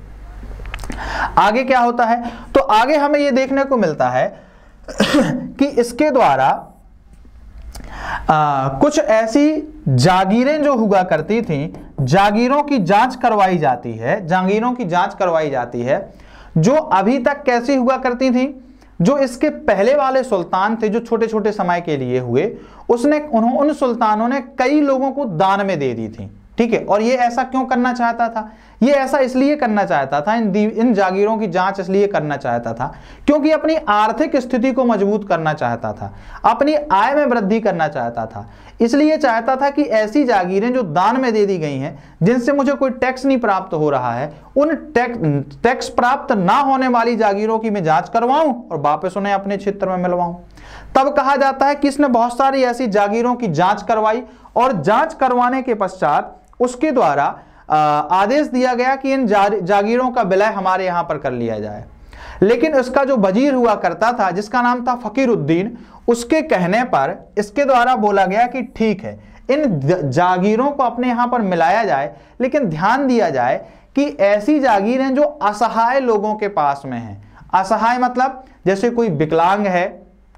आगे क्या होता है? तो आगे हमें यह देखने को मिलता है कि इसके द्वारा कुछ ऐसी जागीरें जो हुआ करती थी, जागीरों की जांच करवाई जाती है, जागीरों की जांच करवाई जाती है, जो अभी तक कैसी हुआ करती थी? जो इसके पहले वाले सुल्तान थे जो छोटे छोटे समय के लिए हुए, उन सुल्तानों ने कई लोगों को दान में दे दी थी। ठीक है, और ये ऐसा क्यों करना चाहता था? ये ऐसा इसलिए करना चाहता था, इन जागीरों की जांच इसलिए करना चाहता था क्योंकि अपनी आर्थिक स्थिति को मजबूत करना चाहता था, अपनी आय में वृद्धि करना चाहता था। इसलिए चाहता था कि ऐसी जागीरें जो दान में दे दी गई हैं, जिनसे मुझे कोई टैक्स नहीं प्राप्त हो रहा है, उन टैक्स प्राप्त ना होने वाली जागीरों की मैं जांच करवाऊं और वापस उन्हें अपने क्षेत्र में मिलवाऊं। तब कहा जाता है कि इसने बहुत सारी ऐसी जागीरों की जांच करवाई और जांच करवाने के पश्चात उसके द्वारा आदेश दिया गया कि इन जागीरों का विलय हमारे यहां पर कर लिया जाए। लेकिन उसका जो वजीर हुआ करता था जिसका नाम था फकीरुद्दीन, उसके कहने पर इसके द्वारा बोला गया कि ठीक है, इन जागीरों को अपने यहां पर मिलाया जाए, लेकिन ध्यान दिया जाए कि ऐसी जागीरें जो असहाय लोगों के पास में हैं। असहाय मतलब जैसे कोई विकलांग है,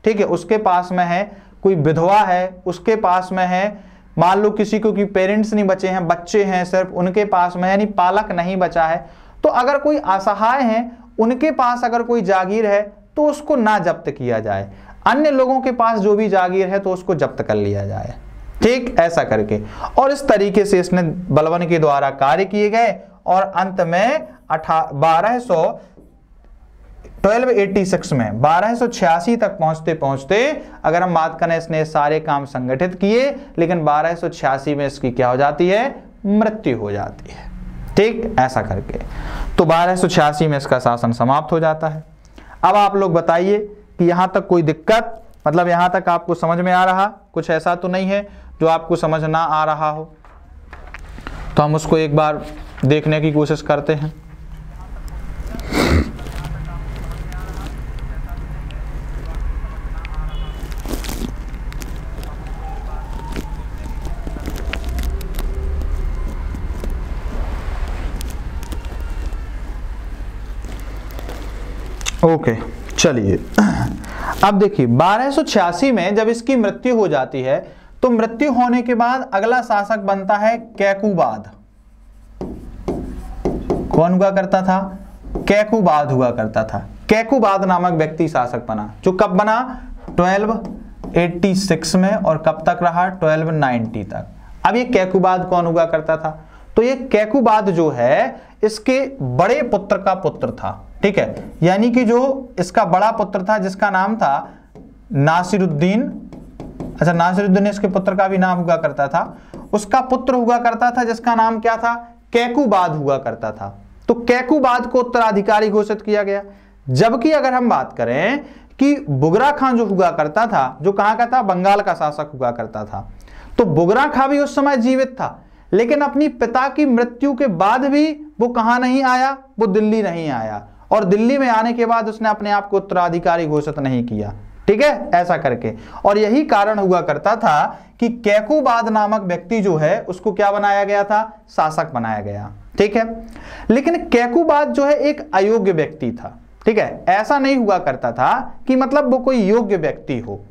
ठीक है, उसके पास में है, कोई विधवा है उसके पास में है, मान लो किसी को कि पेरेंट्स नहीं बचे हैं, बच्चे हैं सिर्फ, उनके पास में यानी पालक नहीं बचा है, तो अगर कोई असहाय है उनके पास अगर कोई जागीर है तो उसको ना जब्त किया जाए, अन्य लोगों के पास जो भी जागीर है तो उसको जब्त कर लिया जाए। ठीक, ऐसा करके और इस तरीके से इसने बलबन के द्वारा कार्य किए गए और अंत में 1286 में 1286 तक पहुंचते पहुंचते अगर हम बात करें, इसने सारे काम संगठित किए, लेकिन 1286 में इसकी क्या हो जाती है? मृत्यु हो जाती है। ठीक, ऐसा करके तो 1286 में इसका शासन समाप्त हो जाता है। अब आप लोग बताइए कि यहां तक कोई दिक्कत, मतलब यहां तक आपको समझ में आ रहा? कुछ ऐसा तो नहीं है जो आपको समझ ना आ रहा हो? तो हम उसको एक बार देखने की कोशिश करते हैं। ओके, चलिए अब देखिए 1286 में जब इसकी मृत्यु हो जाती है तो मृत्यु होने के बाद अगला शासक बनता है कैकुबाद। कौन हुआ करता था? कैकुबाद हुआ करता था। कैकुबाद नामक व्यक्ति शासक बना, जो कब बना? 1286 में, और कब तक रहा? 1290 तक। अब ये कैकुबाद कौन हुआ करता था? तो ये कैकुबाद जो है इसके बड़े पुत्र का पुत्र था। ठीक है, यानी कि जो इसका बड़ा पुत्र था जिसका नाम था नासिरुद्दीन, अच्छा नासिरुद्दीन इसके पुत्र का भी नाम हुआ करता था, उसका पुत्र हुआ करता था जिसका नाम क्या था? कैकुबाद हुआ करता था। तो कैकुबाद को उत्तराधिकारी घोषित किया गया। जबकि अगर हम बात करें कि बुगरा खां जो हुआ करता था, जो कहां का था? बंगाल का शासक हुआ करता था, तो बुगरा खां भी उस समय जीवित था, लेकिन अपनी पिता की मृत्यु के बाद भी वो कहां नहीं आया? वो दिल्ली नहीं आया, और दिल्ली में आने के बाद उसने अपने आप को उत्तराधिकारी घोषित नहीं किया। ठीक है, ऐसा करके, और यही कारण हुआ करता था कि कैकुबाद नामक व्यक्ति जो है उसको क्या बनाया गया था? शासक बनाया गया। ठीक है, लेकिन कैकुबाद जो है एक अयोग्य व्यक्ति था। ठीक है, ऐसा नहीं हुआ करता था कि मतलब वो कोई योग्य व्यक्ति हो,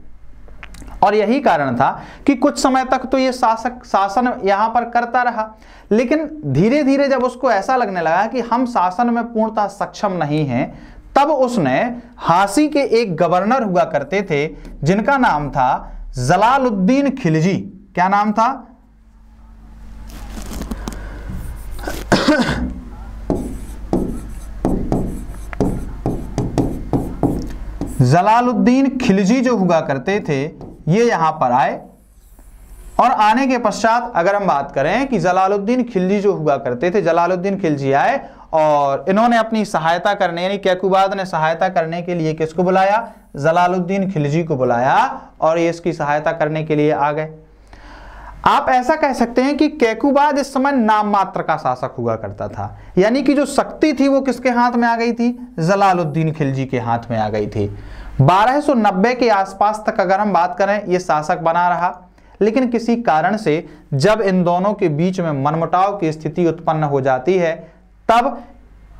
और यही कारण था कि कुछ समय तक तो ये शासन यहां पर करता रहा, लेकिन धीरे धीरे जब उसको ऐसा लगने लगा कि हम शासन में पूर्णतः सक्षम नहीं हैं, तब उसने हासी के एक गवर्नर हुआ करते थे जिनका नाम था जलालुद्दीन खिलजी। क्या नाम था? जलालुद्दीन खिलजी जो हुआ करते थे ये यहां पर आए, और आने के पश्चात अगर हम बात करें कि जलालुद्दीन खिलजी जो हुआ करते थे, जलालुद्दीन खिलजी आए और इन्होंने अपनी सहायता करने, यानी कैकुबाद ने सहायता करने के लिए किसको बुलाया? जलालुद्दीन खिलजी को बुलाया और ये इसकी सहायता करने के लिए आ गए। आप ऐसा कह सकते हैं कि कैकुबाद इस समय नाम मात्र का शासक हुआ करता था, यानी कि जो शक्ति थी वो किसके हाथ में आ गई थी, जलालुद्दीन खिलजी के हाथ में आ गई थी। 1290 के आसपास तक अगर हम बात करें ये शासक बना रहा, लेकिन किसी कारण से जब इन दोनों के बीच में मनमुटाव की स्थिति उत्पन्न हो जाती है तब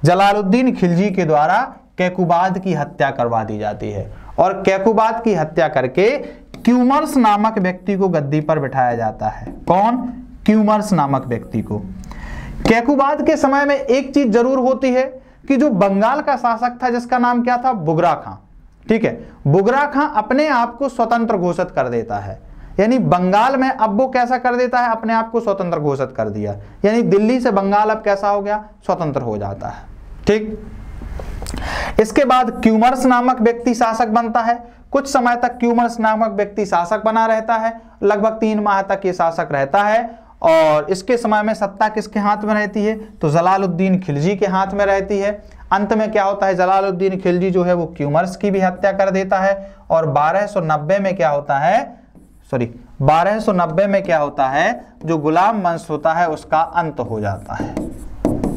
जलालुद्दीन खिलजी के द्वारा कैकुबाद की हत्या करवा दी जाती है और कैकुबाद की हत्या करके क्यूमर्स नामक व्यक्ति को गद्दी पर बिठाया जाता है। कौन? क्यूमर्स नामक व्यक्ति को। कैकुबाद के समय में एक चीज जरूर होती है कि जो बंगाल का शासक था जिसका नाम क्या था, बुगरा खां, ठीक है, बुगरा खां अपने आप को स्वतंत्र घोषित कर देता है, यानी बंगाल में अब वो कैसा कर देता है, अपने आप को स्वतंत्र घोषित कर दिया, यानी दिल्ली से बंगाल अब कैसा हो गया, स्वतंत्र हो जाता है। ठीक, इसके बाद क्यूमर्स नामक व्यक्ति शासक बनता है। कुछ समय तक क्यूमर्स नामक व्यक्ति शासक बना रहता है, लगभग 3 माह तक ये शासक रहता है और इसके समय में सत्ता किसके हाथ में रहती है, तो जलालुद्दीन खिलजी के हाथ में रहती है। अंत में क्या होता है, जलालुद्दीन खिलजी जो है वो क्यूमर्स की भी हत्या कर देता है और 1290 में क्या होता है, 1290 में क्या होता है, जो गुलाम वंश होता है उसका अंत हो जाता है।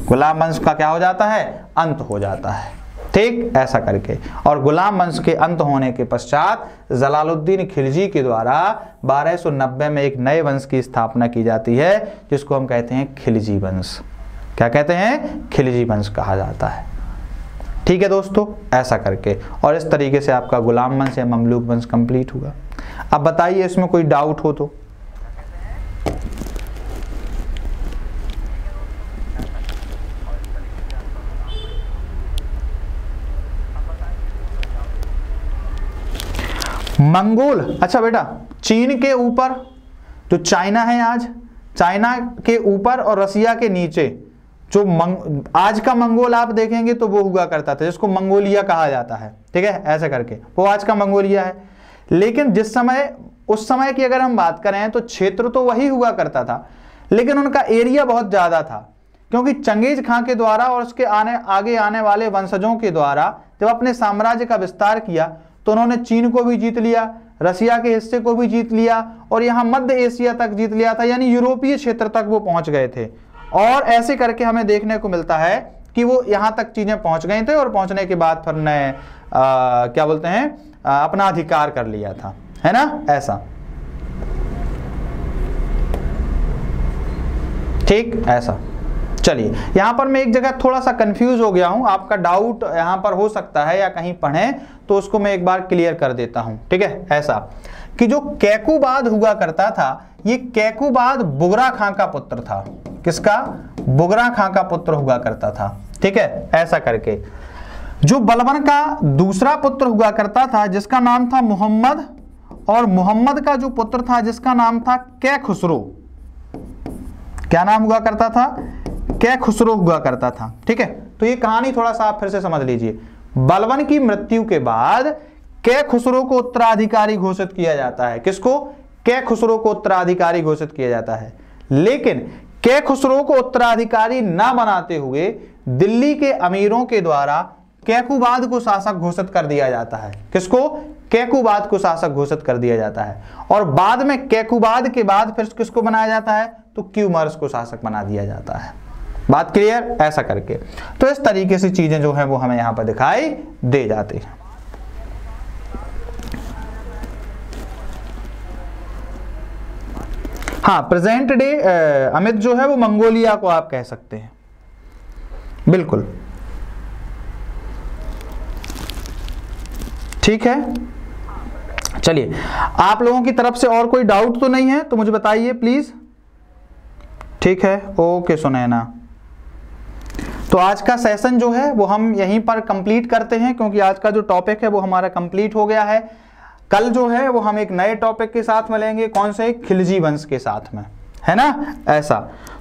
गुलाम वंश का क्या हो जाता है, अंत हो जाता है। ठीक, ऐसा करके और गुलाम वंश के अंत होने के पश्चात जलालुद्दीन खिलजी के द्वारा 1290 में एक नए वंश की स्थापना की जाती है जिसको हम कहते हैं खिलजी वंश। क्या कहते हैं, खिलजी वंश कहा जाता है। ठीक है दोस्तों, ऐसा करके और इस तरीके से आपका गुलाम वंश या ममलूक वंश कंप्लीट हुआ। अब बताइए इसमें कोई डाउट हो तो। मंगोल, अच्छा बेटा, चीन के ऊपर जो चाइना है, आज चाइना के ऊपर और रसिया के नीचे जो आज का मंगोल आप देखेंगे तो वो हुआ करता था जिसको मंगोलिया कहा जाता है। ठीक है, ऐसे करके वो आज का मंगोलिया है। लेकिन जिस समय, उस समय की अगर हम बात करें तो क्षेत्र तो वही हुआ करता था, लेकिन उनका एरिया बहुत ज्यादा था, क्योंकि चंगेज खां के द्वारा और उसके आगे आने वाले वंशजों के द्वारा जब अपने साम्राज्य का विस्तार किया तो उन्होंने चीन को भी जीत लिया, रसिया के हिस्से को भी जीत लिया और यहाँ मध्य एशिया तक जीत लिया था, यानी यूरोपीय क्षेत्र तक वो पहुंच गए थे। और ऐसे करके हमें देखने को मिलता है कि वो यहाँ तक चीजें पहुंच गए थे और पहुंचने के बाद फिर ने क्या बोलते हैं, अपना अधिकार कर लिया था, है ना, ऐसा। ठीक, ऐसा। चलिए, यहां पर मैं एक जगह थोड़ा सा कंफ्यूज हो गया हूं, आपका डाउट यहां पर हो सकता है या कहीं पढ़ें तो उसको मैं एक बार क्लियर कर देता हूं। ठीक है, ऐसा कि जो कैकुबाद हुआ करता था, ये कैकुबाद बुगरा खां का पुत्र था। किसका? बुगरा खां का पुत्र हुआ करता था। ठीक है, ऐसा करके जो बलबन का दूसरा पुत्र हुआ करता था जिसका नाम था मोहम्मद, और मोहम्मद का जो पुत्र था जिसका नाम था कै खुसरो। क्या नाम हुआ करता था? कै खुसरो हुआ करता था। ठीक है, तो ये कहानी थोड़ा सा आप फिर से समझ लीजिए। बलबन की मृत्यु के बाद कै खुसरो को उत्तराधिकारी घोषित किया जाता है। किसको? कै खुसरो को उत्तराधिकारी घोषित किया जाता है। लेकिन कै खुसरो को उत्तराधिकारी ना बनाते हुए दिल्ली के अमीरों के द्वारा कैकुबाद को शासक घोषित कर दिया जाता है। किसको? कैकुबाद को शासक घोषित कर दिया जाता है। और बाद में कैकुबाद के बाद फिर किसको बनाया जाता है? तो क्यूमर्स को शासक बना दिया जाता है। बात क्लियर? ऐसा करके तो इस तरीके से चीजें जो है वो हमें यहां पर दिखाई दे जाती हैं। हाँ, प्रेजेंट डे अमित जो है वो मंगोलिया को आप कह सकते हैं, बिल्कुल ठीक है। चलिए, आप लोगों की तरफ से और कोई डाउट तो नहीं है तो मुझे बताइए प्लीज। ठीक है, ओके सुनैना। तो आज का सेशन जो है वो हम यहीं पर कंप्लीट करते हैं, क्योंकि आज का जो टॉपिक है वो हमारा कंप्लीट हो गया है। कल जो है वो हम एक नए टॉपिक के साथ मिलेंगे। कौन से? खिलजी वंश के साथ में, है ना, ऐसा।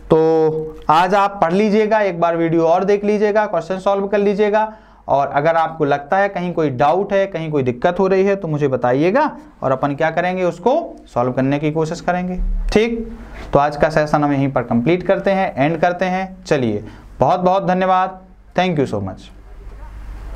तो आज आप पढ़ लीजिएगा, एक बार वीडियो और देख लीजिएगा, क्वेश्चन सॉल्व कर लीजिएगा, और अगर आपको लगता है कहीं कोई डाउट है, कहीं कोई दिक्कत हो रही है तो मुझे बताइएगा और अपन क्या करेंगे, उसको सॉल्व करने की कोशिश करेंगे। ठीक, तो आज का सेशन हम यहीं पर कंप्लीट करते हैं, एंड करते हैं। चलिए, बहुत बहुत धन्यवाद। Thank you so much.